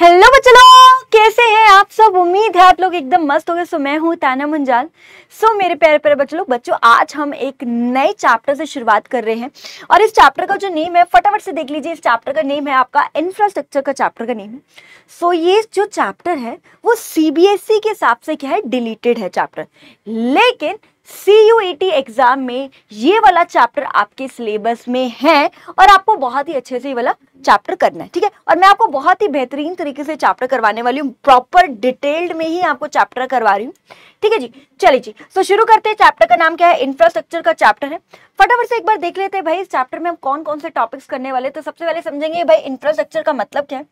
Hello बच्चों, कैसे हैं आप सब। उम्मीद है आप लोग एकदम मस्त हो गए। सो मैं हूँ ताना मुंजाल। सो मेरे प्यारे प्यारे बच्चों आज हम एक नए चैप्टर से शुरुआत कर रहे हैं और इस चैप्टर का जो नेम है फटाफट से देख लीजिए। इस चैप्टर का नेम है आपका इंफ्रास्ट्रक्चर का चैप्टर का नेम है। सो ये जो चैप्टर है वो सीबीएसई के हिसाब से क्या है, डिलीटेड है चैप्टर, लेकिन CUET एग्जाम में ये वाला चैप्टर आपके सिलेबस में है और आपको बहुत ही अच्छे से ये वाला चैप्टर करना है, ठीक है। और मैं आपको बहुत ही बेहतरीन तरीके से चैप्टर करवाने वाली हूँ, प्रॉपर डिटेल्ड में ही आपको चैप्टर करवा रही हूँ, ठीक है जी। चलिए जी, तो शुरू करते हैं। चैप्टर का नाम क्या है, इंफ्रास्ट्रक्चर का चैप्टर है। फटाफट से एक बार देख लेते हैं भाई इस चैप्टर में हम कौन कौन से टॉपिक्स करने वाले। तो सबसे पहले समझेंगे भाई इंफ्रास्ट्रक्चर का मतलब क्या है,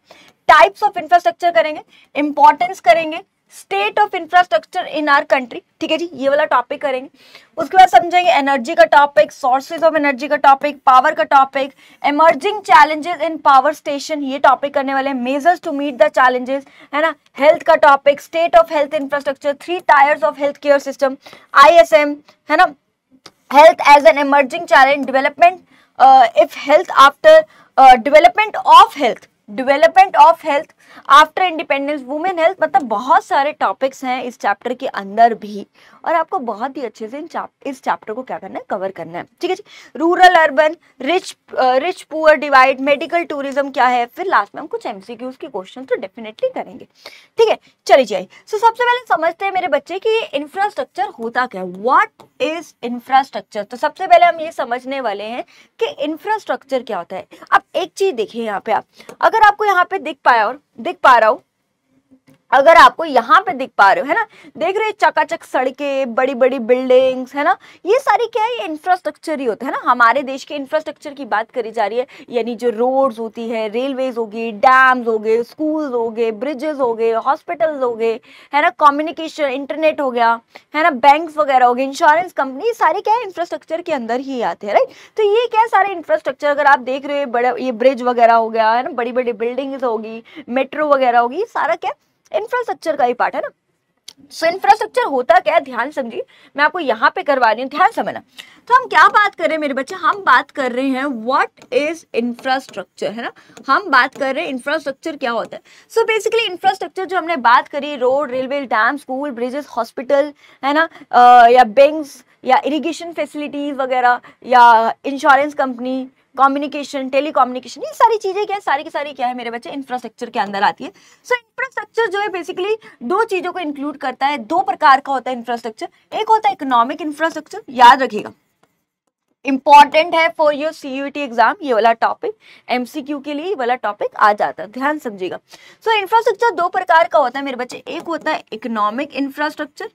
टाइप्स ऑफ इंफ्रास्ट्रक्चर करेंगे, इंपॉर्टेंस करेंगे, state of infrastructure in our country, ठीक है जी, ये वाला टॉपिक करेंगे। उसके बाद समझेंगे एनर्जी का टॉपिक, सोर्सेज ऑफ एनर्जी का टॉपिक, पावर का topic, emerging challenges in power station, ये टॉपिक करने वाले हैं, measures to meet the challenges, है ना, हेल्थ का topic, state of health infrastructure, 3 tiers of health care system, ISM, है ना, health as an emerging challenge, development if health after development of health after independence, women health, मतलब बहुत सारे topics हैं इस चैप्टर के अंदर भी और आपको बहुत ही अच्छे से इस चैप्टर को क्या करना है, कवर करना है, ठीक है जी। Rural urban, rich poor divide, medical tourism क्या है, फिर लास्ट में हम कुछ MCQs के क्वेश्चन तो डेफिनेटली करेंगे, ठीक है। चलिए जाइए। सो सबसे पहले समझते हैं मेरे बच्चे कि इंफ्रास्ट्रक्चर होता क्या है, व्हाट इज इंफ्रास्ट्रक्चर। तो सबसे पहले हम ये समझने वाले हैं कि इंफ्रास्ट्रक्चर क्या होता है। अब एक चीज देखिए यहाँ पे, आप अगर आपको यहाँ पे दिख पा रहा हो, अगर आपको यहाँ पे दिख पा रहे हो, है ना, देख रहे हो चकाचक सड़कें, बड़ी बड़ी बिल्डिंग्स, है ना, ये सारी क्या है, ये इंफ्रास्ट्रक्चर ही होता है ना। हमारे देश के इंफ्रास्ट्रक्चर की बात करी जा रही है, यानी जो रोड्स होती है, रेलवेज होगी, डैम्स हो गए, स्कूल्स हो गए, ब्रिजेस हो गए, हॉस्पिटल्स हो गए, है ना, कम्युनिकेशन, इंटरनेट हो गया, है ना, बैंक्स वगैरह हो गए, इंश्योरेंस कंपनी, सारे क्या है इंफ्रास्ट्रक्चर के अंदर ही आते हैं, राइट। तो ये क्या है, सारे इंफ्रास्ट्रक्चर अगर आप देख रहे हो, बड़ा ये ब्रिज वगैरह हो गया, है ना, बड़ी बड़ी बिल्डिंग्स होगी, मेट्रो वगैरह होगी, सारा क्या इंफ्रास्ट्रक्चर का ही पार्ट है ना। सो इंफ्रास्ट्रक्चर होता क्या है, ध्यान समझिए, मैं आपको यहाँ पे करवा रही हूँ, ध्यान समझना। तो हम क्या बात कर रहे हैं मेरे बच्चे, हम बात कर रहे हैं व्हाट इज इंफ्रास्ट्रक्चर, है ना, हम बात कर रहे हैं इंफ्रास्ट्रक्चर क्या होता है। सो बेसिकली इंफ्रास्ट्रक्चर जो हमने बात करी, road, railway, dam, school, bridges, hospital, है ना, या बैंक्स या इरिगेशन फैसिलिटीज वगैरह, या इंश्योरेंस कंपनी, कम्युनिकेशन, टेलीकम्युनिकेशन, ये सारी चीजें क्या है, सारी की सारी क्या है मेरे बच्चे, इंफ्रास्ट्रक्चर के अंदर आती है। सो इंफ्रास्ट्रक्चर जो है बेसिकली दो चीजों को इंक्लूड करता है, दो प्रकार का होता है इंफ्रास्ट्रक्चर। एक होता है इकोनॉमिक इंफ्रास्ट्रक्चर, याद रखिएगा, इंपॉर्टेंट है फॉर योर CUET एग्जाम, ये वाला टॉपिक MCQ के लिए ये वाला टॉपिक आ जाता है, ध्यान समझिएगा। सो इंफ्रास्ट्रक्चर दो प्रकार का होता है मेरे बच्चे, एक होता है इकोनॉमिक इंफ्रास्ट्रक्चर,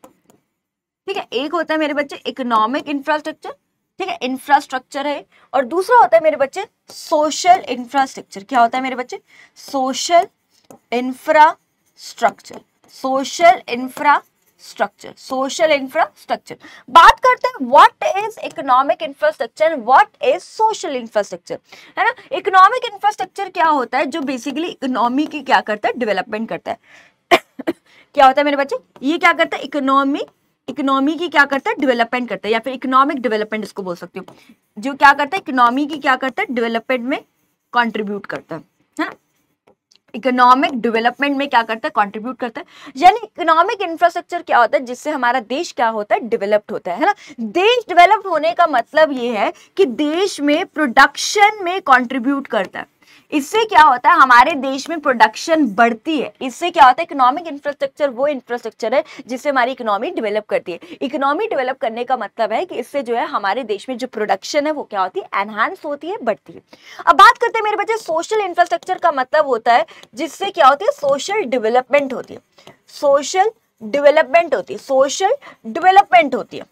ठीक है, एक होता है मेरे बच्चे इकोनॉमिक इंफ्रास्ट्रक्चर, ठीक है, इंफ्रास्ट्रक्चर है, और दूसरा होता है मेरे बच्चे सोशल इंफ्रास्ट्रक्चर। क्या होता है मेरे बच्चे, social infrastructure, social infrastructure, social infrastructure. बात करते हैं what is economic infrastructure, what is social infrastructure, है ना। इकोनॉमिक इंफ्रास्ट्रक्चर क्या होता है, जो बेसिकली इकोनॉमी की क्या करता है, डेवलपमेंट करता है क्या होता है मेरे बच्चे, ये क्या करता है, इकोनॉमी की क्या करता है, डेवलपमेंट करता है, या फिर इकोनॉमिक डेवलपमेंट इसको बोल सकते हो, जो क्या करता है, इकोनॉमी की क्या करता है, डेवलपमेंट में कंट्रीब्यूट करता है ना, इकोनॉमिक डेवलपमेंट में क्या करता है, कंट्रीब्यूट करता है। यानी इकोनॉमिक इंफ्रास्ट्रक्चर क्या होता है, जिससे हमारा देश क्या होता है, डेवलप्ड होता है ना। देश डेवलप्ड होने का मतलब ये है कि देश में प्रोडक्शन में कंट्रीब्यूट करता है, इससे क्या होता है, हमारे देश में प्रोडक्शन बढ़ती है, इससे क्या होता है, इकोनॉमिक इंफ्रास्ट्रक्चर वो इंफ्रास्ट्रक्चर है जिससे हमारी इकोनॉमी डेवलप करती है। इकोनॉमी डेवलप करने का मतलब है कि इससे जो है हमारे देश में जो प्रोडक्शन है वो क्या होती है, एनहांस होती है, बढ़ती है। अब बात करते हैं मेरे बच्चे सोशल इंफ्रास्ट्रक्चर का मतलब होता है जिससे क्या होती है, सोशल डेवलपमेंट होती है, सोशल डेवलपमेंट होती है, सोशल डेवलपमेंट होती है।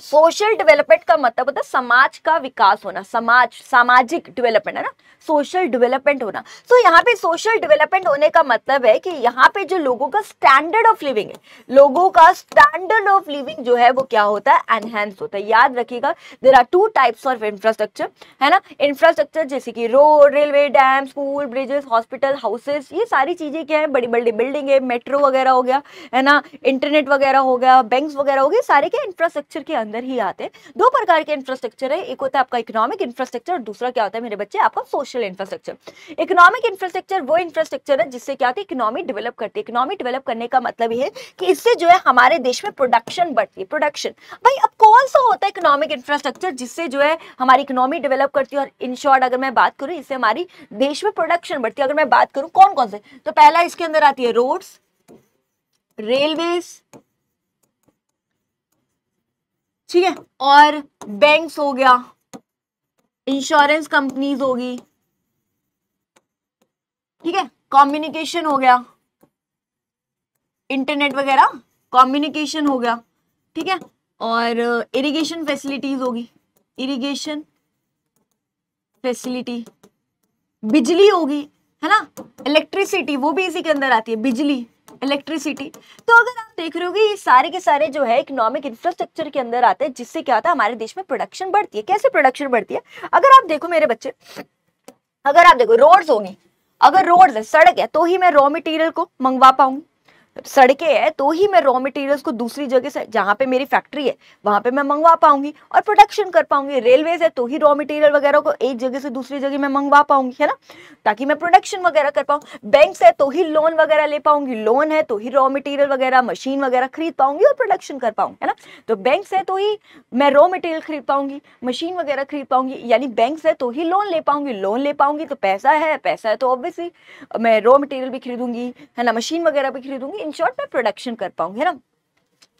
सोशल डेवलपमेंट का मतलब होता है समाज का विकास होना, सामाजिक डेवलपमेंट, है ना, सोशल डेवलपमेंट होना। तो यहाँ पे सोशल डेवलपमेंट होने का मतलब है कि यहाँ पे जो लोगों का स्टैंडर्ड ऑफ लिविंग है, लोगों का स्टैंडर्ड ऑफ लिविंग जो है वो क्या होता है, एनहांस होता है। याद रखिएगा, there are 2 types of infrastructure, है ना, इंफ्रास्ट्रक्चर जैसे कि road, railway, dam, school, bridges, hospital, houses, ये सारी चीजें क्या है, बड़ी बड़ी बिल्डिंग है, मेट्रो वगैरह हो गया, है ना, इंटरनेट वगैरह हो गया, बैंक्स वगैरह हो गए, सारे क्या इंफ्रास्ट्रक्चर के अंदर ही आते हैं। दो प्रकार के इंफ्रास्ट्रक्चर है, एक होता है आपका इकोनॉमिक इंफ्रास्ट्रक्चर और दूसरा क्या होता है मेरे बच्चे आपका सोशल इंफ्रास्ट्रक्चर। इकोनॉमिक इंफ्रास्ट्रक्चर वो इंफ्रास्ट्रक्चर है जिससे क्या होती है इकोनॉमी डेवलप करती है। इकोनॉमी डेवलप करने का मतलब ये है कि इससे जो है हमारे देश में प्रोडक्शन बढ़ती है। प्रोडक्शन भाई अब कौन सा होता है इकोनॉमिक इंफ्रास्ट्रक्चर जिससे जो है हमारी इकोनॉमी डेवलप करती है, और इन शॉर्ट अगर मैं बात करूं इससे हमारी देश में प्रोडक्शन बढ़ती है। अगर मैं बात करूं कौन कौन से, तो पहला इसके अंदर आती है रोड्स, रेलवेज, ठीक है, और बैंक्स हो गया, इंश्योरेंस कंपनीज होगी, ठीक है, कम्युनिकेशन हो गया, इंटरनेट वगैरह कम्युनिकेशन हो गया, ठीक है, और इरिगेशन फैसिलिटीज होगी, इरिगेशन फैसिलिटी, बिजली होगी, है ना, इलेक्ट्रिसिटी वो भी इसी के अंदर आती है, बिजली, इलेक्ट्रिसिटी। तो अगर आप देख रहे हो कि ये सारे के सारे जो है इकोनॉमिक इंफ्रास्ट्रक्चर के अंदर आते हैं जिससे क्या होता है हमारे देश में प्रोडक्शन बढ़ती है। कैसे प्रोडक्शन बढ़ती है, अगर आप देखो मेरे बच्चे, अगर आप देखो रोड्स होंगी, अगर रोड्स है, सड़क है, तो ही मैं रॉ मटेरियल को मंगवा पाऊंगी, सड़कें है तो ही मैं रॉ मटेरियल्स को दूसरी जगह से जहां पे मेरी फैक्ट्री है वहां पे मैं मंगवा पाऊंगी और प्रोडक्शन कर पाऊंगी। रेलवेज है तो ही रॉ मटेरियल वगैरह को एक जगह से दूसरी जगह में मंगवा पाऊंगी, है ना, ताकि मैं प्रोडक्शन वगैरह कर पाऊं। बैंक्स है तो ही लोन वगैरह ले पाऊंगी, लोन है तो ही रॉ मटेरियल वगैरह मशीन वगैरह खरीद पाऊंगी और प्रोडक्शन कर पाऊंगी, है ना। तो बैंक्स है तो ही मैं रॉ मटेरियल खरीद पाऊंगी, मशीन वगैरह खरीद पाऊंगी, यानी बैंक्स है तो ही लोन ले पाऊंगी, लोन ले पाऊंगी तो पैसा है तो ऑब्वियसली मैं रॉ मटेरियल भी खरीदूंगी, है ना, मशीन वगैरह भी खरीदूंगी, इन शॉर्ट मैं प्रोडक्शन कर पाऊंगी, है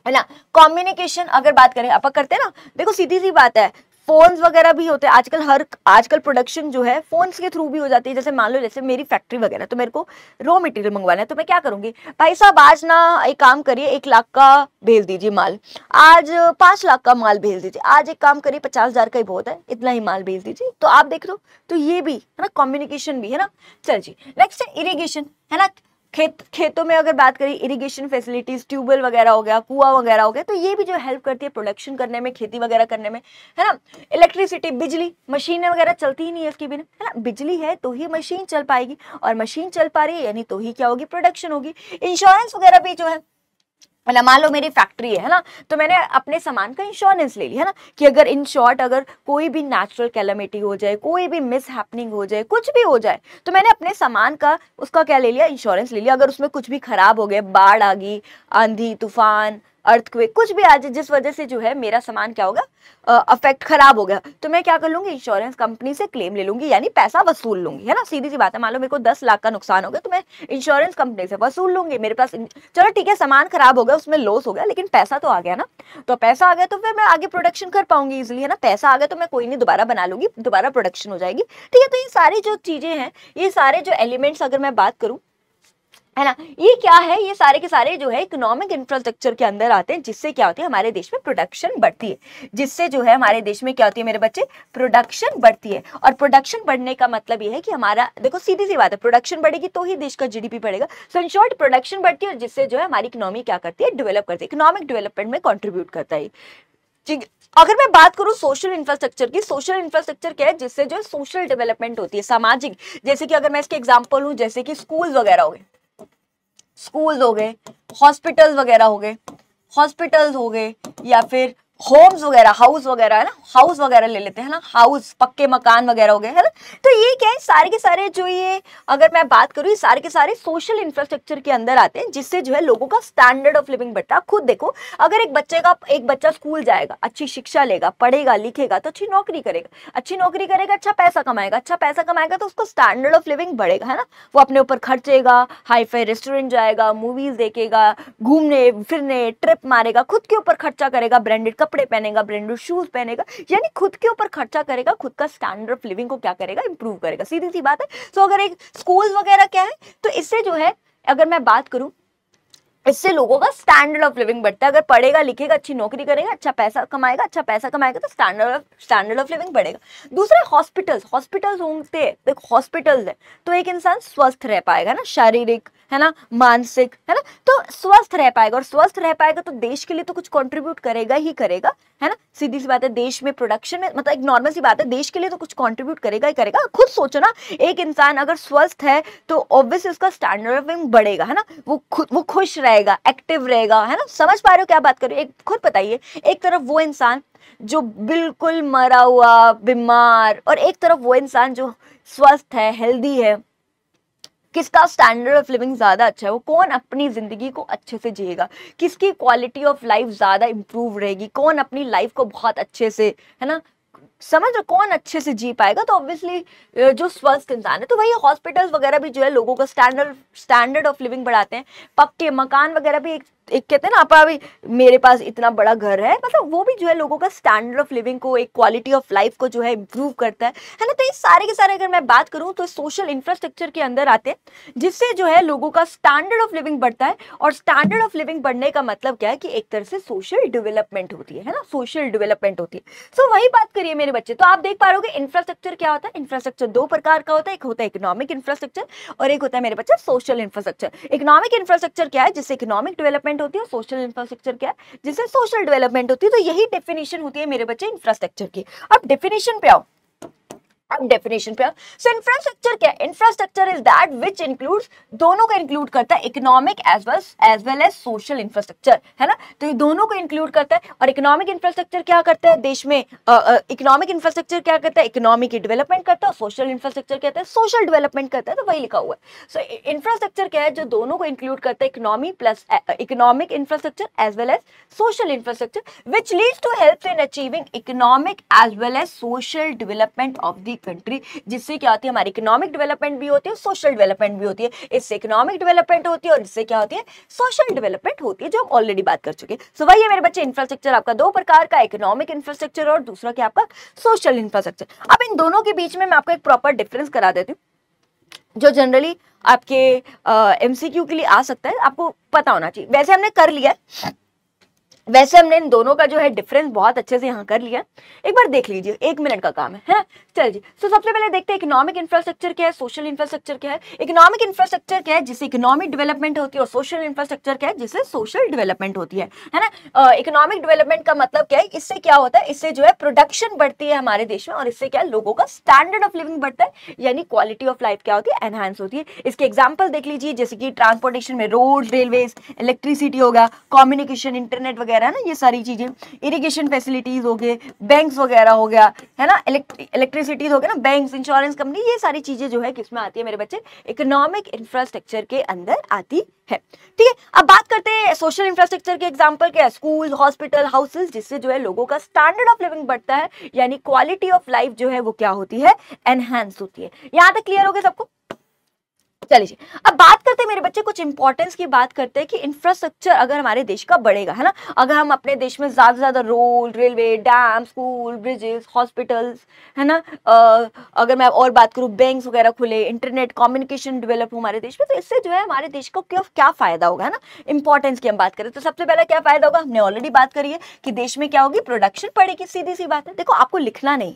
ना। कम्युनिकेशन अगर बात करें अपन करते हैं ना, देखो सीधी सी बात है, फोन्स वगैरह भी होते हैं आजकल, आजकल प्रोडक्शन जो है फोन्स के थ्रू भी हो जाती है। जैसे मान लो जैसे मेरी फैक्ट्री वगैरह, तो मेरे को रॉ मटेरियल मंगवाना है, तो मैं क्या करूंगी, भाई साहब आज ना एक काम करिए 1 लाख का भेज दीजिए माल, आज 5 लाख का माल भेज दीजिए, आज एक काम करिए 50,000 का ही बहुत है, इतना ही माल भेज दीजिए। तो आप देख लो, तो ये भी है ना, कम्युनिकेशन भी, है ना। चल जी, नेक्स्ट है इरिगेशन, है ना, खेतों में अगर बात करें, इरिगेशन फैसिलिटीज, ट्यूबवेल वगैरह हो गया, कुआं वगैरह हो गया, तो ये भी जो हेल्प करती है प्रोडक्शन करने में, खेती वगैरह करने में, है ना। इलेक्ट्रिसिटी, बिजली, मशीनें वगैरह चलती ही नहीं है इसके बिना, है ना, बिजली है तो ही मशीन चल पाएगी, और मशीन चल पा रही है यानी तो ही क्या होगी, प्रोडक्शन होगी। इंश्योरेंस वगैरह भी जो है ना, मान लो मेरी फैक्ट्री है ना, तो मैंने अपने सामान का इंश्योरेंस ले लिया, है ना, कि अगर इन शॉर्ट अगर कोई भी नेचुरल कैलामिटी हो जाए, कोई भी मिस हैपनिंग हो जाए, कुछ भी हो जाए, तो मैंने अपने सामान का उसका क्या ले लिया, इंश्योरेंस ले लिया। अगर उसमें कुछ भी खराब हो गया, बाढ़ आ गई, आंधी तूफान, अर्थक्वेक, कुछ भी आ जाए जिस वजह से जो है मेरा सामान क्या होगा, अफेक्ट खराब हो गया, तो मैं क्या कर लूंगी, इंश्योरेंस कंपनी से क्लेम ले लूंगी, यानी पैसा वसूल लूंगी, है ना। सीधी सी बात है, मान लो मेरे को 10 लाख का नुकसान हो गया, तो मैं इंश्योरेंस कंपनी से वसूल लूंगी। मेरे पास चलो ठीक है, सामान खराब हो गया, उसमें लॉस हो गया, लेकिन पैसा तो आ गया ना, तो पैसा आ गया तो फिर मैं आगे प्रोडक्शन कर पाऊंगी इजिली, है ना। पैसा आ गया तो मैं कोई नहीं, दोबारा बना लूंगी, दोबारा प्रोडक्शन हो जाएगी, ठीक है। तो ये सारी जो चीजें हैं, ये सारे जो एलिमेंट्स अगर मैं बात करूं, है ना, ये क्या है, ये सारे के सारे जो है इकोनॉमिक इंफ्रास्ट्रक्चर के अंदर आते हैं, जिससे क्या होती है हमारे देश में प्रोडक्शन बढ़ती है, जिससे जो है हमारे देश में क्या होती है मेरे बच्चे, प्रोडक्शन बढ़ती है। और प्रोडक्शन बढ़ने का मतलब ये है कि हमारा, देखो सीधी सी बात है, प्रोडक्शन बढ़ेगी तो ही देश का जीडीपी बढ़ेगा। सो इन शॉर्ट प्रोडक्शन बढ़ती है, और जिससे जो है हमारी इकोनॉमी क्या करती है, डेवलप करती है, इकोनॉमिक डेवलपमेंट में कॉन्ट्रीब्यूट करता है। अगर मैं बात करूं सोशल इंफ्रास्ट्रक्चर की, सोशल इंफ्रास्ट्रक्चर क्या है, जिससे जो है सोशल डेवलपमेंट होती है, सामाजिक, जैसे कि अगर मैं इसके एग्जांपल हूं, जैसे कि स्कूल वगैरह हो गए, स्कूल्स हो गए, हॉस्पिटल्स वगैरह हो गए, हॉस्पिटल्स हो गए, या फिर होम्स वगैरह, हाउस वगैरह, है ना, हाउस वगैरह ले लेते हैं ना, हाउस, पक्के मकान वगैरह हो गए, है ना। तो ये क्या है, सारे के सारे जो ये अगर मैं बात करूँ, ये सारे के सारे सोशल इंफ्रास्ट्रक्चर के अंदर आते हैं, जिससे जो है लोगों का स्टैंडर्ड ऑफ लिविंग बढ़ता है। खुद देखो, अगर एक बच्चा स्कूल जाएगा, अच्छी शिक्षा लेगा, पढ़ेगा लिखेगा, तो अच्छी नौकरी करेगा, अच्छी नौकरी करेगा, अच्छा पैसा कमाएगा, अच्छा पैसा कमाएगा तो उसको स्टैंडर्ड ऑफ लिविंग बढ़ेगा, है ना। वो अपने ऊपर खर्चेगा, हाई फाई रेस्टोरेंट जाएगा, मूवीज देखेगा, घूमने फिरने ट्रिप मारेगा, खुद के ऊपर खर्चा करेगा, ब्रांडेड कपड़े पहनेगा, ब्रांडेड शूज पहनेगा, यानी खुद के ऊपर खर्चा करेगा, खुद का स्टैंडर्ड ऑफ लिविंग को क्या करेगा, इंप्रूव करेगा, सीधी सी बात है। सो अगर एक स्कूल वगैरह क्या है, तो इससे जो है अगर मैं बात करूं, इससे लोगों का स्टैंडर्ड ऑफ लिविंग बढ़ता है। अगर पढ़ेगा लिखेगा, अच्छी नौकरी करेगा, अच्छा पैसा कमाएगा तो स्टैंडर्ड ऑफ लिविंग बढ़ेगा। दूसरा हॉस्पिटल्स होते हैं, देखो हॉस्पिटल्स है तो एक इंसान स्वस्थ रह पाएगा ना, शारीरिक है ना, मानसिक, है ना, तो स्वस्थ रह पाएगा, और स्वस्थ रह पाएगा तो देश के लिए तो कुछ कंट्रीब्यूट करेगा ही करेगा, है ना, सीधी सी बात है, देश में प्रोडक्शन में, मतलब एक नॉर्मल सी बात है, देश के लिए तो कुछ कंट्रीब्यूट करेगा ही करेगा। खुद सोचो ना, एक इंसान अगर स्वस्थ है तो ऑब्वियसली उसका स्टैंडर्ड ऑफ लिविंग बढ़ेगा, है ना, वो खुश रहेगा, एक्टिव रहेगा, है ना, समझ पा रहे हो क्या बात कर रही हो? एक खुद बताइए, एक तरफ वो इंसान जो बिल्कुल मरा हुआ, बीमार, और एक तरफ वो इंसान जो स्वस्थ है, हेल्दी है, किसका स्टैंडर्ड ऑफ लिविंग ज्यादा अच्छा है? वो कौन अपनी जिंदगी को अच्छे से जिएगा, किसकी क्वालिटी ऑफ लाइफ ज्यादा इंप्रूव रहेगी, कौन अपनी लाइफ को बहुत अच्छे से, है ना, समझ रहे, कौन अच्छे से जी पाएगा? तो ऑब्वियसली जो स्वस्थ इंसान है। तो वही हॉस्पिटल्स वगैरह भी जो है लोगों का स्टैंडर्ड ऑफ लिविंग बढ़ाते हैं, पक्के मकान वगैरह भी, एक कहते हैं ना, आप अभी मेरे पास इतना बड़ा घर है, मतलब वो भी जो है लोगों का स्टैंडर्ड ऑफ लिविंग को, एक क्वालिटी ऑफ लाइफ को जो है इंप्रूव करता है ना। तो ये सारे के सारे अगर मैं बात करूं तो सोशल इंफ्रास्ट्रक्चर के अंदर आते हैं, जिससे जो है लोगों का स्टैंडर्ड ऑफ लिविंग बढ़ता है। और स्टैंडर्ड ऑफ लिविंग बढ़ने का मतलब क्या है कि एक तरह से सोशल डेवलपमेंट होती है ना, सोशल डेवलपमेंट होती है। सो वही बात करिए मेरे बच्चे, तो आप देख पा रहे हो इंफ्रास्ट्रक्चर क्या होता है। इंफ्रास्ट्रक्चर दो प्रकार का होता है, एक होता है इकोनॉमिक इंफ्रास्ट्रक्चर और एक होता है मेरे बच्चे सोशल इंफ्रास्ट्रक्चर। इकोनॉमिक इंफ्रास्ट्रक्चर क्या है? जिससे इकोनॉमिक डेवलपमेंट होती है, और सोशल इंफ्रास्ट्रक्चर क्या है? जिससे सोशल डेवलपमेंट होती है। तो यही डेफिनेशन होती है मेरे बच्चे इंफ्रास्ट्रक्चर की। अब डेफिनेशन पे आओ, अब डेफिनेशन पे। सो इंफ्रास्ट्रक्चर क्या है? Infrastructure is that which includes, दोनों को इंक्लूड करता है, economic as well as social infrastructure, है ना। तो ये दोनों को इंक्लूड करता है। और इकोनॉमिक इंफ्रास्ट्रक्चर क्या करता है देश में? इकोनॉमिक इंफ्रास्ट्रक्चर क्या करता है? इकोनॉमी की डेवलपमेंट करता है। सोशल इंफ्रास्ट्रक्चर कहता है सोशल डेवलपमेंट करता है। तो वही लिखा हुआ है। सो इंफ्रास्ट्रक्चर क्या है? जो दोनों को इंक्लूड करता है, economy plus economic infrastructure as well as social infrastructure, which leads to help in achieving economic as well as social development of the country. जिससे क्या होती है? हमारी इकोनॉमिक डेवलपमेंट भी होती है, सोशल डेवलपमेंट भी होती है। इससे इकोनॉमिक डेवलपमेंट होती है और इससे क्या होती है? सोशल डेवलपमेंट होती है, जो हम ऑलरेडी बात कर चुके हैं। सो वही है मेरे बच्चे, इंफ्रास्ट्रक्चर आपका दो प्रकार का, इकोनॉमिक इंफ्रास्ट्रक्चर और दूसरा क्या आपका? Social infrastructure. अब इन दोनों के बीच में मैं आपको एक प्रॉपर डिफरेंस करा देती हूँ, जो जनरली आपके एमसीक्यू के लिए आ सकता है, आपको पता होना चाहिए। वैसे हमने कर लिया है, वैसे हमने इन दोनों का जो है डिफरेंस बहुत अच्छे से यहाँ कर लिया। एक बार देख लीजिए, 1 मिनट का काम है। चलिए जी। तो सबसे पहले देखते हैं इकोनॉमिक इंफ्रास्ट्रक्चर क्या है, सोशल इंफ्रास्ट्रक्चर क्या है। इकोनॉमिक इंफ्रास्ट्रक्चर क्या है? जिससे इकोनॉमिक डेवलपमेंट होती है। और सोशल इंफ्रास्ट्रक्चर क्या है? जिससे सोशल डेवलपमेंट होती है ना। इकोनॉमिक डेवलपमेंट का मतलब क्या है? इससे क्या होता है? इससे जो है प्रोडक्शन बढ़ती है हमारे देश में, और इससे क्या है? लोगों का स्टैंडर्ड ऑफ लिविंग बढ़ता है, यानी क्वालिटी ऑफ लाइफ क्या होती है? एनहांस होती है। इसके एग्जाम्पल देख लीजिए, जैसे कि ट्रांसपोर्टेशन में रोड, रेलवेज, इलेक्ट्रिसिटी होगा, कम्युनिकेशन, इंटरनेट वगैरह ना, ये सारी चीजें, इरिगेशन फैसिलिटीज हो गए, बैंक्स वगैरह हो गया, है ना, इलेक्ट्रिसिटीज हो गया ना, बैंक्स, इंश्योरेंस कंपनी, ये सारी चीजें जो है किसमें आती है मेरे बच्चे? इकोनॉमिक इंफ्रास्ट्रक्चर के अंदर आती है। ठीक है, अब बात करते हैं सोशल इंफ्रास्ट्रक्चर के एग्जांपल क्या है? स्कूल, हॉस्पिटल, हाउसेस, जिससे जो है लोगों का स्टैंडर्ड ऑफ लिविंग बढ़ता है, यानी क्वालिटी ऑफ लाइफ जो है वो क्या होती है? एनहांस होती है। यहां तक क्लियर हो गया सबको? चलिए, अब बात करते हैं मेरे बच्चे, कुछ इंपॉर्टेंस की बात करते हैं कि इंफ्रास्ट्रक्चर अगर हमारे देश का बढ़ेगा, है ना, अगर हम अपने देश में ज्यादा से ज्यादा road, railway, dam, school, bridges, hospitals, है ना, अगर मैं और बात करूं, बैंक्स वगैरह खुले, इंटरनेट, कम्युनिकेशन डेवलप हो हमारे देश में, तो इससे जो है हमारे देश को क्या फायदा होगा, है ना। इंपॉर्टेंस की हम बात करें तो सबसे पहला क्या फायदा होगा? हमने ऑलरेडी बात करी है कि देश में क्या होगी? प्रोडक्शन बढ़ेगी। सीधी सी बात है। देखो, आपको लिखना नहीं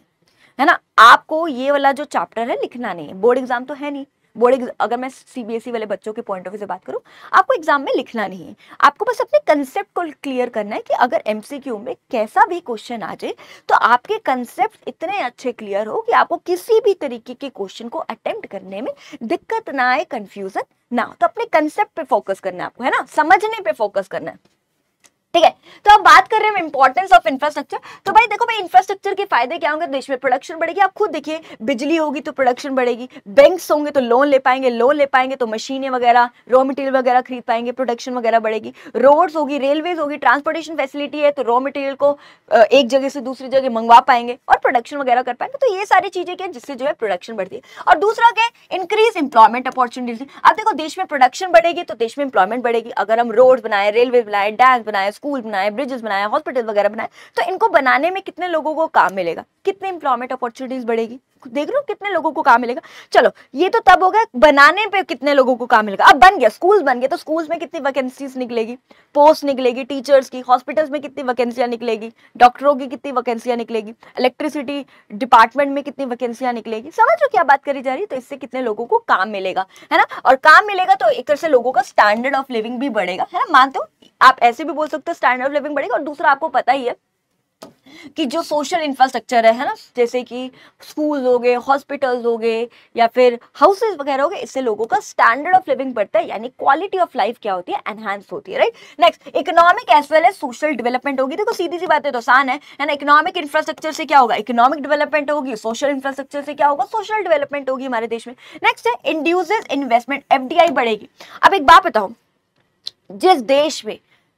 है ना, आपको ये वाला जो चैप्टर है लिखना नहीं है, बोर्ड एग्जाम तो है नहीं। अगर मैं सीबीएसई वाले बच्चों के पॉइंट ऑफ व्यू से बात करूं, आपको एग्जाम में लिखना नहीं है, आपको बस अपने कंसेप्ट को क्लियर करना है कि अगर एमसीक्यू में कैसा भी क्वेश्चन आ जाए तो आपके कंसेप्ट इतने अच्छे क्लियर हो कि आपको किसी भी तरीके के क्वेश्चन को अटेम्प्ट करने में दिक्कत ना आए, कंफ्यूजन ना हो। तो अपने कंसेप्ट पे फोकस करना है आपको, है ना, समझने पे फोकस करना है। ठीक है, तो अब बात कर रहे हैं इंपॉर्टेंस ऑफ इंफ्रास्ट्रक्चर। तो भाई देखो भाई, इंफ्रास्ट्रक्चर के फायदे क्या होंगे? देश में प्रोडक्शन बढ़ेगी। आप खुद देखिए, बिजली होगी तो प्रोडक्शन बढ़ेगी, बैंक्स होंगे तो लोन ले पाएंगे तो मशीनें वगैरह, रॉ मटेरियल वगैरह खरीद पाएंगे, प्रोडक्शन वगैरह बढ़ेगी। रोड्स होगी, रेलवेज होगी, ट्रांसपोर्टेशन फैसिलिटी है तो रॉ मटेरियल को एक जगह से दूसरी जगह मंगवा पाएंगे और प्रोडक्शन वगैरह कर पाएंगे। तो ये सारी चीजें क्या, जिससे जो है प्रोडक्शन बढ़ती है। और दूसरा क्या है? Increase employment opportunities. अब देखो, देश में प्रोडक्शन बढ़ेगी तो देश में एम्प्लॉयमेंट बढ़ेगी। अगर हम रोड बनाए, रेलवे बनाए, डैम बनाए, स्कूल बनाए, ब्रिजेस बनाए, हॉस्पिटल वगैरह बनाए, तो इनको बनाने में कितने लोगों को काम मिलेगा, कितने एम्प्लॉयमेंट अपॉर्चुनिटीज बढ़ेगी, देख रहे हो कितने लोगों को काम मिलेगा। चलो ये तो तब हो गया बनाने पे कितने लोगों को काम मिलेगा। अब बन गया, स्कूल्स बन गए, तो स्कूल्स में कितनी वैकेंसीज निकलेगी, पोस्ट निकलेगी टीचर्स की, हॉस्पिटल्स में कितनी वैकेंसियां निकलेगी, डॉक्टरों की कितनी वैकेंसियां निकलेगी, इलेक्ट्रिसिटी डिपार्टमेंट में कितनी वैकेंसियां निकलेगी। समझ लो क्या बात करी जा रही है। तो इससे कितने लोगों को काम मिलेगा, है ना, और काम मिलेगा तो एक तरह से लोगों का स्टैंडर्ड ऑफ लिविंग भी बढ़ेगा, है ना, मानते हो। आप ऐसे भी बोल सकते हो स्टैंडर्ड ऑफ लिविंग बढ़ेगा। और दूसरा आपको पता ही है कि जो सोशल इंफ्रास्ट्रक्चर है ना, जैसे कि स्कूल हो गए, हॉस्पिटल्स हो गए, या फिर हाउसेज वगैरह हो गए, इससे लोगों का स्टैंडर्ड ऑफ लिविंग बढ़ता है, यानी क्वालिटी ऑफ लाइफ क्या होती है, एनहांस होती है, right. Next, economic as well as social development होगी। देखो सीधी सी बात है, तो आसान है ना। इकोनॉमिक इंफ्रास्ट्रक्चर से क्या होगा, इकोनॉमिक डेवलपमेंट होगी, सोशल इंफ्रास्ट्रक्चर से क्या होगा, सोशल डेवलपमेंट होगी हमारे देश में। नेक्स्ट है इंड्यूसेस इन्वेस्टमेंट, एफडीआई बढ़ेगी। अब एक बात बताओ,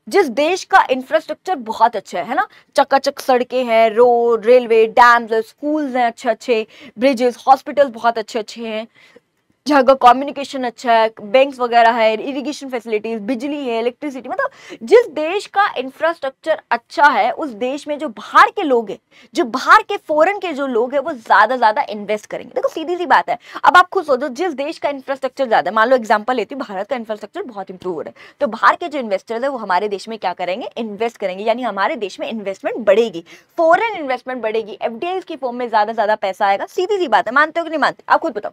जिस देश का इंफ्रास्ट्रक्चर बहुत अच्छा है ना, चकाचक सड़कें हैं, रोड, रेलवे, डैम्स, स्कूल्स हैं अच्छे अच्छे, ब्रिजेस, हॉस्पिटल्स बहुत अच्छे अच्छे हैं, जहाँ का कम्युनिकेशन अच्छा है, बैंक्स वगैरह है, इरिगेशन फैसिलिटीज, बिजली है, इलेक्ट्रिसिटी, मतलब जिस देश का इंफ्रास्ट्रक्चर अच्छा है उस देश में जो बाहर के लोग हैं, जो बाहर के फॉरेन के जो लोग हैं, वो ज्यादा इन्वेस्ट करेंगे। देखो सीधी सी बात है। अब आप खुद सोचो, जिस देश का इंफ्रास्ट्रक्चर ज्यादा है, मान लो एग्जाम्पल लेती हूँ, भारत का इंफ्रास्ट्रक्चर बहुत इंप्रूव हो रहा है, तो बाहर के जो इन्वेस्टर्स है वो हमारे देश में क्या करेंगे, इन्वेस्ट करेंगे, यानी हमारे देश में इन्वेस्टमेंट बढ़ेगी, फॉरेन इन्वेस्टमेंट बढ़ेगी, एफडीआई की फॉर्म में ज्यादा पैसा आएगा। सीधी सी बात है, मानते हो कि नहीं मानते, आप खुद बताओ।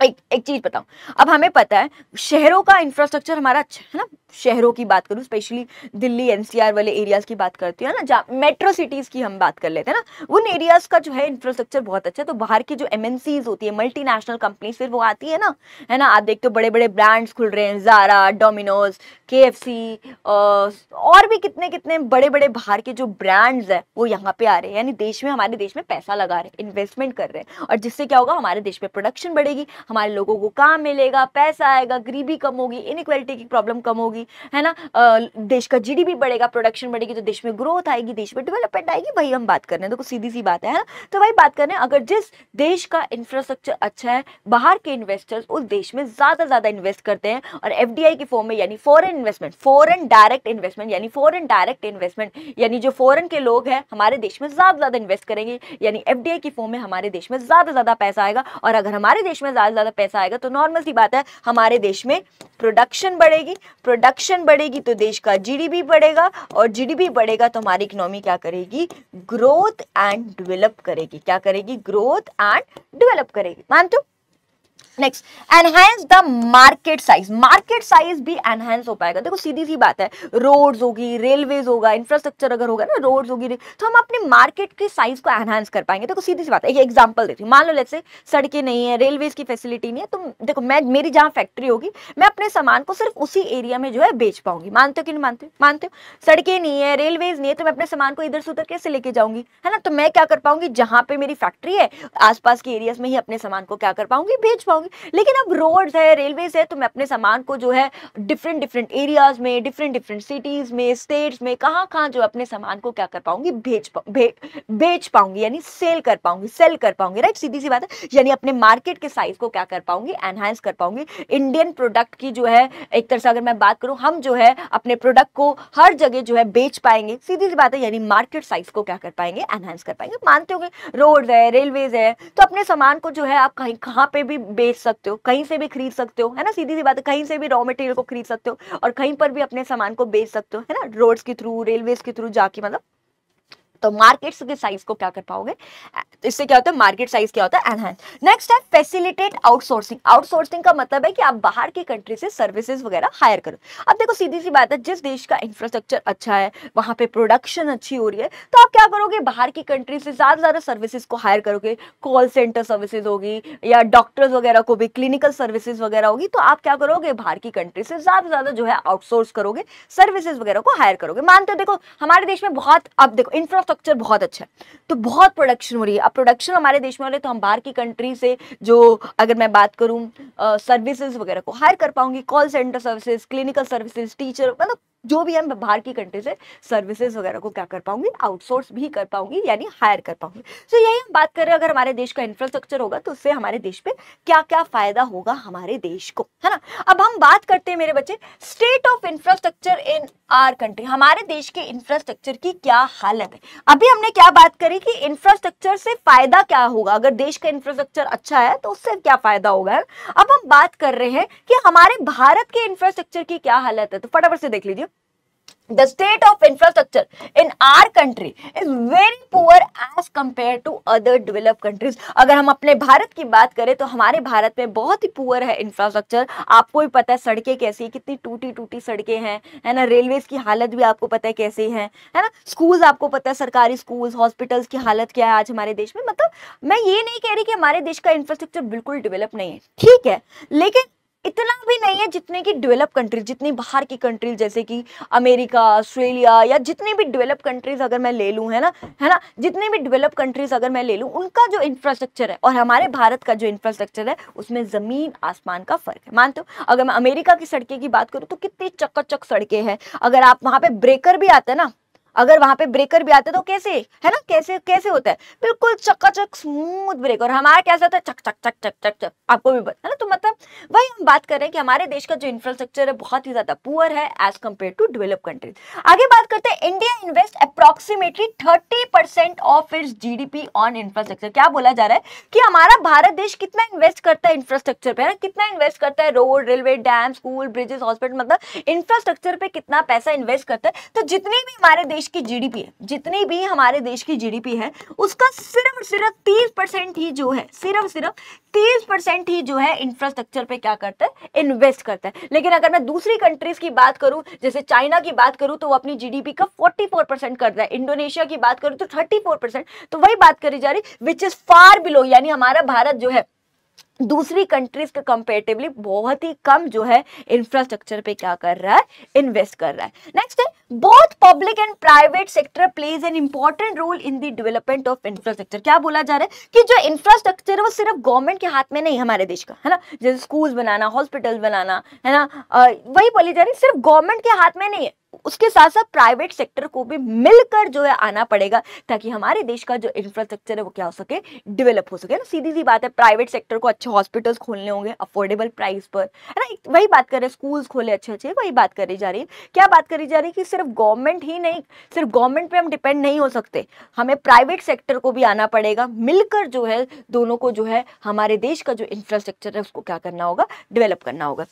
एक चीज बताऊं, अब हमें पता है शहरों का इंफ्रास्ट्रक्चर हमारा अच्छा है ना, शहरों की बात करूं, स्पेशली दिल्ली एनसीआर वाले एरियाज की बात करती है ना, जहाँ मेट्रो सिटीज की हम बात कर लेते हैं ना, उन एरियाज का जो है इंफ्रास्ट्रक्चर बहुत अच्छा है। तो बाहर की जो एमएनसीज होती है, मल्टीनेशनल कंपनीज, फिर वो आती है ना, आप देखते हो बड़े बड़े ब्रांड्स खुल रहे हैं, ज़ारा, डोमिनोज, केएफसी, और भी कितने कितने बड़े बड़े बाहर के जो ब्रांड्स है वो यहाँ पे आ रहे हैं, यानी देश में, हमारे देश में पैसा लगा रहे हैं, इन्वेस्टमेंट कर रहे हैं, और जिससे क्या होगा, हमारे देश में प्रोडक्शन बढ़ेगी, हमारे लोगों को काम मिलेगा, पैसा आएगा, गरीबी कम होगी, इनइक्वालिटी की प्रॉब्लम कम होगी, है ना, देश का जीडीपी बढ़ेगा, प्रोडक्शन बढ़ेगी, तो देश में ग्रोथ आएगी, देश में डेवलपमेंट आएगी। वही हम बात कर रहे हैं, देखो सीधी सी बात है ना। तो वही बात कर रहे हैं, अगर जिस देश का इंफ्रास्ट्रक्चर अच्छा है, बाहर के इन्वेस्टर्स उस देश में ज्यादा इन्वेस्ट करते हैं, और एफडीआई की फॉर्म में, यानी foreign investment, foreign direct investment, यानी जो फॉरेन के लोग हैं हमारे देश में ज्यादा इन्वेस्ट करेंगे, यानी एफडीआई की फॉर्म में हमारे देश में ज्यादा पैसा आएगा। और अगर हमारे देश में ज्यादा पैसा आएगा तो नॉर्मल सी बात है, हमारे देश में प्रोडक्शन बढ़ेगी तो देश का जीडीपी बढ़ेगा, और जीडीपी बढ़ेगा तो हमारी इकोनॉमी क्या करेगी, ग्रोथ एंड डेवलप करेगी। क्या करेगी, ग्रोथ एंड डेवलप करेगी। मानते हो। Next, enhance the market size भी एनहांस हो पाएगा। देखो सीधी सी बात है, रोड्स होगी, रेलवेज होगा, इंफ्रास्ट्रक्चर अगर होगा ना, रोड्स होगी, तो हम अपने मार्केट की साइज को एनहांस कर पाएंगे। देखो सीधी सी बात है, एक एग्जांपल देती हूँ, मान लो लेट्स से सड़कें नहीं है, रेलवेज की फैसिलिटी नहीं है, तो देखो मेरी जहाँ फैक्ट्री होगी, मैं अपने सामान को सिर्फ उसी एरिया में जो है बेच पाऊंगी। मानते हो कि नहीं मानते हो। सड़कें नहीं है, रेलवेज नहीं है, तो मैं अपने सामान को इधर से उधर कैसे लेके जाऊंगी, है ना। तो मैं क्या कर पाऊंगी, जहां पे मेरी फैक्ट्री है आसपास के एरियाज में ही अपने सामान को क्या कर पाऊंगी, बेच पाऊंगी। लेकिन अब रोड्स है, रेलवेज है, तो मैं अपने सामान को जो है डिफरेंट एरियाज में, डिफरेंट सिटीज में, स्टेट्स में, कहाँ जो अपने सामान को क्या कर पाऊंगी, बेच पाऊंगी, यानी सेल कर पाऊंगी, राइट। सीधी सी बात है, यानी अपने मार्केट के साइज को क्या कर पाऊंगी, एनहांस कर पाऊंगी। इंडियन प्रोडक्ट की जो है एक तरह से अगर मैं बात करूं, हम जो है अपने प्रोडक्ट को हर जगह जो है बेच पाएंगे। सीधी सी बात है, यानी मार्केट साइज को क्या कर पाएंगे, एनहांस कर पाएंगे। मानते हो, रोड्स है, रेलवेज है, तो अपने सामान को जो है आप कहाँ पे भी बेच सकते हो, कहीं से भी खरीद सकते हो, है ना। सीधी सी बात है, कहीं से भी रॉ मटेरियल को खरीद सकते हो और कहीं पर भी अपने सामान को बेच सकते हो, है ना, रोड्स के थ्रू, रेलवेज के थ्रू जाके, मतलब तो मार्केट्स के साइज को क्या कर पाओगे, इससे क्या होता है, मार्केट साइज क्या होता है, एनहांस। नेक्स्ट है फैसिलिटेट आउटसोर्सिंग का मतलब है कि आप बाहर की कंट्री से सर्विसेज वगैरह हायर करो। अब देखो सीधी सी बात है, जिस देश का इंफ्रास्ट्रक्चर अच्छा है, वहां पे प्रोडक्शन अच्छी हो रही है, तो आप क्या करोगे, बाहर की कंट्री से ज्यादा सर्विसेज को हायर करोगे। कॉल सेंटर सर्विसेज होगी, या डॉक्टर्स वगैरह को भी क्लिनिकल सर्विसेज वगैरह होगी, तो आप क्या करोगे, बाहर की कंट्री से ज्यादा जो है आउटसोर्स करोगे, सर्विसेज वगैरह को हायर करोगे। मानते हो, देखो हमारे देश में बहुत, अब देखो इंफ्रास्ट्रक्चर बहुत अच्छा है, तो बहुत प्रोडक्शन हो रही है। अब प्रोडक्शन हमारे देश में हो रही है, तो हम बाहर की कंट्री से जो, अगर मैं बात करूं, सर्विसेज वगैरह को हायर कर पाऊंगी, call centre services, clinical services, teacher, मतलब जो भी हम बाहर की कंट्री से सर्विसेज वगैरह को क्या कर पाऊंगी, आउटसोर्स भी कर पाऊंगी, यानी हायर कर पाऊंगी। तो यही हम बात कर रहे हैं, अगर हमारे देश का इंफ्रास्ट्रक्चर होगा तो उससे हमारे देश पे क्या क्या फायदा होगा हमारे देश को, है ना। अब हम बात करते हैं मेरे बच्चे state of infrastructure in our country, हमारे देश के इंफ्रास्ट्रक्चर की क्या हालत है। अभी हमने क्या बात करी कि इंफ्रास्ट्रक्चर से फायदा क्या होगा, अगर देश का इंफ्रास्ट्रक्चर अच्छा है तो उससे क्या फायदा होगा। अब हम बात कर रहे हैं कि हमारे भारत के इंफ्रास्ट्रक्चर की क्या हालत है, तो फटाफट से देख लीजिए। The state of infrastructure in our country is very poor as compared to other developed countries। अगर हम अपने भारत की बात करें तो हमारे भारत में बहुत ही पुअर है इंफ्रास्ट्रक्चर। आपको भी पता है सड़कें कैसी, कितनी टूटी टूटी सड़कें हैं, है ना। रेलवेज की हालत भी आपको पता है कैसी है ना। स्कूल्स आपको पता है, सरकारी स्कूल्स, हॉस्पिटल्स की हालत क्या है आज हमारे देश में। मतलब मैं ये नहीं कह रही कि हमारे देश का इंफ्रास्ट्रक्चर बिल्कुल डेवलप नहीं है, ठीक है, लेकिन इतना भी नहीं है जितने की डेवलप कंट्रीज, जितनी बाहर की कंट्रीज जैसे कि अमेरिका, ऑस्ट्रेलिया, या जितनी भी डेवलप कंट्रीज अगर मैं ले लूं, है ना, जितनी भी डेवलप कंट्रीज अगर मैं ले लूं, उनका जो इंफ्रास्ट्रक्चर है और हमारे भारत का जो इंफ्रास्ट्रक्चर है उसमें जमीन आसमान का फर्क है। मानते हो, अगर मैं अमेरिका की सड़कें की बात करूं तो कितनी चकाचक सड़कें हैं। अगर आप वहां पे ब्रेकर भी आते हैं ना, अगर वहां पे ब्रेकर भी आते तो कैसे, है ना, कैसे कैसे होता है, बिल्कुल चकाचक स्मूथ ब्रेक। और हमारा कैसा होता है, चक चक चक चक चक चक, आपको भी पता है ना। तो मतलब वही हम बात कर रहे हैं कि हमारे देश का जो इंफ्रास्ट्रक्चर है बहुत ही ज्यादा पुअर है as compare to develop countries. आगे बात करते हैं, India invest approximately 30% of its GDP on infrastructure. क्या बोला जा रहा है कि हमारा भारत देश कितना इन्वेस्ट करता है इंफ्रास्ट्रक्चर पे, है ना, कितना इन्वेस्ट करता है, road, railway, dam, school, bridges, hospital, मतलब इंफ्रास्ट्रक्चर पे कितना पैसा इन्वेस्ट करता है। तो जितनी भी हमारे देश की जीडीपी है, जितनी भी हमारे देश की जीडीपी है, उसका सिर्फ 30% ही जो है, सिर्फ 30% ही जो है इंफ्रास्ट्रक्चर पे क्या करता है, इन्वेस्ट करता है। लेकिन अगर मैं दूसरी कंट्रीज की बात करूं, जैसे चाइना की बात करूं तो वो अपनी जीडीपी का 44% करता है, इंडोनेशिया की बात करूं तो 34%। तो वही बात करी जा रही, विच इज फार बिलो, यानी हमारा भारत जो है दूसरी कंट्रीज के कंपेरेटिवली बहुत ही कम जो है इंफ्रास्ट्रक्चर पे क्या कर रहा है, इन्वेस्ट कर रहा है। नेक्स्ट है, both public and private sector plays an important role in the development of infrastructure. क्या बोला जा रहा है कि जो इंफ्रास्ट्रक्चर है वो सिर्फ गवर्नमेंट के हाथ में नहीं, हमारे देश का, है ना, जैसे स्कूल्स बनाना, हॉस्पिटल बनाना, है ना, वही बोली जा रही, सिर्फ गवर्नमेंट के हाथ में नहीं है, उसके साथ साथ प्राइवेट सेक्टर को भी मिलकर जो है आना पड़ेगा, ताकि हमारे देश का जो इंफ्रास्ट्रक्चर है वो क्या हो सके, डेवलप हो सके ना। सीधी सी बात है, प्राइवेट सेक्टर को अच्छे हॉस्पिटल्स खोलने होंगे अफोर्डेबल प्राइस पर, है ना। वही बात कर रहे हैं, स्कूल्स खोले अच्छे अच्छे, वही बात करी जा रही है। क्या बात करी जा रही है कि सिर्फ गवर्नमेंट ही नहीं, सिर्फ गवर्नमेंट पे हम डिपेंड नहीं हो सकते, हमें प्राइवेट सेक्टर को भी आना पड़ेगा, मिलकर जो है दोनों को जो है हमारे देश का जो इंफ्रास्ट्रक्चर है उसको क्या करना होगा, डेवलप करना होगा।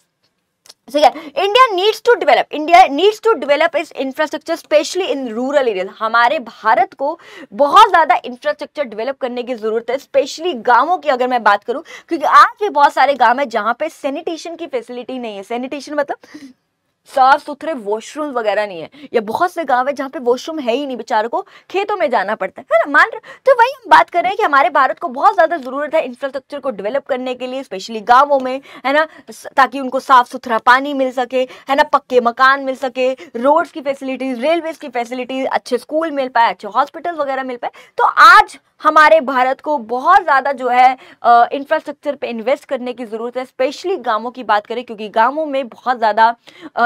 ठीक है, इंडिया नीड्स टू डेवलप इस infrastructure specially in rural areas. हमारे भारत को बहुत ज्यादा इंफ्रास्ट्रक्चर डेवलप करने की जरूरत है, स्पेशली गांवों की अगर मैं बात करूं, क्योंकि आज भी बहुत सारे गांव है जहां पे सैनिटेशन की फैसिलिटी नहीं है। सैनिटेशन मतलब साफ सुथरे वॉशरूम वगैरह नहीं है, या बहुत से गांव है जहाँ पे वॉशरूम है ही नहीं, बेचारों को खेतों में जाना पड़ता है ना, मान रहे। तो वही हम बात कर रहे हैं कि हमारे भारत को बहुत ज्यादा जरूरत है इंफ्रास्ट्रक्चर को डेवलप करने के लिए, स्पेशली गांवों में, है ना, ताकि उनको साफ सुथरा पानी मिल सके, है ना, पक्के मकान मिल सके, रोड्स की फैसिलिटीज, रेलवेज की फैसिलिटीज, अच्छे स्कूल मिल पाए, अच्छे हॉस्पिटल वगैरह मिल पाए। तो आज हमारे भारत को बहुत ज्यादा जो है इंफ्रास्ट्रक्चर पे इन्वेस्ट करने की जरूरत है, स्पेशली गांवों की बात करें, क्योंकि गांवों में बहुत ज्यादा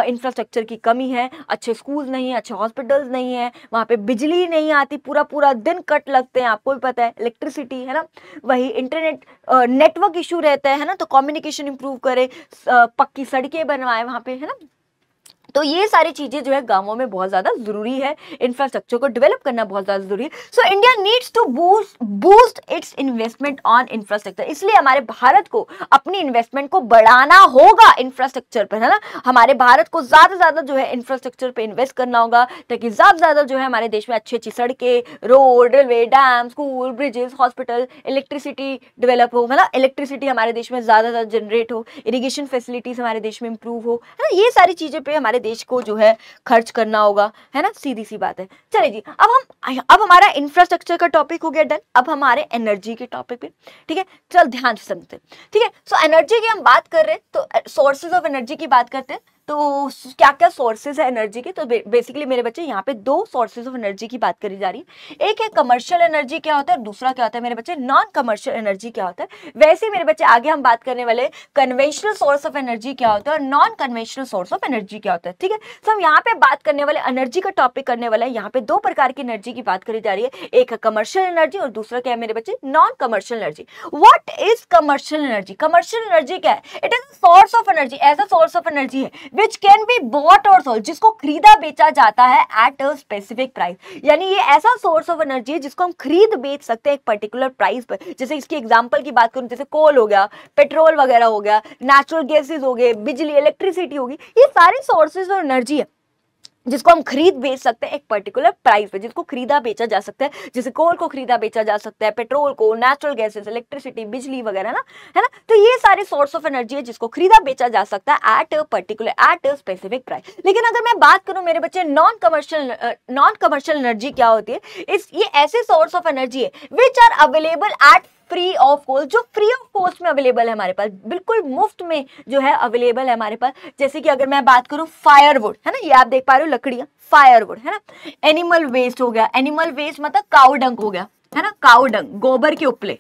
इंफ्रास्ट्रक्चर की कमी है, अच्छे स्कूल नहीं है, अच्छे हॉस्पिटल्स नहीं है, वहाँ पे बिजली नहीं आती, पूरा पूरा दिन कट लगते हैं, आपको भी पता है, इलेक्ट्रिसिटी, है ना, वही इंटरनेट नेटवर्क इशू रहता है ना, तो कम्युनिकेशन इंप्रूव करे, पक्की सड़कें बनवाए वहाँ पे, है ना। तो ये सारी चीजें जो है गांवों में बहुत ज्यादा जरूरी है, इंफ्रास्ट्रक्चर को डेवलप करना बहुत ज्यादा जरूरी है। So India needs to boost its investment on infrastructure. इसलिए हमारे भारत को अपनी इन्वेस्टमेंट को बढ़ाना होगा इंफ्रास्ट्रक्चर पर, है ना। हमारे भारत को ज्यादा से ज्यादा जो है इंफ्रास्ट्रक्चर पे इन्वेस्ट करना होगा, ताकि ज्यादा से ज्यादा जो है हमारे देश में अच्छी अच्छी सड़कें, road, railway, dam, school, bridges, hospital, electricity develop हो, है ना, इलेक्ट्रिसिटी हमारे देश में ज्यादा ज्यादा जनरेट हो, इरिगेशन फैसिलिटीज हमारे देश में इंप्रूव हो, है ना। ये सारी चीजें पे हमारे देश को जो है खर्च करना होगा, है ना, सीधी सी बात है। चलिए जी, अब हमारा इंफ्रास्ट्रक्चर का टॉपिक हो गया डन। अब हमारे एनर्जी के टॉपिक पे, ठीक है, चल ध्यान से समझते हैं, ठीक है। सो एनर्जी की हम बात कर रहे हैं, तो सोर्सेज ऑफ एनर्जी की बात करते हैं। तो क्या क्या सोर्सेज है एनर्जी के, तो बेसिकली मेरे बच्चे यहाँ पे दो सोर्सेज ऑफ एनर्जी की बात करी जा रही है। एक है कमर्शियल एनर्जी क्या होता है, दूसरा क्या होता है मेरे बच्चे नॉन कमर्शियल एनर्जी क्या होता है। वैसे मेरे बच्चे आगे हम बात करने वाले कन्वेंशनल सोर्स ऑफ एनर्जी क्या होता है और non conventional source of energy क्या होता है। ठीक है, तो हम यहाँ पे बात करने वाले एनर्जी का टॉपिक करने वाला है। यहाँ पे दो प्रकार की एनर्जी की बात करी जा रही है, एक है कमर्शियल एनर्जी और दूसरा क्या है मेरे बच्चे non commercial energy. What is commercial energy? Commercial energy क्या है? It is a source of energy, ऐसा सोर्स ऑफ एनर्जी है विच कैन बी बॉट और सोल्ड, जिसको खरीदा बेचा जाता है एट अ स्पेसिफिक प्राइस। यानी ये ऐसा सोर्स ऑफ एनर्जी है जिसको हम खरीद बेच सकते हैं एक पर्टिकुलर प्राइस पर। जैसे इसकी एग्जांपल की बात करूं, जैसे कोल हो गया, पेट्रोल वगैरह हो गया, नेचुरल गैसेस हो गए, बिजली इलेक्ट्रिसिटी होगी, ये सारे सोर्सेज ऑफ एनर्जी है जिसको हम खरीद बेच सकते हैं एक पर्टिकुलर प्राइस पे, जिसको खरीदा बेचा जा सकता है। जैसे कोल को खरीदा बेचा जा सकता है, पेट्रोल को, नेचुरल गैसेस, इलेक्ट्रिसिटी, बिजली वगैरह ना, है ना। तो ये सारे सोर्स ऑफ एनर्जी है जिसको खरीदा बेचा जा सकता है एट अ स्पेसिफिक प्राइस। लेकिन अगर मैं बात करूं मेरे बच्चे नॉन कमर्शियल एनर्जी क्या होती है, ये ऐसे सोर्स ऑफ एनर्जी है which are available at free of cost, जो फ्री ऑफ कॉस्ट में अवेलेबल है हमारे पास, बिल्कुल मुफ्त में जो है अवेलेबल है हमारे पास। जैसे कि अगर मैं बात करूं फायरवुड, है ना, ये आप देख पा रहे हो लकड़ियां, फायरवुड, है ना। एनिमल वेस्ट हो गया, एनिमल वेस्ट मतलब काउ डंग हो गया, है ना, काउ डंग, गोबर के उपले,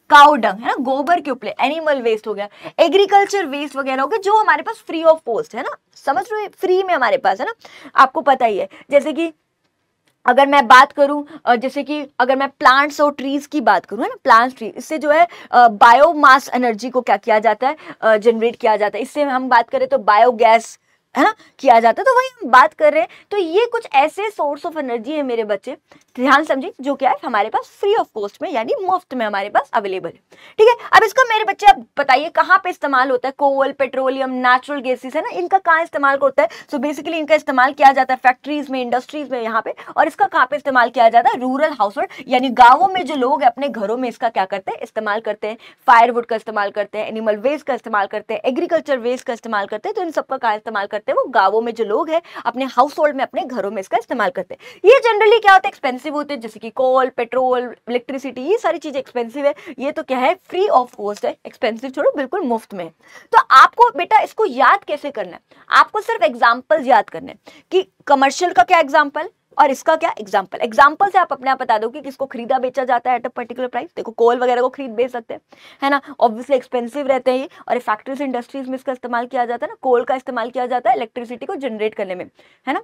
काउ डंग, है ना, गोबर के उपले, एनिमल वेस्ट हो गया, एग्रीकल्चर वेस्ट वगैरह हो गया, जो हमारे पास फ्री ऑफ कॉस्ट है ना, समझ रहे हो, फ्री में हमारे पास है ना, आपको पता ही है। जैसे कि अगर मैं बात करूं, जैसे कि अगर मैं प्लांट्स और ट्रीज की बात करूं, है ना, प्लांट्स ट्री, इससे जो है बायोमास एनर्जी को क्या किया जाता है, जनरेट किया जाता है। इससे हम बात करें तो बायोगैस, है ना, किया जाता है। तो वही हम बात कर रहे हैं। तो ये कुछ ऐसे सोर्स ऑफ एनर्जी है मेरे बच्चे, ध्यान समझिए, जो क्या है हमारे पास फ्री ऑफ कॉस्ट में यानी मुफ्त में हमारे पास अवेलेबल है। ठीक है, अब इसका मेरे बच्चे अब बताइए कहाँ पे इस्तेमाल होता है। कोल, पेट्रोलियम, नेचुरल गैसेस, है ना, इनका कहाँ इस्तेमाल होता है। सो बेसिकली इनका इस्तेमाल किया जाता है फैक्ट्रीज में, इंडस्ट्रीज में, यहाँ पे। और इसका कहाँ पे इस्तेमाल किया जाता है, रूरल हाउस होल्ड, यानी गाँवों में जो लोग अपने घरों में इसका क्या करते हैं, इस्तेमाल करते हैं। फायरवुड का इस्तेमाल करते हैं, एनिमल वेस्ट का इस्तेमाल करते हैं, एग्रीकल्चर वेस्ट का इस्तेमाल करते हैं। तो इन सबका कहाँ इस्तेमाल करते हैं, वो गाँवों में जो लोग हैं अपने हाउस होल्ड में, अपने घरों में इसका इस्तेमाल करते हैं। ये जनरली क्या होता है, एक्सपेंसिव होते हैं, जैसे कि कोल, पेट्रोल, इलेक्ट्रिसिटी, ये सारी चीजें एक्सपेंसिव है। ये तो क्या है, फ्री ऑफ कॉस्ट है, एक्सपेंसिव छोड़ो, बिल्कुल मुफ्त में है। तो आपको बेटा इसको याद कैसे करना है, आपको सिर्फ एग्जांपल्स याद करने हैं कि कमर्शियल का क्या एग्जांपल और इसका क्या एग्जांपल। एग्जांपल से आप अपने आप बता दो कि किसको खरीदा बेचा जाता है एट अ पर्टिकुलर प्राइस। देखो कोल वगैरह को खरीद बेच सकते हैं, है ना, ऑब्वियसली एक्सपेंसिव रहते हैं ये, और फैक्ट्रीज इंडस्ट्रीज में इसका इस्तेमाल किया जाता है ना, कोल का इस्तेमाल किया जाता है इलेक्ट्रिसिटी को जनरेट करने में, है ना,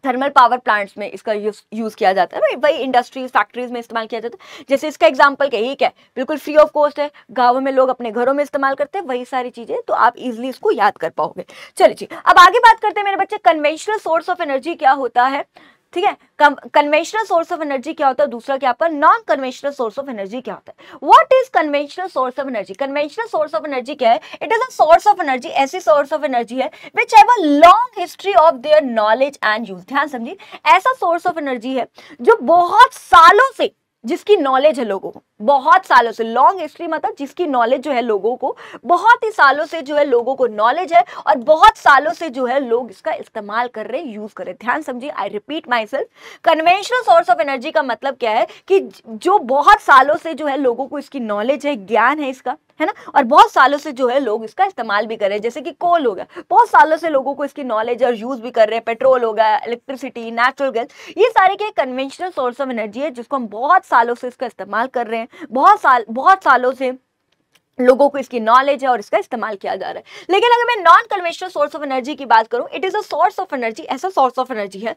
थर्मल पावर प्लांट्स में इसका यूज किया जाता है, वही इंडस्ट्रीज फैक्ट्रीज में इस्तेमाल किया जाता है। जैसे इसका एग्जांपल क्या है, ये क्या है, बिल्कुल फ्री ऑफ कॉस्ट है, गांवों में लोग अपने घरों में इस्तेमाल करते हैं, वही सारी चीजें, तो आप इजीली इसको याद कर पाओगे। चलिए जी, अब आगे बात करते हैं मेरे बच्चे कन्वेंशनल सोर्स ऑफ एनर्जी क्या होता है। ठीक है, कन्वेंशनल सोर्स ऑफ एनर्जी क्या होता है, दूसरा क्या पर non conventional source of energy क्या होता है। What is conventional source of energy? Conventional source of energy क्या है, it is a source of energy, ऐसी सोर्स ऑफ एनर्जी है which have a long history of their knowledge and use. ध्यान समझिए, ऐसा सोर्स ऑफ एनर्जी है जो बहुत सालों से, जिसकी नॉलेज है लोगों को बहुत सालों से, लॉन्ग हिस्ट्री मतलब जिसकी नॉलेज जो है लोगों को बहुत ही सालों से जो है लोगों को नॉलेज है, और बहुत सालों से जो है लोग इसका इस्तेमाल कर रहे हैं, यूज कर रहे हैं। ध्यान समझिए, I repeat my self, conventional source of energy का मतलब क्या है कि जो बहुत सालों से जो है लोगों को इसकी नॉलेज है, ज्ञान है इसका, है ना, और बहुत सालों से जो है लोग इसका इस्तेमाल भी कर रहे हैं। जैसे कि कोल हो गया, बहुत सालों से लोगों को इसकी नॉलेज और यूज भी कर रहे हैं। पेट्रोल हो गया, इलेक्ट्रिसिटी, नेचुरल गैस, ये सारे के कन्वेंशनल सोर्स ऑफ एनर्जी है जिसको हम बहुत सालों से इसका इस्तेमाल कर रहे हैं, बहुत सालों से लोगों को इसकी नॉलेज है और इसका इस्तेमाल किया जा रहा है। लेकिन अगर मैं non conventional source of energy की बात करूं, it is a source of energy, ऐसा सोर्स ऑफ एनर्जी है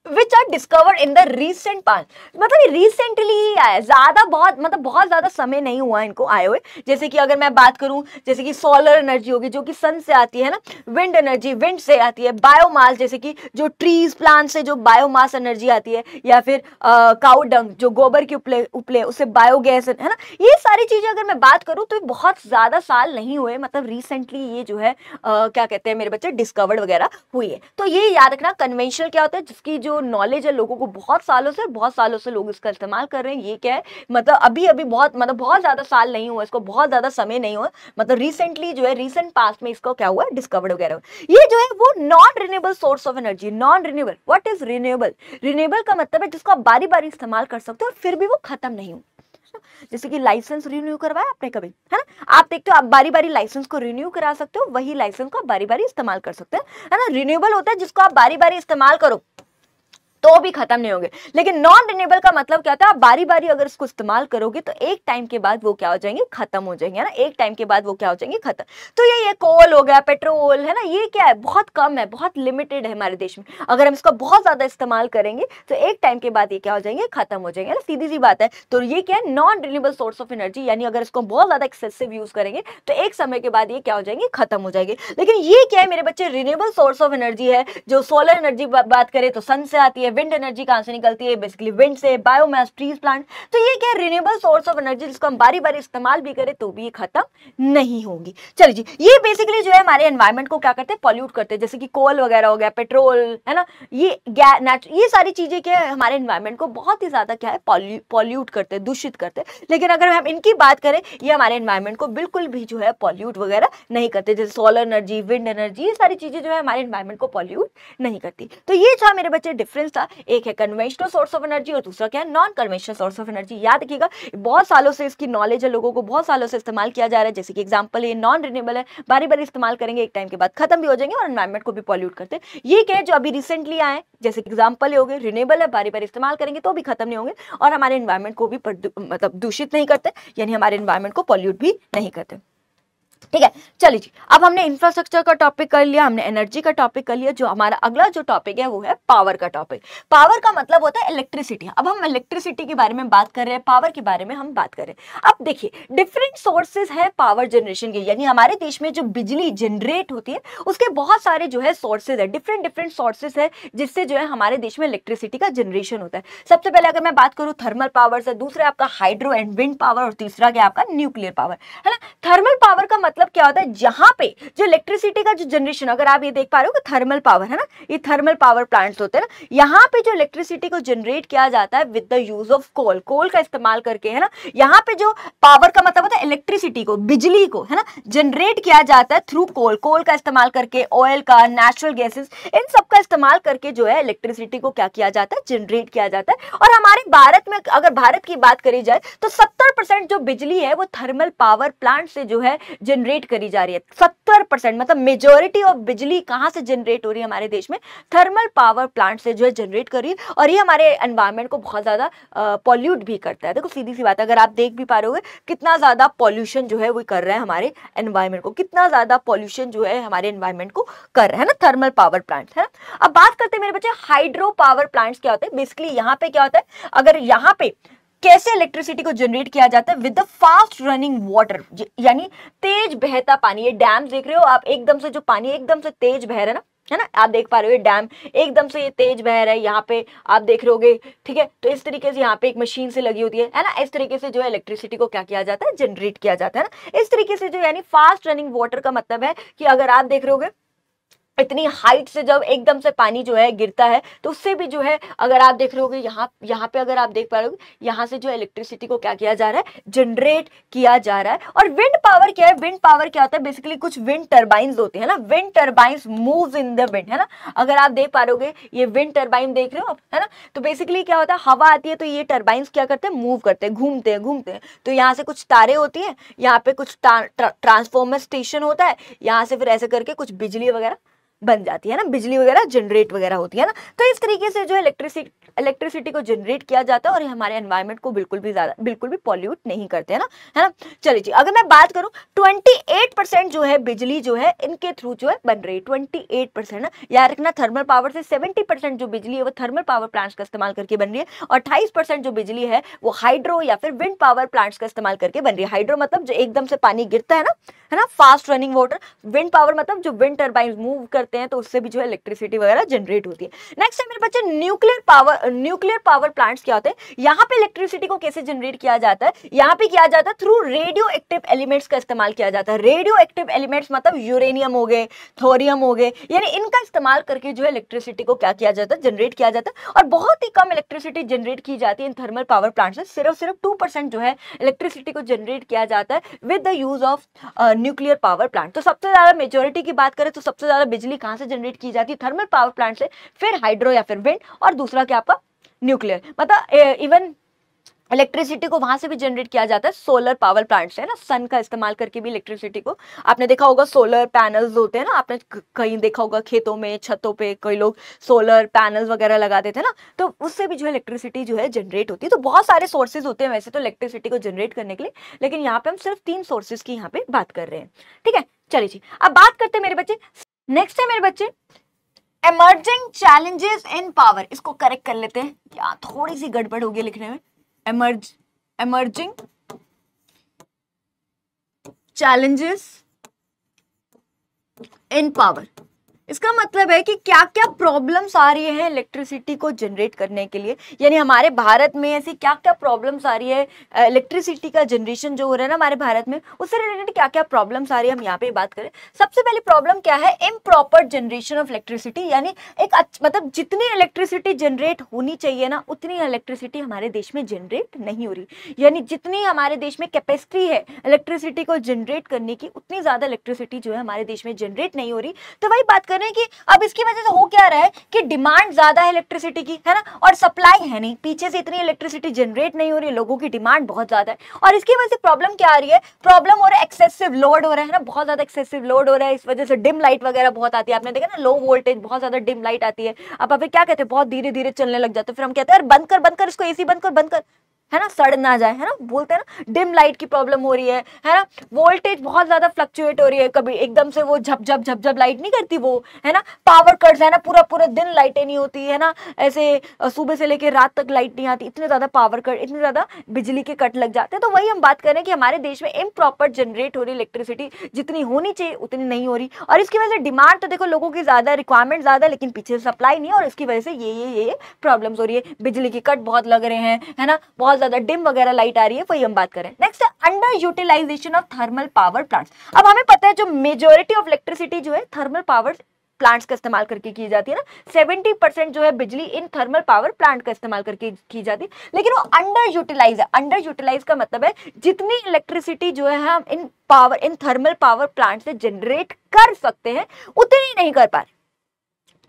which are discovered in the recent past, मतलब रिसेंटली ही आया, ज्यादा बहुत मतलब बहुत ज्यादा समय नहीं हुआ इनको आए हुए। जैसे कि अगर मैं बात करूं, जैसे कि सोलर एनर्जी होगी जो कि सन से आती है ना, विंड एनर्जी विंड से आती है, बायोमास जैसे कि जो ट्रीज प्लांट से जो बायोमास एनर्जी आती है, या फिर काउ डंग जो गोबर के उपले उससे बायोगैस, है ना, ये सारी चीजें अगर मैं बात करूं तो बहुत ज्यादा साल नहीं हुए, मतलब रिसेंटली ये जो है क्या कहते हैं मेरे बच्चे, डिस्कवर्ड वगैरह हुई है। तो ये याद रखना, कन्वेंशनल क्या होता है, जिसकी जो नॉलेज है लोगों को बहुत सालों से लोग इसका इस्तेमाल कर रहे हैं। ये क्या है, मतलब अभी बहुत ज्यादा साल नहीं हुआ, इसको बहुत ज्यादा समय नहीं हुआ, मतलब रिसेंटली जो है, रिसेंट पास्ट में इसको क्या हुआ, डिस्कवर्ड वगैरह। ये जो है वो non renewable source of energy. Non renewable, what is renewable? Renewable का मतलब है जिसको आप बारी बारी इस्तेमाल कर सकते हो और फिर भी वो खत्म नहीं हो, में, जैसे कि लाइसेंस रिन्यू करवाया आपने कभी, है ना, आप देखते हो आप बारी बारी लाइसेंस को रिन्यू करा सकते हो, वही लाइसेंस को आप बारी बारी इस्तेमाल कर सकते हैं, है ना। रिन्यूएबल होता है जिसको आप बारी बारी इस्तेमाल करो तो भी खत्म नहीं होंगे, लेकिन नॉन रिन्यूएबल का मतलब क्या होता है, आप बारी बारी अगर इसको इस्तेमाल करोगे तो एक टाइम के बाद वो क्या हो जाएंगे, खत्म हो जाएंगे, है ना, एक टाइम के बाद वो क्या हो जाएंगे, खत्म। तो ये कोल हो गया, पेट्रोल, है ना, ये क्या है, बहुत कम है, बहुत लिमिटेड है हमारे देश में। अगर हम इसका बहुत ज्यादा इस्तेमाल करेंगे तो एक टाइम के बाद ये क्या हो जाएंगे, खत्म हो जाएंगे, ना, सीधी सी बात है। तो ये क्या है, non renewable source of energy, यानी अगर इसको बहुत ज्यादा एक्सेसिव यूज करेंगे तो एक समय के बाद ये क्या हो जाएंगे, खत्म हो जाएंगे। लेकिन ये क्या है मेरे बच्चे, रिन्यूएबल सोर्स ऑफ एनर्जी है, जो सोलर एनर्जी बात करें तो सन से आती है, विंड एनर्जी कहां से निकलती है, बेसिकली विंड से, बायोमास, ट्रीज, प्लांट। तो ये क्या रिन्यूएबल सोर्स ऑफ एनर्जी, जिसको हम बारी बारी इस्तेमाल भी करें तो भी ये खत्म नहीं होंगी। चलिए जी, ये बेसिकली जो है हमारे एनवायरमेंट को क्या करते हैं, पॉल्यूट करते हैं, जैसे कि कोल वगैरह हो गया, पेट्रोल, है ना, ये गैस, ये सारी चीजें क्या है हमारे एनवायरमेंट को बहुत ही ज्यादा क्या है, पॉल्यूट करते हैं, दूषित करते हैं। लेकिन अगर हम इनकी बात करें, ये हमारे एनवायरमेंट को बिल्कुल भी जो है पॉल्यूट वगैरह नहीं करते, जैसे सोलर एनर्जी, विंड एनर्जी, ये सारी चीजें जो है हमारे एनवायरमेंट को पॉल्यूट नहीं करती। तो ये था मेरे बच्चे डिफरेंस था, एक है कन्वेंशनल सोर्स ऑफ एनर्जी और दूसरा क्या है, non conventional source of energy. याद रखिएगा, बहुत सालों से इसकी नॉलेज है, लोगों को बहुत सालों से इस्तेमाल किया जा रहा है। जैसे कि एग्जांपल, ये नॉन रिन्यूएबल है, बारी बारी इस्तेमाल करेंगे, एक टाइम के बाद खत्म भी हो जाएंगे और एनवायरमेंट को भी पॉल्यूट करते हैं। ये क्या है जो अभी रिसेंटली आए, जैसे एग्जांपल हो गए, रिन्यूएबल है, बारी बारी इस्तेमाल करेंगे तो भी खत्म नहीं होंगे और हमारे एनवायरमेंट को भी मतलब दूषित नहीं करते, यानी हमारे एनवायरमेंट को पॉल्यूट भी नहीं करते। ठीक है, चलिए जी, अब हमने इंफ्रास्ट्रक्चर का टॉपिक कर लिया, हमने एनर्जी का टॉपिक कर लिया। जो हमारा अगला जो टॉपिक है वो है पावर का टॉपिक। पावर का मतलब होता है इलेक्ट्रिसिटी। अब हम इलेक्ट्रिसिटी के बारे में बात कर रहे हैं, पावर के बारे में हम बात कर रहे हैं। अब देखिए, डिफरेंट सोर्सेज है पावर जनरेशन के, यानी हमारे देश में जो बिजली जनरेट होती है उसके बहुत सारे जो है सोर्सेज है, डिफरेंट सोर्सेज है, जिससे जो है हमारे देश में इलेक्ट्रिसिटी का जनरेशन होता है। सबसे पहले अगर मैं बात करूं थर्मल पावर से, दूसरा आपका हाइड्रो एंड विंड पावर और तीसरा क्या आपका न्यूक्लियर पावर, है ना। थर्मल पावर का मतलब क्या होता है, जहां पे जो इलेक्ट्रिसिटी का जो जनरेशन, अगर आप ये देख पा रहे हो थर्मल पावर, है ना, ये थर्मल पावर प्लांट्स होते हैं ना, यहां पे जो इलेक्ट्रिसिटी को जनरेट किया जाता है with the use of coal, coal का इस्तेमाल करके, है ना। यहां पे जो पावर का मतलब होता है इलेक्ट्रिसिटी को, बिजली को, है ना, जनरेट किया जाता है थ्रू कोल, कोल का इस्तेमाल करके, ऑयल का, नेचुरल गैसेस, इन सब का इस्तेमाल करके जो है इलेक्ट्रिसिटी को क्या किया जाता है, जनरेट किया जाता है। और हमारे भारत में अगर भारत की बात करी जाए तो 70% जो बिजली है वो थर्मल पावर प्लांट से जो है जनरेट करी जा रही है। 70% मतलब मेजॉरिटी ऑफ बिजली कहां से जनरेट हो रही है हमारे देश में, थर्मल पावर प्लांट से जो है जनरेट कर रही है। और ये हमारे एनवायरमेंट को बहुत ज्यादा पॉल्यूट भी करता है। देखो सीधी सी बात है, अगर आप देख भी पा रहे हो कितना ज्यादा पॉल्यूशन जो है वो कर रहा है हमारे एनवायरमेंट को, कितना ज्यादा पॉल्यूशन जो है हमारे एनवायरमेंट को कर रहा है ना, थर्मल पावर प्लांट, है ना। अब बात करते हैं मेरे बच्चे हाइड्रो पावर प्लांट्स क्या होते हैं। बेसिकली यहाँ पे क्या होता है, अगर यहाँ पे कैसे इलेक्ट्रिसिटी को जनरेट किया जाता है, with the fast running water, यानी तेज बहता पानी। ये डैम देख रहे हो आप, एकदम से जो पानी एकदम से तेज बह रहा है ना, आप देख पा रहे हो ये डैम एकदम से ये तेज बह रहा है, यहाँ पे आप देख रहे होगे, ठीक है। तो इस तरीके से यहाँ पे एक मशीन से लगी होती है ना, इस तरीके से जो है इलेक्ट्रिसिटी को क्या किया जाता है, जनरेट किया जाता है ना, इस तरीके से जो, यानी फास्ट रनिंग वाटर का मतलब है कि अगर आप देख रहे होगे इतनी हाइट से जब एकदम से पानी जो है गिरता है तो उससे भी जो है, अगर आप देख रहे होगे यहाँ पे अगर आप देख पा रहे हो, यहाँ से जो इलेक्ट्रिसिटी को क्या किया जा रहा है, जनरेट किया जा रहा है। और विंड पावर क्या है, विंड पावर क्या होता है, बेसिकली कुछ विंड टर्बाइंस होते हैं ना, wind turbines moves in the wind, है ना। अगर आप देख पा रहे हो ये विंड टर्बाइन देख रहे हो आप, है ना, तो बेसिकली क्या होता है, हवा आती है तो ये टर्बाइंस क्या करते हैं, मूव करते हैं, घूमते हैं। तो यहाँ से कुछ तारे होती है, यहाँ पे कुछ ट्रांसफॉर्मर स्टेशन होता है, यहाँ से फिर ऐसे करके कुछ बिजली वगैरह बन जाती है ना, बिजली वगैरह जनरेट वगैरह होती है ना। तो इस तरीके से जो इलेक्ट्रिसिटी को जनरेट किया जाता है और ये हमारे एनवायरनमेंट को बिल्कुल भी पॉल्यूट नहीं करते हैं ना, है ना। चलिए जी, अगर मैं बात करूं 28% जो है बिजली जो है इनके थ्रू जो है बन रही है, 28% ना, याद रखना। थर्मल पावर से 70% जो बिजली है वो थर्मल पावर प्लांट्स का इस्तेमाल करके बन रही है और 28% जो बिजली है वो हाइड्रो या फिर विंड पावर प्लांट्स का इस्तेमाल करके बन रही है। हाइड्रो मतलब जो एकदम से पानी गिरता है ना, fast running water. Wind power मतलब जो विंड टर्बाइन मूव करते हैं तो उससे भी जो है इलेक्ट्रिसिटी वगैरह जनरेट होती है। नेक्स्ट है मेरे बच्चे न्यूक्लियर पावर प्लांट्स क्या होते हैं। यहाँ पे इलेक्ट्रिसिटी को कैसे जनरेट किया जाता है, यहाँ पे किया जाता है थ्रू रेडियो एक्टिव एलिमेंट्स का इस्तेमाल किया जाता है। रेडियो एक्टिव एलिमेंट्स मतलब यूरेनियम हो गए, थोरियम हो गए, यानी इनका इस्तेमाल करके जो है इलेक्ट्रिसिटी को क्या किया जाता है, जनरेट किया जाता है। और बहुत ही कम इलेक्ट्रिसिटी जनरेट की जाती है इन थर्मल पावर प्लांट से, सिर्फ 2% जो है इलेक्ट्रिसिटी को जनरेट किया जाता है with the use of nuclear power plant. तो सबसे ज्यादा मेजोरिटी की बात करें तो सबसे ज्यादा बिजली कहां से जनरेट की जाती है, थर्मल पावर प्लांट से, फिर हाइड्रो या फिर विंड, और दूसरा क्या आपका न्यूक्लियर। मतलब इवन इलेक्ट्रिसिटी को वहां से भी जनरेट किया जाता है सोलर पावर प्लांट से, है ना, सन का इस्तेमाल करके भी इलेक्ट्रिसिटी को, आपने देखा होगा सोलर पैनल्स होते हैं ना, आपने कहीं देखा होगा खेतों में छतों पे कई लोग सोलर पैनल्स वगैरह लगा देते हैं ना, तो उससे भी जो है इलेक्ट्रिसिटी जो है जनरेट होती है। तो बहुत सारे सोर्सेज होते हैं वैसे तो इलेक्ट्रिसिटी को जनरेट करने के लिए, लेकिन यहाँ पे हम सिर्फ 3 सोर्सेज की यहाँ पे बात कर रहे हैं, ठीक है। चलिए जी, अब बात करते हैं मेरे बच्चे, नेक्स्ट है मेरे बच्चे इमर्जिंग चैलेंजेस इन पावर। इसको करेक्ट कर लेते हैं, यहाँ थोड़ी सी गड़बड़ हो गई लिखने में। emerging challenges in power, इसका मतलब है कि क्या क्या प्रॉब्लम्स आ रही है इलेक्ट्रिसिटी को जनरेट करने के लिए, यानी हमारे भारत में ऐसी क्या क्या प्रॉब्लम्स आ रही है इलेक्ट्रिसिटी का जनरेशन जो हो रहा है ना हमारे भारत में, उससे रिलेटेड क्या क्या प्रॉब्लम्स आ रही है हम यहाँ पे बात करें। सबसे पहली प्रॉब्लम क्या है, इम्प्रॉपर जनरेशन ऑफ इलेक्ट्रिसिटी, यानी एक मतलब जितनी इलेक्ट्रिसिटी जनरेट होनी चाहिए ना उतनी इलेक्ट्रिसिटी हमारे देश में जनरेट नहीं हो रही, यानी जितनी हमारे देश में कैपेसिटी है इलेक्ट्रिसिटी को जनरेट करने की उतनी ज्यादा इलेक्ट्रिसिटी जो है हमारे देश में जनरेट नहीं हो रही। तो वही बात कि अब इसकी वजह से हो क्या रहा है कि डिमांड ज्यादा है इलेक्ट्रिसिटी की, है ना, और सप्लाई है नहीं, पीछे से इतनी इलेक्ट्रिसिटी जनरेट नहीं हो रही है, लोगों की डिमांड बहुत ज्यादा है, और इसकी वजह से प्रॉब्लम क्या आ रही है, प्रॉब्लम हो रहा है एक्सेसिव लोड हो रहा है ना, बहुत ज्यादा एक्सेसिव लोड हो रहा है, इस वजह से डिम लाइट वगैरह बहुत आती है, आपने देखा ना लो वोल्टेज बहुत ज्यादा डिम लाइट आती है। अब क्या कहते हैं, बहुत धीरे धीरे चलने लग जाते हैं, फिर हम कहते हैं बंद कर इसको, एसी बंद कर, है ना, सड़ ना जाए, है ना, बोलते हैं ना, डिम लाइट की प्रॉब्लम हो रही है ना, वोल्टेज बहुत ज्यादा फ्लक्चुएट हो रही है, कभी एकदम से वो झप लाइट नहीं करती वो, है ना, पावर कट्स, है ना, पूरा दिन लाइटें नहीं होती है ना, ऐसे सुबह से लेकर रात तक लाइट नहीं आती, इतने ज्यादा पावर कट, इतने ज्यादा बिजली के कट लग जाते हैं। तो वही हम बात कर रहे हैं कि हमारे देश में इम्प्रॉपर जनरेट हो रही इलेक्ट्रिसिटी, जितनी होनी चाहिए उतनी नहीं हो रही, और इसकी वजह से डिमांड तो देखो लोगों की ज्यादा, रिक्वायरमेंट ज्यादा, लेकिन पीछे से सप्लाई नहीं है, और इसकी वजह से ये प्रॉब्लम्स हो रही है, बिजली के कट बहुत लग रहे हैं, है ना, बहुत ज्यादा डिम वगैरह लाइट आ रही है, वही हम बात करें। नेक्स्ट है under utilisation of thermal power plants. अब हमें पता है जो मेजॉरिटी ऑफ इलेक्ट्रिसिटी जो है थर्मल पावर प्लांट्स का इस्तेमाल करके की जाती है ना, 70% जो है बिजली इन थर्मल पावर प्लांट का इस्तेमाल करके की जाती है, लेकिन वो अंडर यूटिलाइज है। अंडर यूटिलाइज का मतलब है जितनी इलेक्ट्रिसिटी जो है हम इन थर्मल पावर प्लांट से जनरेट कर सकते हैं उतनी नहीं कर पा रहे।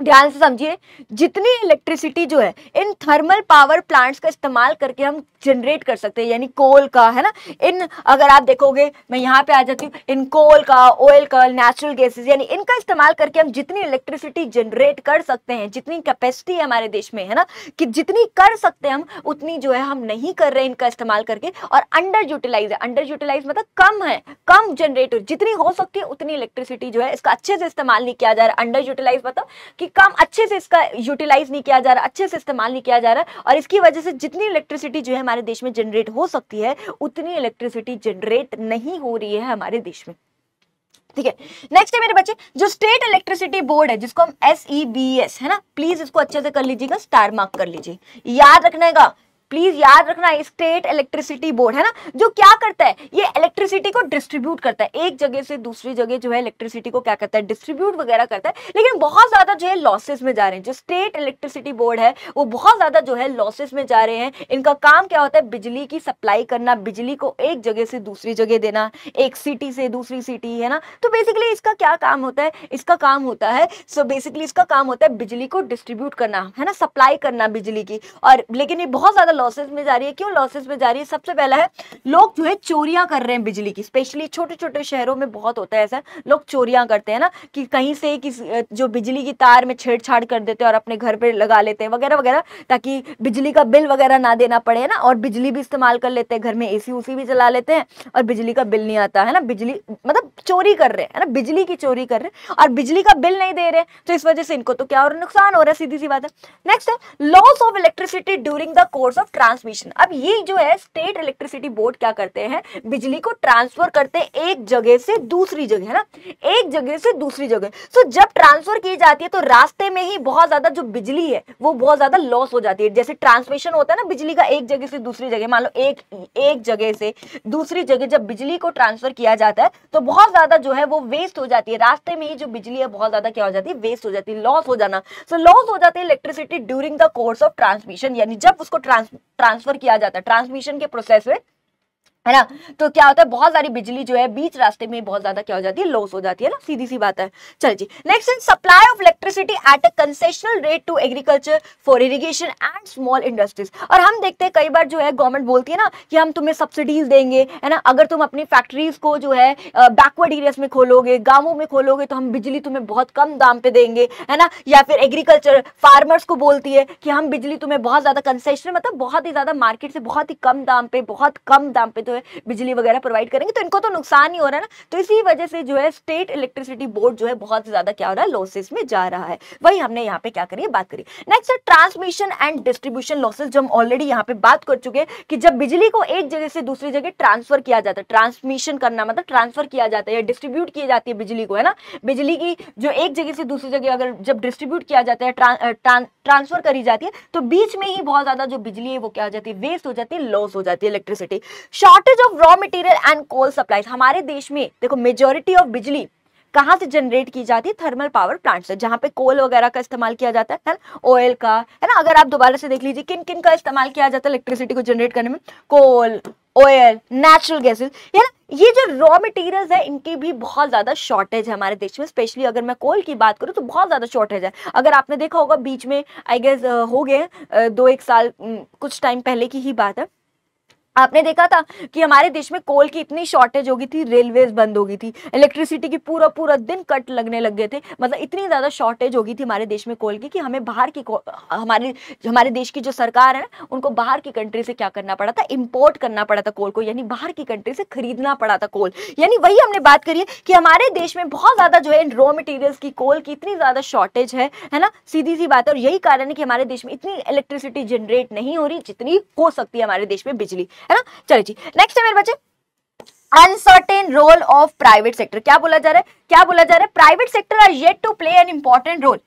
ध्यान से समझिए, जितनी इलेक्ट्रिसिटी जो है इन थर्मल पावर प्लांट्स का इस्तेमाल करके हम जनरेट कर सकते हैं, यानी कोल का, है ना, इन अगर आप देखोगे, मैं यहाँ पे आ जाती हूँ, इन कोल का, ऑयल का, नेचुरल गैसेस, यानी इनका इस्तेमाल करके हम जितनी इलेक्ट्रिसिटी जनरेट कर सकते हैं, जितनी कैपेसिटी है हमारे देश में, है ना, कि जितनी कर सकते हैं हम उतनी जो है हम नहीं कर रहे हैं इनका इस्तेमाल करके, और अंडर यूटिलाइज है। अंडर यूटिलाइज मतलब कम है, कम जनरेट, जितनी हो सकती है उतनी इलेक्ट्रिसिटी जो है इसका अच्छे से इस्तेमाल नहीं किया जा रहा। अंडर यूटिलाइज मतलब कि कम अच्छे से इसका यूटिलाइज नहीं किया जा रहा, अच्छे से इस्तेमाल नहीं किया जा रहा, और इसकी वजह से जितनी इलेक्ट्रिसिटी जो है हमारे देश में जनरेट हो सकती है उतनी इलेक्ट्रिसिटी जनरेट नहीं हो रही है हमारे देश में, ठीक है। नेक्स्ट है मेरे बच्चे जो स्टेट इलेक्ट्रिसिटी बोर्ड है, जिसको हम SEBS, है ना, प्लीज इसको अच्छे से कर लीजिएगा, स्टार मार्क कर लीजिए, याद रखने का, प्लीज याद रखना, स्टेट इलेक्ट्रिसिटी बोर्ड, है ना, जो क्या करता है, ये इलेक्ट्रिसिटी को डिस्ट्रीब्यूट करता है, एक जगह से दूसरी जगह जो है इलेक्ट्रिसिटी को क्या करता है, डिस्ट्रीब्यूट वगैरह करता है, लेकिन बहुत ज्यादा जो है लॉसेस में जा रहे हैं। जो स्टेट इलेक्ट्रिसिटी बोर्ड है वो बहुत ज्यादा जो है लॉसेस में जा रहे हैं। इनका काम क्या होता है, बिजली की सप्लाई करना, बिजली को एक जगह से दूसरी जगह देना, एक सिटी से दूसरी सिटी, है ना। तो बेसिकली इसका क्या काम होता है, इसका काम होता है इसका काम होता है बिजली को डिस्ट्रीब्यूट करना, है ना, सप्लाई करना बिजली की, और लेकिन ये बहुत ज्यादा लॉसेस में जा रही है। क्यों लॉसेस में जा रही है, सबसे पहला है लोग जो है चोरियां कर रहे हैं बिजली की, स्पेशली छोटे छोटे शहरों में बहुत होता है ऐसा, लोग चोरियां करते हैं ना, कि कहीं से जो बिजली की तार में छेड़छाड़ कर देते हैं और अपने घर पे लगा लेते हैं वगैरह वगैरह, ताकि बिजली का बिल वगैरह ना देना पड़े ना, और बिजली भी इस्तेमाल कर लेते हैं, घर में एसी उसी भी चला लेते हैं और बिजली का बिल नहीं आता, है ना, बिजली मतलब चोरी कर रहे हैं, है ना, बिजली की चोरी कर रहे हैं और बिजली का बिल नहीं दे रहे हैं, तो इस वजह से इनको तो क्या हो रहा है, नुकसान हो रहा है, सीधी सी बात है। नेक्स्ट है loss of electricity during the course of transmission. अब ये जो है स्टेट इलेक्ट्रिसिटी बोर्ड क्या करते हैं, बिजली को ट्रांसफर करते हैं एक जगह से दूसरी जगह, है ना, एक जगह से दूसरी जगह। तो जब ट्रांसफर की जाती है तो रास्ते में ही बहुत ज्यादा जो बिजली है वो बहुत ज्यादा लॉस हो जाती है। जैसे ट्रांसमिशन होता है ना बिजली का, एक जगह से दूसरी जगह, मान लो एक जगह से दूसरी जगह जब बिजली को ट्रांसफर किया जाता है तो बहुत ज्यादा जो है वो वेस्ट हो जाती है, रास्ते में ही जो बिजली है बहुत ज्यादा क्या हो जाती है, वेस्ट हो जाती है, लॉस हो जाना। सो लॉस हो जाती है electricity during the course of transmission, यानी जब उसको ट्रांसफर किया जाता है ट्रांसमिशन के प्रोसेस में, है ना। तो क्या होता है, बहुत सारी बिजली जो है बीच रास्ते में बहुत ज्यादा क्या हो जाती है, लॉस हो जाती है ना, सीधी सी बात है। चलिए जी, next in supply of electricity at a concessional rate to agriculture for irrigation and small industries. और हम देखते हैं कई बार जो है गवर्नमेंट बोलती है ना कि हम तुम्हें सब्सिडीज देंगे, है ना, अगर तुम अपनी फैक्ट्रीज को जो है बैकवर्ड एरियाज में खोलोगे, गांवों में खोलोगे, तो हम बिजली तुम्हें बहुत कम दाम पे देंगे, है ना। या फिर एग्रीकल्चर फार्मर्स को बोलती है कि हम बिजली तुम्हें बहुत ज्यादा कंसेशन, मतलब बहुत ही ज्यादा मार्केट से बहुत ही कम दाम पे, बहुत कम दाम पे तो बिजली वगैरह प्रोवाइड करेंगे, तो इनको तो नुकसान ही हो रहा है ना। तो इसी वजह से जो है स्टेट इलेक्ट्रिसिटी बोर्ड जो है बहुत ज्यादा क्या हो रहा है, लॉसेस में जा रहा है। वही हमने यहाँ पे क्या करी, बात करी। नेक्स्ट है ट्रांसमिशन एंड डिस्ट्रीब्यूशन लॉसेस, जो हम ऑलरेडी यहाँ पे बात कर चुके हैं कि जब बिजली को एक जगह से दूसरी जगह ट्रांसफर किया जाता है, ट्रांसमिशन करना मतलब ट्रांसफर किया जाता है या डिस्ट्रीब्यूट की जाती है बिजली को, है ना, बिजली की जो एक जगह से दूसरी जगह अगर जब डिस्ट्रीब्यूट किया जाता है, ट्रांसफर करी जाती है, तो बीच में ही बहुत ज्यादा जो बिजली है वो क्या हो जाती है, वेस्ट हो जाती है, लॉस हो जाती है electricity. Shortage of raw material and coal supplies, हमारे देश में देखो मेजॉरिटी ऑफ बिजली कहां से जनरेट की जाती है, थर्मल पावर प्लांट से, जहां पे कोल वगैरह का इस्तेमाल किया जाता है, ऑयल का, है ना। अगर आप दोबारा से देख लीजिए किन किन का इस्तेमाल किया जाता है इलेक्ट्रिसिटी को जनरेट करने में, कोल, ऑयल, नेचुरल गैसेस, है ना। ये जो रॉ मटेरियल्स है इनकी भी बहुत ज्यादा शॉर्टेज है हमारे देश में, स्पेशली अगर मैं कोल की बात करूं तो बहुत ज्यादा शॉर्टेज है। अगर आपने देखा होगा बीच में आई गेस हो गए 2-1 साल, कुछ टाइम पहले की ही बात है, आपने देखा था कि हमारे देश में कोल की इतनी शॉर्टेज हो गई थी, रेलवेज बंद हो गई थी, इलेक्ट्रिसिटी की पूरा पूरा दिन कट लगने लग गए थे, मतलब इतनी ज्यादा शॉर्टेज हो गई थी हमारे देश में कोल की कि हमें बाहर की हमारे देश की जो सरकार है ना, उनको बाहर की कंट्री से क्या करना पड़ा था, इंपोर्ट करना पड़ा था कोल को, यानी बाहर की कंट्री से खरीदना पड़ा था कोल। यानी वही हमने बात करी है कि हमारे देश में बहुत ज्यादा जो है रॉ मटेरियल्स की, कोल की इतनी ज्यादा शॉर्टेज है ना, सीधी सी बात है। और यही कारण है कि हमारे देश में इतनी इलेक्ट्रिसिटी जनरेट नहीं हो रही जितनी हो सकती है हमारे देश में बिजली, है ना। चलिए जी, नेक्स्ट है मेरे बच्चे, uncertain role of private sector. क्या बोला जा रहा है, क्या बोला जा रहा है, private sector are yet to play an important role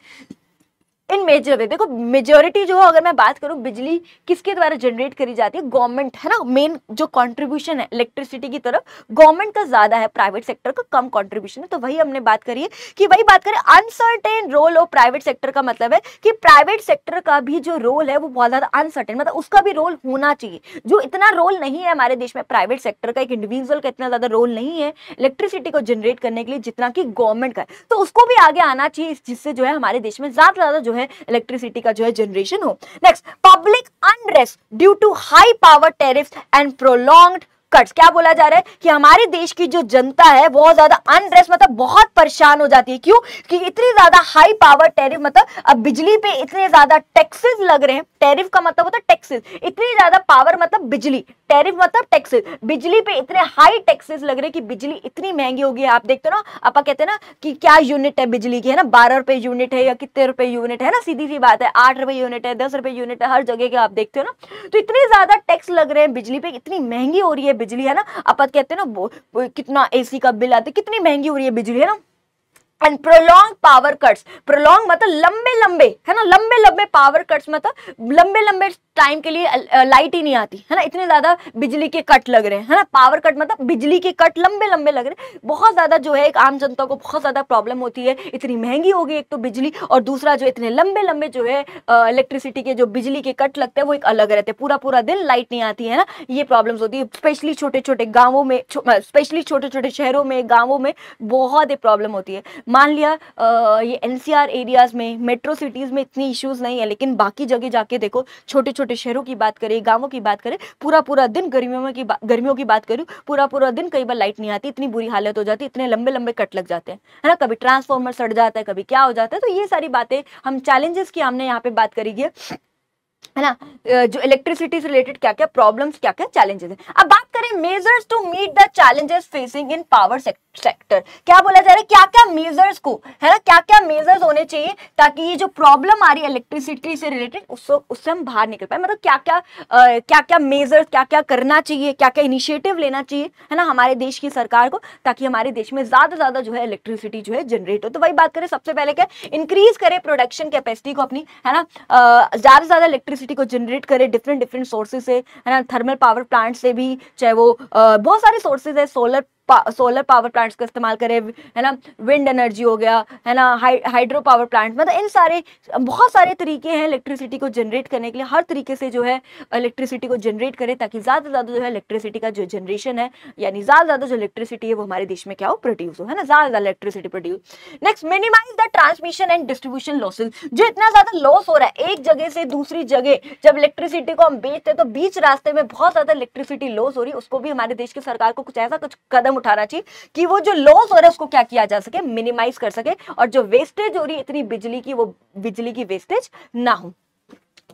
in major way. देखो मेजोरिटी जो है, अगर मैं बात करूं बिजली किसके द्वारा जनरेट करी जाती है, गवर्नमेंट, है ना। मेन जो कंट्रीब्यूशन है इलेक्ट्रिसिटी की तरफ गवर्नमेंट का ज्यादा है, प्राइवेट सेक्टर का कम कंट्रीब्यूशन है। तो वही हमने बात करी है कि वही बात करें uncertain role of private sector का मतलब है कि प्राइवेट सेक्टर का भी जो रोल है वो बहुत ज्यादा अनसर्टेन, मतलब उसका भी रोल होना चाहिए। जो इतना रोल नहीं है हमारे देश में प्राइवेट सेक्टर का, एक इंडिविजुअल का इतना ज्यादा रोल नहीं है इलेक्ट्रिसिटी को जनरेट करने के लिए जितना कि गवर्नमेंट का है, तो उसको भी आगे आना चाहिए, जिससे जो है हमारे देश में ज्यादा ज्यादा जो है इलेक्ट्रिसिटी का जो है जनरेशन हो। Next, public unrest due to high power tariffs and prolonged cuts. क्या बोला जा रहा है कि हमारे देश की जो जनता है बहुत ज्यादा अनरेस्ट, मतलब बहुत परेशान हो जाती है। क्यों? कि इतनी ज्यादा हाई पावर टैरिफ, मतलब अब बिजली पे इतने ज्यादा टैक्सेस लग रहे हैं। टैरिफ का मतलब होता है टैक्सेस, इतनी ज्यादा पावर मतलब बिजली, टैरिफ मतलब टैक्सेस, बिजली पे इतने हाई टैक्सेस लग रहे हैं कि बिजली इतनी महंगी हो गई है। आप देखते हो ना, आप कहते हैं ना कि क्या यूनिट है बिजली की, है ना, 12 रुपए यूनिट है या कितने रुपए यूनिट है ना, सीधी सी बात है, 8 रुपए यूनिट है, 10 रुपए यूनिट है, हर जगह के आप देखते हो ना। तो इतने ज्यादा टैक्स लग रहे हैं बिजली पे, इतनी महंगी हो रही है बिजली, है ना। आप कहते हैं ना कितना एसी का बिल आता है, कितनी महंगी हो रही है बिजली, है ना। And prolong power cuts, prolong मतलब लंबे लंबे, है ना, लंबे लंबे पावर कट्स मतलब लंबे लंबे टाइम के लिए लाइट ही नहीं आती, है ना, इतने ज्यादा बिजली के कट लग रहे हैं, है ना। पावर कट मतलब बिजली के कट लंबे लंबे लग रहे हैं, बहुत ज्यादा जो है एक आम जनता को बहुत ज्यादा प्रॉब्लम होती है। इतनी महंगी हो गई एक तो बिजली, और दूसरा जो इतने लंबे लंबे जो है इलेक्ट्रिसिटी के जो बिजली के कट लगते हैं वो एक अलग रहते हैं, पूरा पूरा दिन लाइट नहीं आती है ना। ये प्रॉब्लम्स होती है स्पेशली छोटे छोटे गाँवों में, स्पेशली छोटे छोटे शहरों में, गाँवों में बहुत ही प्रॉब्लम होती है। मान लिया ये एनसीआर एरियाज में, मेट्रो सिटीज में इतनी इश्यूज नहीं है, लेकिन बाकी जगह जाके देखो, छोटे छोटे शहरों की बात करें, गांवों की बात करें, पूरा पूरा दिन गर्मियों की बात करूं, पूरा पूरा दिन कई बार लाइट नहीं आती, इतनी बुरी हालत हो जाती है, इतने लंबे लंबे कट लग जाते हैं, है ना। कभी ट्रांसफार्मर सड़ जाता है, कभी क्या हो जाता है। तो ये सारी बातें हम चैलेंजेस की हमने यहाँ पे बात करी है ना, जो इलेक्ट्रिसिटी से रिलेटेड क्या क्या प्रॉब्लम्स, क्या क्या चैलेंजेस हैं। अब बात करें measures to meet the challenges facing in power sector. क्या बोला जा रहा है, क्या क्या मेजर्स को, है ना, क्या क्या मेजर्स होने चाहिए ताकि ये जो प्रॉब्लम आ रही है इलेक्ट्रिसिटी से रिलेटेड उससे हम बाहर निकल पाए। मतलब क्या क्या मेजर्स, क्या क्या करना चाहिए, क्या क्या इनिशिएटिव लेना चाहिए, है ना, हमारे देश की सरकार को, ताकि हमारे देश में ज्यादा जो है इलेक्ट्रिसिटी जो है जनरेट हो। तो वही बात करें, सबसे पहले क्या, इंक्रीज करे प्रोडक्शन कैपेसिटी को अपनी, है ना, ज्यादा से ज्यादा इलेक्ट्रिसिटी को जनरेट करे डिफरेंट सोर्सेज से, है ना, थर्मल पावर प्लांट से भी, चाहे वो बहुत सारे सोर्सेज है, सोलर सोलर पावर प्लांट्स का इस्तेमाल करें, है ना, विंड एनर्जी हो गया, है ना, हाइड्रो पावर प्लांट, मतलब इन सारे बहुत सारे तरीके हैं इलेक्ट्रिसिटी को जनरेट करने के लिए। हर तरीके से जो है इलेक्ट्रिसिटी को जनरेट करें ताकि ज़्यादा से ज़्यादा जो है इलेक्ट्रिसिटी का जो जनरेशन है, यानी ज़्यादा से ज़्यादा जो इलेक्ट्रिसिटी है वो हमारे देश में क्या हो, प्रोड्यूस हो, है ना, ज़्यादा से ज़्यादा electricity produce. Next, minimise the transmission and distribution losses. जो इतना ज़्यादा लॉस हो रहा है एक जगह से दूसरी जगह, जब इलेक्ट्रिसिटी को हम बेचते हैं तो बीच रास्ते में बहुत ज़्यादा इलेक्ट्रिसिटी लॉस हो रही है, उसको भी हमारे देश की सरकार को कुछ ऐसा कुछ कदम उठाना चाहिए कि वो जो लॉस हो रहा है उसको क्या किया जा सके, मिनिमाइज कर सके, और जो वेस्टेज हो रही है इतनी बिजली की, वो बिजली की वेस्टेज ना हो।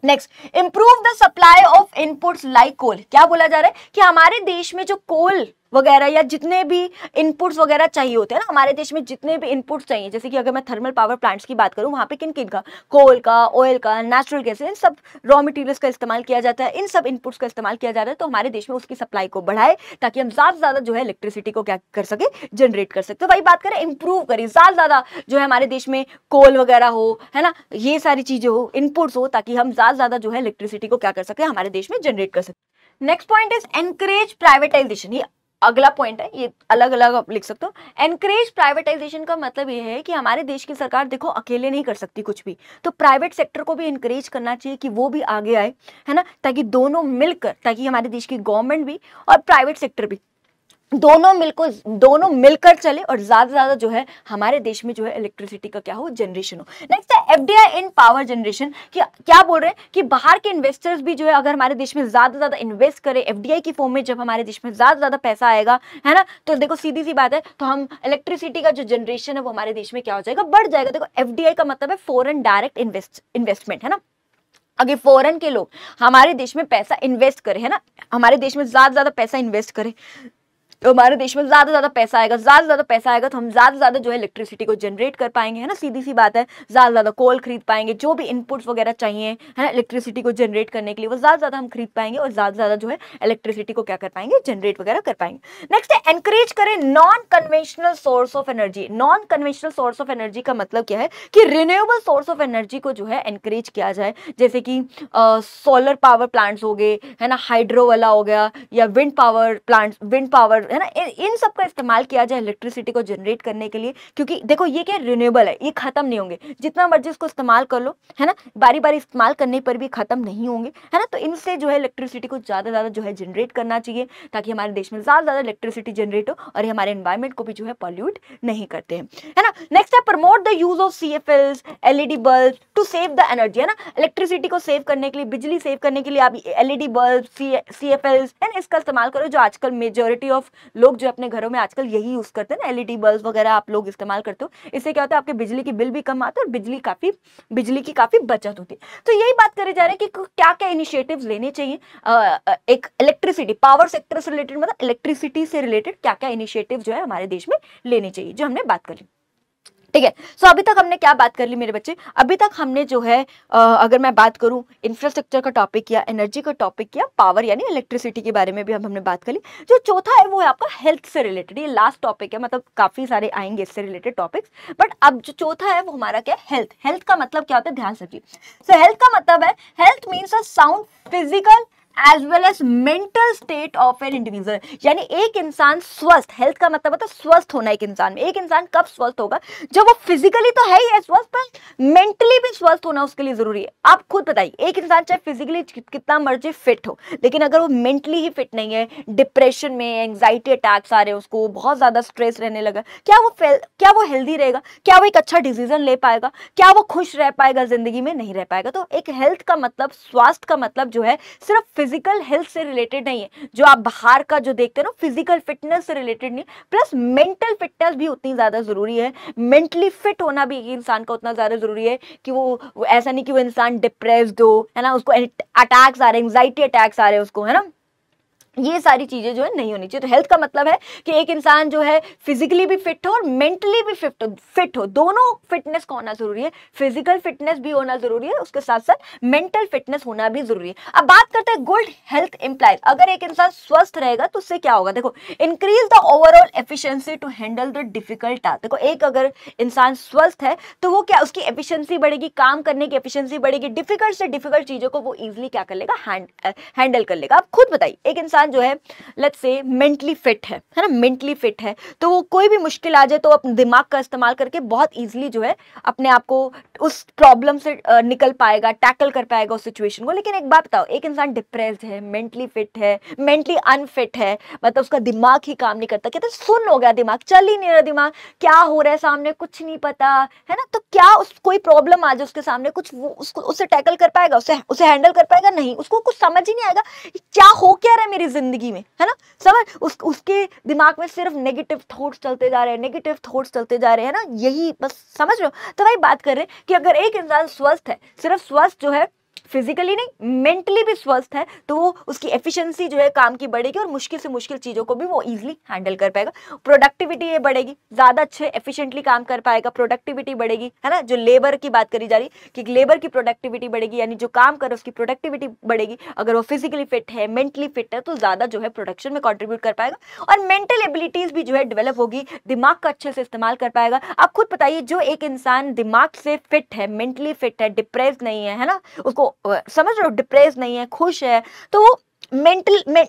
Next, improve the supply of inputs like coal. क्या बोला जा रहा है कि हमारे देश में जो कोल वगैरह या जितने भी इनपुट्स वगैरह चाहिए होते हैं ना, हमारे देश में जितने भी इनपुट्स चाहिए, जैसे कि अगर मैं थर्मल पावर प्लांट्स की बात करूं, वहां पे किन किन का, कोल का, ऑयल का, नेचुरल गैस, इन सब रॉ मटेरियल्स का इस्तेमाल किया जाता है, इन सब इनपुट्स का इस्तेमाल किया जा रहा है। तो हमारे देश में उसकी सप्लाई को बढ़ाए ताकि हम ज्यादा से ज्यादा जो है इलेक्ट्रिसिटी को क्या कर सके, जनरेट कर सकते। तो भाई बात करें इंप्रूव करें, ज्यादा से ज्यादा जो है हमारे देश में कोल वगैरह हो, है ना, ये सारी चीजें हो, इनपुट्स हो, ताकि हम ज्यादा से ज्यादा जो है इलेक्ट्रिसिटी को क्या कर सके, हमारे देश में जनरेट कर सके। Next point is encourage privatisation. ये अगला पॉइंट है, ये अलग अलग आप लिख सकते हो। एनकरेज प्राइवेटाइजेशन का मतलब ये है कि हमारे देश की सरकार देखो अकेले नहीं कर सकती कुछ भी, तो प्राइवेट सेक्टर को भी इनकरेज करना चाहिए कि वो भी आगे आए, है ना, ताकि दोनों मिलकर, ताकि हमारे देश की गवर्नमेंट भी और प्राइवेट सेक्टर भी दोनों मिलकर चले और ज्यादा से ज्यादा जो है हमारे देश में जो है इलेक्ट्रिसिटी का क्या हो, जनरेशन हो। नेक्स्ट है एफडीआई इन पावर जनरेशन। क्या बोल रहे हैं कि बाहर के इन्वेस्टर्स भी जो है अगर हमारे देश में ज्यादा से ज्यादा इन्वेस्ट करें एफडीआई की फॉर्म में, जब हमारे देश में ज्यादा से ज्यादा पैसा आएगा, है ना, तो देखो सीधी सी बात है, तो हम इलेक्ट्रिसिटी का जो जनरेशन है वो हमारे देश में क्या हो जाएगा, बढ़ जाएगा। देखो एफडीआई का मतलब है फॉरेन डायरेक्ट इन्वेस्टमेंट, है ना, अगर फॉरेन के लोग हमारे देश में पैसा इन्वेस्ट करें, है ना, हमारे देश में ज्यादा से ज्यादा पैसा इन्वेस्ट करें, तो हमारे देश में ज्यादा से ज्यादा पैसा आएगा, ज्यादा से ज्यादा पैसा आएगा तो हम ज्यादा से ज्यादा जो है इलेक्ट्रिसिटी को जनरेट कर पाएंगे, है ना, सीधी सी बात है, ज्यादा से ज्यादा कोल खरीद पाएंगे, जो भी इनपुट्स वगैरह चाहिए, है ना, इलेक्ट्रिसिटी को जनरेट करने के लिए वो ज्यादा से ज्यादा हम खरीद पाएंगे और ज्यादा से ज्यादा जो है इलेक्ट्रिसिटी को क्या कर पाएंगे, जनरेट वगैरह कर पाएंगे। नेक्स्ट है एनकरेज करें non conventional source of energy. Non conventional source of energy का मतलब क्या है कि रिन्यूएबल सोर्स ऑफ एनर्जी को जो है एनकरेज किया जाए, जैसे कि सोलर पावर प्लांट्स हो गए, है ना, हाइड्रो वाला हो गया, या wind power plants, wind power, है ना, इन सब का इस्तेमाल किया जाए इलेक्ट्रिसिटी को जनरेट करने के लिए, क्योंकि देखो ये क्या रिन्यूएबल है, ये खत्म नहीं होंगे, जितना मर्जी इसको इस्तेमाल कर लो, है ना, बारी बारी इस्तेमाल करने पर भी खत्म नहीं होंगे, है ना, तो इनसे जो है इलेक्ट्रिसिटी को ज्यादा ज्यादा जो है जनरेट करना चाहिए ताकि हमारे देश में ज्यादा ज्यादा इलेक्ट्रिसिटी जनरेट हो और ये हमारे एनवायरमेंट को भी जो है पॉल्यूट नहीं करते हैं, है ना। नेक्स्ट है promote the use of CFLs, LED bulb to save the energy, है ना, इलेक्ट्रिसिटी को सेव करने के लिए, बिजली सेव करने के लिए आप एलईडी बल्ब, सीएफएल्स, है ना, इसका इस्तेमाल करो, जो आजकल मेजॉरिटी ऑफ लोग जो अपने घरों में आजकल यही यूज करते हैं ना, एलईडी बल्ब वगैरह आप लोग इस्तेमाल करते हो। इससे क्या होता है, आपके बिजली की बिल भी कम आता है और बिजली की काफी बचत होती है। तो यही बात करे जा रहे हैं कि क्या क्या इनिशिएटिव्स लेने चाहिए एक इलेक्ट्रिसिटी पावर सेक्टर से रिलेटेड, मतलब इलेक्ट्रिसिटी से रिलेटेड क्या क्या इनिशिएटिव जो है हमारे देश में लेने चाहिए, जो हमने बात करी, ठीक है। सो अभी तक हमने क्या बात कर ली मेरे बच्चे, अभी तक हमने जो है अगर मैं बात करूं इंफ्रास्ट्रक्चर का टॉपिक किया, एनर्जी का टॉपिक किया, पावर यानी इलेक्ट्रिसिटी के बारे में भी हमने बात कर ली। जो चौथा है वो है आपका हेल्थ से रिलेटेड, ये लास्ट टॉपिक है, मतलब काफी सारे आएंगे इससे रिलेटेड टॉपिक्स, बट अब जो चौथा है वो हमारा क्या है, हेल्थ। हेल्थ का मतलब क्या होता है, ध्यान से। सो हेल्थ का मतलब है, health means a sound physical as well as mental state of an individual, यानी एक इंसान स्वस्थ, हेल्थ का मतलब होता है स्वस्थ होना एक इंसान में। एक इंसान कब स्वस्थ होगा, जब वो फिजिकली तो है ही स्वस्थ, पर मेंटली भी स्वस्थ होना उसके लिए जरूरी है। आप खुद बताइए, एक इंसान चाहे फिजिकली कितना मर्जी फिट हो, लेकिन अगर वो मेंटली ही फिट नहीं है, डिप्रेशन में, एंग्जाइटी अटैक्स आ रहे हैं उसको, बहुत ज्यादा स्ट्रेस रहने लगा, क्या वो हेल्दी रहेगा, क्या वो एक अच्छा डिसीजन ले पाएगा, क्या वो खुश रह पाएगा जिंदगी में, नहीं रह पाएगा। तो एक हेल्थ का मतलब, स्वास्थ्य का मतलब जो है सिर्फ फिजिकल हेल्थ से रिलेटेड नहीं है, जो आप बाहर का जो देखते हैं ना फिजिकल फिटनेस से रिलेटेड नहीं, प्लस मेंटल फिटनेस भी उतनी ज्यादा जरूरी है। मेंटली फिट होना भी इंसान का उतना ज्यादा जरूरी है कि वो ऐसा नहीं कि वो इंसान डिप्रेस्ड हो, है ना, उसको अटैक्स आ रहे, एंग्जाइटी अटैक्स आ रहे उसको, है ना, ये सारी चीजें जो है नहीं होनी चाहिए। तो हेल्थ का मतलब है कि एक इंसान जो है फिजिकली भी फिट हो और मेंटली भी फिट हो, दोनों फिटनेस का होना जरूरी है। फिजिकल फिटनेस भी होना जरूरी है, उसके साथ साथ मेंटल फिटनेस होना भी जरूरी है। अब बात करते हैं गुड हेल्थ इंप्लाइज, अगर एक इंसान स्वस्थ रहेगा तो उससे क्या होगा, देखो increase the overall efficiency to handle the difficult task. देखो एक अगर इंसान स्वस्थ है तो वो क्या, उसकी एफिशिएंसी बढ़ेगी, काम करने की एफिशिएंसी बढ़ेगी, डिफिकल्ट से डिफिकल्ट चीजों को वो इजिली क्या कर लेगा, हैंडल कर लेगा। आप खुद बताइए, एक इंसान इंसान जो है लेट्स से मेंटली फिट है ना, मेंटली फिट है, तो वो कोई भी मुश्किल आ जाए तो अपने दिमाग का इस्तेमाल करके बहुत इजीली जो है अपने आप को उस प्रॉब्लम से निकल पाएगा, टैकल कर पाएगा उस सिचुएशन को। लेकिन एक बात बताओ, एक इंसान डिप्रेस्ड है, मेंटली फिट है, मेंटली अनफिट है, मतलब उसका दिमाग ही काम नहीं करता, कहते सुन हो गया दिमाग, चल ही नहीं रहा दिमाग, क्या हो रहा है सामने कुछ नहीं पता है ना, तो क्या उस कोई प्रॉब्लम आ जाए उसके सामने, कुछ वो उसको उससे टैकल कर पाएगा, उसे हैंडल कर पाएगा? नहीं, उसको कुछ समझ ही नहीं आएगा क्या हो क्या रहा है मेरी जिंदगी में, है ना। समझ उसके दिमाग में सिर्फ नेगेटिव थॉट्स चलते जा रहे हैं, नेगेटिव थॉट्स चलते जा रहे हैं ना, यही बस समझ रहे हो। तो भाई बात कर रहे हैं कि अगर एक इंसान स्वस्थ है, सिर्फ स्वस्थ जो है फिजिकली नहीं मेंटली भी स्वस्थ है, तो वो उसकी एफिशिएंसी जो है काम की बढ़ेगी और मुश्किल से मुश्किल चीजों को भी वो इजीली हैंडल कर पाएगा। प्रोडक्टिविटी ये बढ़ेगी, ज्यादा अच्छे एफिशिएंटली काम कर पाएगा, प्रोडक्टिविटी बढ़ेगी, है ना। जो लेबर की बात करी जा रही कि लेबर की प्रोडक्टिविटी बढ़ेगी, यानी जो काम कर उसकी प्रोडक्टिविटी बढ़ेगी। अगर वो फिजिकली फिट है, मेंटली फिट है, तो ज्यादा जो है प्रोडक्शन में कॉन्ट्रीब्यूट कर पाएगा और मेंटल एबिलिटीज भी जो है डेवलप होगी, दिमाग का अच्छे से इस्तेमाल कर पाएगा। आप खुद बताइए, जो एक इंसान दिमाग से फिट है, मेंटली फिट है, डिप्रेस नहीं है ना, उसको समझ रहे हो, डिप्रेस नहीं है, खुश है, तो वो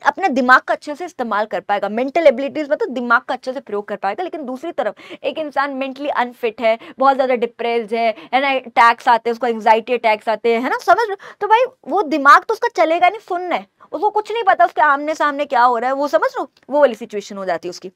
अपने दिमाग का अच्छे से इस्तेमाल कर पाएगा, मेंटल एबिलिटीज मतलब दिमाग का अच्छे से प्रयोग कर पाएगा। लेकिन दूसरी तरफ एक इंसान मेंटली अनफिट है, बहुत ज्यादा डिप्रेस्ड है ना, अटैक्स आते हैं उसको, एंग्जाइटी अटैक्स आते हैं, है ना, समझ रहे हो, तो भाई वो दिमाग तो उसका चलेगा नहीं, सुनना है उसको, कुछ नहीं पता उसके आमने सामने क्या हो रहा है, वो समझ रहे हो, वो वाली सिचुएशन हो जाती है उसकी।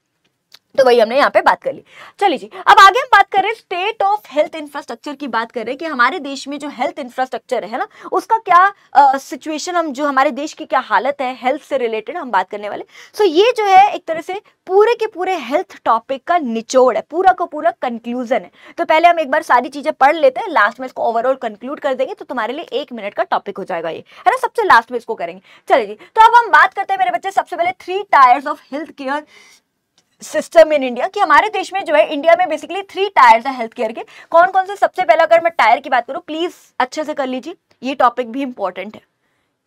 तो वही हमने यहाँ पे बात कर ली। चलिए जी, अब आगे हम बात कर रहे हैं स्टेट ऑफ हेल्थ इंफ्रास्ट्रक्चर की बात कर रहे हैं कि हमारे देश में जो हेल्थ इंफ्रास्ट्रक्चर है ना, उसका क्या सिचुएशन, हम जो हमारे देश की क्या हालत है हेल्थ से रिलेटेड हम बात करने वाले। सो ये जो है एक तरह से पूरे के पूरे हेल्थ टॉपिक का निचोड़ है, पूरा का पूरा कंक्लूजन है। तो पहले हम एक बार सारी चीजें पढ़ लेते हैं, लास्ट में इसको ओवरऑल कंक्लूड कर देंगे, तो तुम्हारे लिए 1 मिनट का टॉपिक हो जाएगा ये, है ना, सबसे लास्ट में इसको करेंगे। चलिए जी, तो अब हम बात करते हैं मेरे बच्चे सबसे पहले 3 tiers of health care system in India, कि हमारे देश में जो है, इंडिया में बेसिकली 3 टायर्स है हेल्थ केयर के। कौन कौन से? सबसे पहला अगर मैं टायर की बात करूं, प्लीज अच्छे से कर लीजिए, ये टॉपिक भी इंपॉर्टेंट है,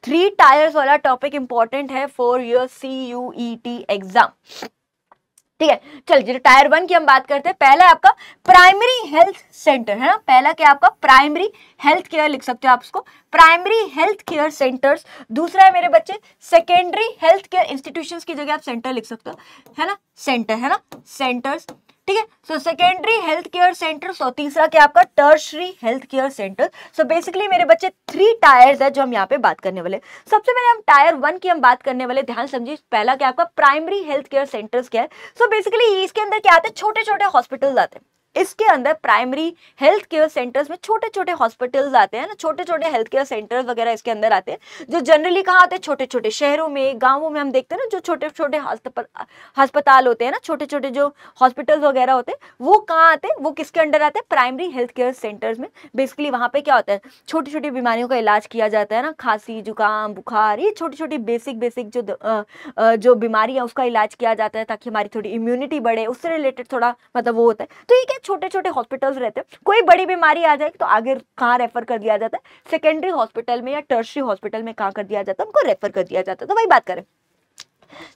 3 टायर्स वाला टॉपिक इंपॉर्टेंट है फॉर योर CUET एग्जाम, ठीक है। चलिए, टायर 1 की हम बात करते हैं। पहला है आपका प्राइमरी हेल्थ सेंटर, है ना, पहला क्या आपका प्राइमरी हेल्थ केयर, लिख सकते हो आप उसको प्राइमरी हेल्थ केयर सेंटर्स। दूसरा है मेरे बच्चे सेकेंडरी हेल्थ केयर इंस्टीट्यूशंस की जगह आप सेंटर लिख सकते हो, है ना, सेंटर, है ना, सेंटर्स, ठीक है। So secondary health care centres, और तीसरा क्या आपका tertiary health care centre. So basically मेरे बच्चे 3 टायर्स है जो हम यहाँ पे बात करने वाले। सबसे पहले हम टायर 1 की हम बात करने वाले, ध्यान समझिए। पहला क्या आपका प्राइमरी हेल्थ केयर सेंटर्स क्या है? सो बेसिकली इसके अंदर क्या आते हैं, छोटे छोटे हॉस्पिटल्स आते हैं। इसके अंदर प्राइमरी हेल्थ केयर सेंटर्स में छोटे छोटे हॉस्पिटल्स आते हैं ना, छोटे छोटे हेल्थ केयर सेंटर्स वगैरह इसके अंदर आते हैं, जो जनरली कहाँ आते हैं, छोटे छोटे शहरों में, गांवों में हम देखते हैं ना, जो छोटे छोटे अस्पताल होते हैं ना, छोटे छोटे जो हॉस्पिटल्स वगैरह होते हैं, वो कहाँ आते हैं, वो किसके अंडर आते हैं, प्राइमरी हेल्थ केयर सेंटर्स में। बेसिकली वहाँ पे क्या होता है, छोटी छोटी बीमारियों का इलाज किया जाता है ना, खांसी जुकाम बुखार, ये छोटी छोटी बेसिक जो बीमारी है उसका इलाज किया जाता है, ताकि हमारी थोड़ी इम्यूनिटी बढ़े, उससे रिलेटेड थोड़ा मतलब वो होता है। तो ये क्या छोटे छोटे हॉस्पिटल्स रहते हैं, कोई बड़ी बीमारी आ जाए तो आगे कहाँ रेफर कर दिया जाता है, सेकेंडरी हॉस्पिटल में या टर्शरी हॉस्पिटल में कहाँ कर दिया जाता है, उनको रेफर कर दिया जाता है। तो वही बात करें,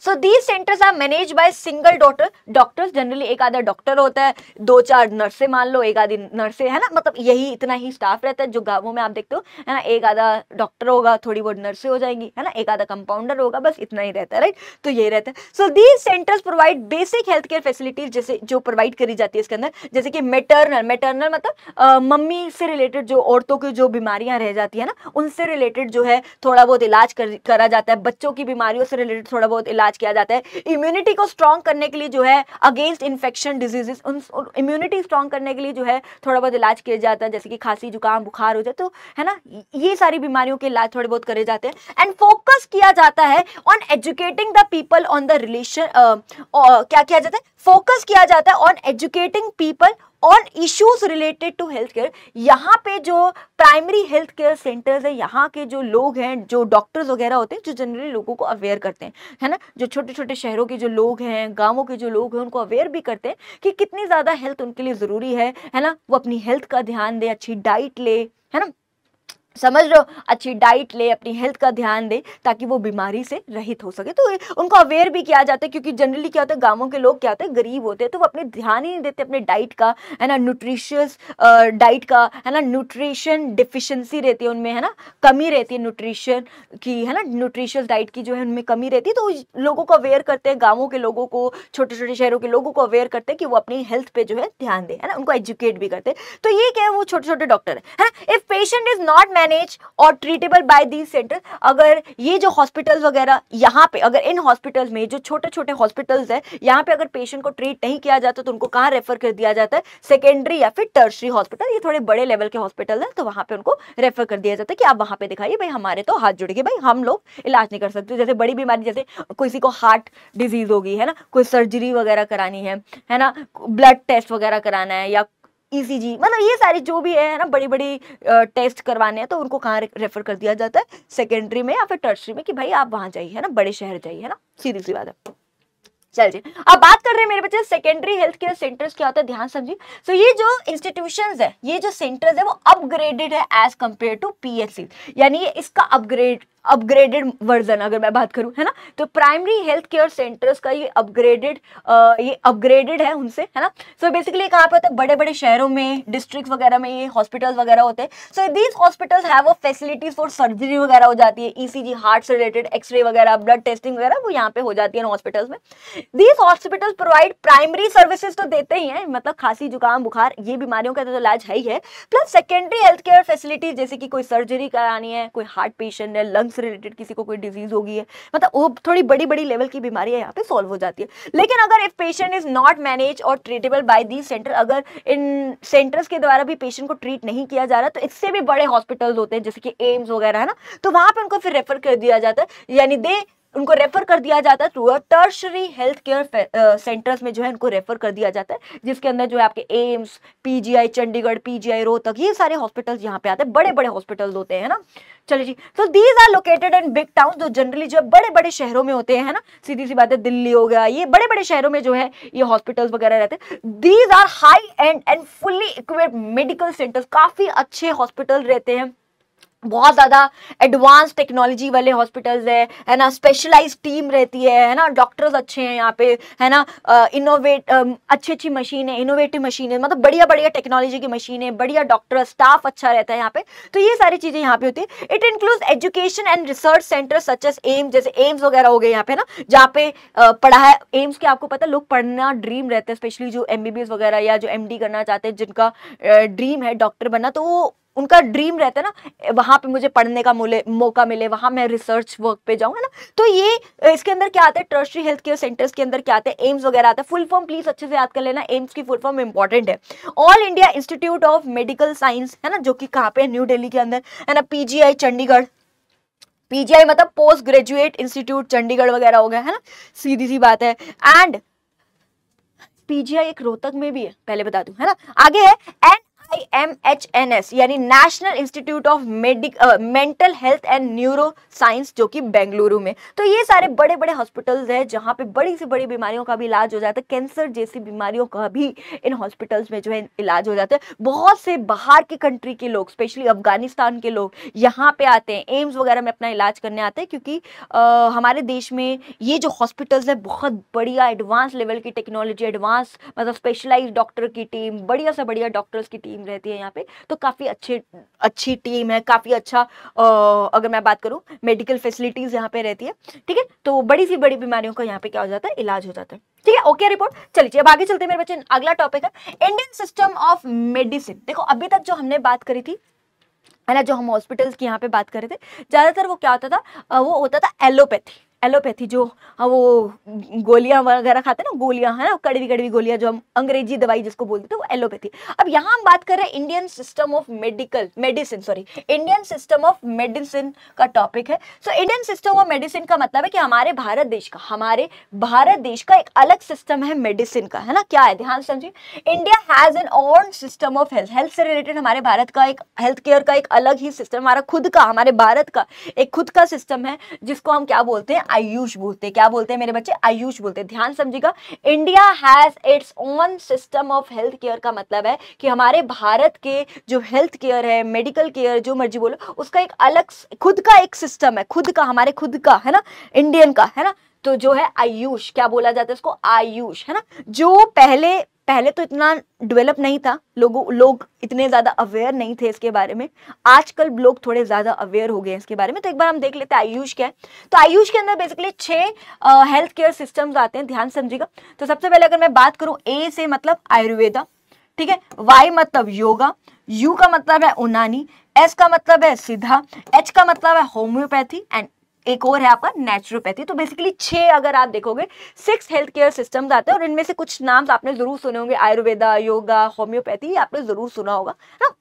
so these centres are manage by single doctors, generally एक आधा डॉक्टर होता है, 2-4 नर्से मान लो, एक आधी नर्से, है ना, मतलब यही इतना ही स्टाफ रहता है। जो गांवों में आप देखते हो, है ना, एक आधा डॉक्टर होगा, थोड़ी बहुत नर्से हो जाएंगी, है ना, एक आधा कंपाउंडर होगा, बस इतना ही रहता है, राइट। तो ये रहता है। सो these centres provide basic health care facilities, जैसे जो प्रोवाइड करी जाती है इसके अंदर, जैसे कि मेटरनल मतलब मम्मी से रिलेटेड जो औरतों की जो बीमारियां रह जाती है ना, उनसे रिलेटेड जो है थोड़ा बहुत इलाज करा जाता है। बच्चों की बीमारियों से रिलेटेड थोड़ा बहुत इलाज किया जाता है। इम्यूनिटी को स्ट्रॉन्ग करने के लिए जो है against infection diseases, immunity strong करने के लिए जो है थोड़ा बहुत इलाज किया जाता है, जैसे कि खांसी जुकाम बुखार हो जाए तो, है ना, ये सारी बीमारियों के इलाज थोड़े बहुत करे जाते हैं। एंड फोकस किया जाता है on educating the people on the relation, क्या किया जाता है, फोकस किया जाता है on educating people on issues related to health care. यहाँ पे जो प्राइमरी हेल्थ केयर सेंटर्स है, यहाँ के जो लोग हैं, जो डॉक्टर्स वगैरह होते हैं, जो जनरली लोगों को अवेयर करते हैं, है ना, जो छोटे छोटे शहरों के जो लोग हैं, गांवों के जो लोग हैं, उनको अवेयर भी करते हैं कि कितनी ज्यादा हेल्थ उनके लिए जरूरी है ना, वो अपनी हेल्थ का ध्यान दे, अच्छी डाइट ले, है ना। समझ रहे हो, अच्छी डाइट ले, अपनी हेल्थ का ध्यान दे ताकि वो बीमारी से रहित हो सके। तो उनको अवेयर भी किया जाता है, क्योंकि जनरली क्या होता है, गांवों के लोग क्या होते हैं, गरीब होते हैं, तो वो अपने ध्यान ही नहीं देते अपने डाइट का, है ना, न्यूट्रिशियस डाइट का, है ना, न्यूट्रिशन डिफिशियंसी रहती है उनमें, है ना, कमी रहती है न्यूट्रिशन की, है ना, न्यूट्रिशियस डाइट की जो है उनमें कमी रहती है। तो लोगों को अवेयर करते हैं, गाँवों के लोगों को, छोटे छोटे शहरों के लोगों को अवेयर करते हैं कि वो अपनी हेल्थ पे जो है ध्यान दे, है ना, उनको एजुकेट भी करते हैं। तो ये क्या है, वो छोटे छोटे डॉक्टर है। If patient is not manage और ट्रीटेबल बाय दीज सेंटर, अगर ये जो हॉस्पिटल्स वगैरह यहाँ पे, अगर इन हॉस्पिटल्स में जो छोटे छोटे हॉस्पिटल्स है यहाँ पे अगर पेशेंट को ट्रीट नहीं किया जाता तो उनको कहाँ रेफर कर दिया जाता है, सेकेंडरी या फिर टर्शरी हॉस्पिटल। ये थोड़े बड़े लेवल के हॉस्पिटल है तो वहां पे उनको रेफर कर दिया जाता है कि आप वहां पे दिखाइए, भाई हमारे तो हाथ जुड़ गए, भाई हम लोग इलाज नहीं कर सकते। जैसे बड़ी बीमारी, जैसे किसी को हार्ट डिजीज होगी, है ना, कोई सर्जरी वगैरह करानी है ना, ब्लड टेस्ट वगैरह कराना है, या ईसीजी, मतलब ये सारी जो भी है ना, बड़ी बड़ी टेस्ट करवाने हैं, तो उनको कहाँ रेफर कर दिया जाता है, सेकेंडरी में या फिर टर्शरी में, कि भाई आप वहां जाइए, है ना, बड़े शहर जाइए, है ना, सीधी सी बात है। चलिए अब बात कर रहे हैं मेरे बच्चे सेकेंडरी हेल्थ केयर सेंटर्स क्या होता है, ध्यान समझिए। तो ये जो इंस्टीट्यूशंस है, ये जो सेंटर्स है वो अपग्रेडेड है एज कंपेयर टू पीएचसी, यानी ये इसका अपग्रेडेड वर्जन अगर मैं बात करूं, है ना। तो प्राइमरी हेल्थ केयर सेंटर्स का ये अपग्रेडेड है उनसे, है ना। सो बेसिकली कहाँ पे होता है, बड़े बड़े शहरों में, डिस्ट्रिक्ट वगैरह में ये हॉस्पिटल्स वगैरह होते हैं। So these hospitals have a facilities for surgery वगैरह हो जाती है, ईसीजी, हार्ट से रिलेटेड एक्सरे वगैरह, ब्लड टेस्टिंग वगैरह वो यहाँ पे हो जाती है हॉस्पिटल्स में। These hospitals provide primary services तो देते ही हैं, मतलब खांसी जुकाम बुखार ये बीमारियों का तो इलाज है ही है, plus secondary health care facilities जैसे कि कोई सर्जरी करानी है, कोई हार्ट पेशेंट है, लंग्स से रिलेटेड किसी को कोई डिजीज होगी है, मतलब वो थोड़ी बड़ी बड़ी लेवल की बीमारियां यहाँ पे सॉल्व हो जाती है। लेकिन अगर if patient is not manage और ट्रीटेबल बाय दी सेंटर, अगर इन सेंटर्स के द्वारा भी पेशेंट को ट्रीट नहीं किया जा रहा तो इससे भी बड़े हॉस्पिटल्स होते हैं जैसे कि एम्स वगैरह, है ना, तो वहां पे उनको फिर रेफर कर दिया जाता है, यानी उनको रेफर कर दिया जाता है through tertiary health care centres में जो है उनको रेफर कर दिया जाता है, जिसके अंदर जो है आपके AIIMS, PGI Chandigarh, PGI Rohtak, ये सारे हॉस्पिटल्स यहाँ पे आते हैं, बड़े बड़े हॉस्पिटल्स होते हैं, है ना। चलिए जी, तो these are located in big town, जो जनरली जो बड़े बड़े शहरों में होते हैं, है ना, सीधी सी बात है, दिल्ली हो गया, ये बड़े बड़े शहरों में जो है ये हॉस्पिटल्स वगैरह रहते हैं। These are high end and fully equipped medical centres, काफी अच्छे हॉस्पिटल रहते हैं, बहुत ज्यादा एडवांस टेक्नोलॉजी वाले हॉस्पिटल्स है ना, स्पेशलाइज्ड टीम रहती है ना, डॉक्टर्स अच्छे हैं यहाँ पे, है ना, अच्छी अच्छी मशीनें, इनोवेटिव मशीनें, मतलब बढ़िया बढ़िया टेक्नोलॉजी की मशीनें, बढ़िया डॉक्टर, स्टाफ अच्छा रहता है यहाँ पे। तो ये सारी चीजें यहाँ पे होती है। It includes education and research centre such as AIIMS, जैसे एम्स वगैरह हो गए यहाँ पे ना, जहाँ पे पढ़ा है एम्स के, आपको पता है लोग पढ़ना ड्रीम रहते हैं, स्पेशली जो एमबीबीएस वगैरह या जो एमडी करना चाहते हैं, जिनका ड्रीम है डॉक्टर बनना, तो वो उनका ड्रीम रहता है ना, वहां पे मुझे पढ़ने का मौका मिले, वहां मैं रिसर्च वर्क पे जाऊं, है ना। तो ये इसके अंदर क्या आता है, टर्शरी हेल्थ केयर सेंटर्स के अंदर क्या आता है, एम्स वगैरह आता है। फुल फॉर्म प्लीज अच्छे से याद कर लेना, एम्स की फुल फॉर्म इंपॉर्टेंट है, all India institute of medical science, है ना, जो कि कहाँ पे, न्यू दिल्ली के अंदर, है ना। पीजीआई चंडीगढ़, पीजीआई मतलब पोस्ट ग्रेजुएट इंस्टीट्यूट चंडीगढ़ वगैरह हो गया, है ना, सीधी सी बात है। एंड पीजीआई एक रोहतक में भी है, पहले बता दूं, है ना। आगे है IMHNS यानी national institute of mental health and neuro science, जो कि बेंगलुरु में। तो ये सारे बड़े बड़े हॉस्पिटल्स हैं जहाँ पे बड़ी से बड़ी बीमारियों का भी इलाज हो जाता है, कैंसर जैसी बीमारियों का भी इन हॉस्पिटल्स में जो है इलाज हो जाता है। बहुत से बाहर के कंट्री के लोग, स्पेशली अफगानिस्तान के लोग यहाँ पे आते हैं, एम्स वगैरह में अपना इलाज करने आते हैं, क्योंकि हमारे देश में ये जो हॉस्पिटल्स है बहुत बढ़िया एडवांस लेवल की टेक्नोलॉजी, एडवांस मतलब स्पेशलाइज्ड डॉक्टर की टीम, बढ़िया से बढ़िया डॉक्टर्स की टीम रहती है यहाँ पे। तो काफी अच्छी टीम है, काफी अच्छा अगर मैं बात करूं मेडिकल फैसिलिटीज यहाँ पे रहती है, ठीक है। तो बड़ी सी बड़ी बीमारियों का यहाँ पे क्या हो जाता है, इलाज हो जाता है, ठीक है। ओके रिपोर्ट, चलिए अब आगे चलते हैं मेरे बच्चे। अगला टॉपिक है इंडियन सिस्टम ऑफ मेडिसिन। देखो अभी तक जो हमने बात करी थी, है ना, जो हम हॉस्पिटल्स की यहाँ पे बात कर रहे थे, ज्यादातर वो क्या होता था, वो होता था एलोपैथी जो वो गोलियां वगैरह खाते हैं ना, गोलियां, है ना, कड़वी कड़वी गोलियां, जो हम अंग्रेजी दवाई जिसको बोलते थे, वो एलोपैथी। अब यहाँ हम बात कर रहे हैं Indian system of Indian system of medicine का टॉपिक है। So Indian system of medicine का मतलब है कि हमारे भारत देश का एक अलग सिस्टम है मेडिसिन का, है ना। क्या है, ध्यान समझिए। India has N one system of health से रिलेटेड हमारे भारत का एक हेल्थ केयर का एक अलग ही सिस्टम, हमारे भारत का एक खुद का सिस्टम है, जिसको हम क्या बोलते हैं, आयुष बोलते हैं। क्या बोलते हैं मेरे बच्चे? आयुष बोलते हैं। ध्यान समझिएगा, India has its own system of health care का मतलब है कि हमारे भारत के जो हेल्थ केयर है, मेडिकल केयर, जो मर्जी बोलो, उसका एक अलग खुद का एक सिस्टम है, खुद का, हमारे खुद का है ना, इंडियन का है ना। तो जो है आयुष, क्या बोला जाता है इसको? आयुष है ना। जो पहले तो इतना डेवलप नहीं था, लोग इतने ज्यादा अवेयर नहीं थे इसके बारे में। आजकल लोग थोड़े ज्यादा अवेयर हो गए हैं इसके बारे में। तो एक बार हम देख लेते हैं आयुष क्या है। तो आयुष के अंदर बेसिकली 6 हेल्थ केयर सिस्टम्स आते हैं, ध्यान समझिएगा। तो सबसे पहले अगर मैं बात करूं, ए से मतलब आयुर्वेदा, ठीक है, वाई मतलब योगा, यू का मतलब है उनानी, एस का मतलब है सिद्धा, एच का मतलब है होम्योपैथी, एंड एक और है आपका नेचुरोपैथी। तो बेसिकली 6 अगर आप देखोगे 6 हेल्थ केयर सिस्टम्स आते हैं, और इनमें से कुछ नाम आपने जरूर सुने होंगे, आयुर्वेदा, योगा, होम्योपैथी, आपने जरूर सुना होगा ना।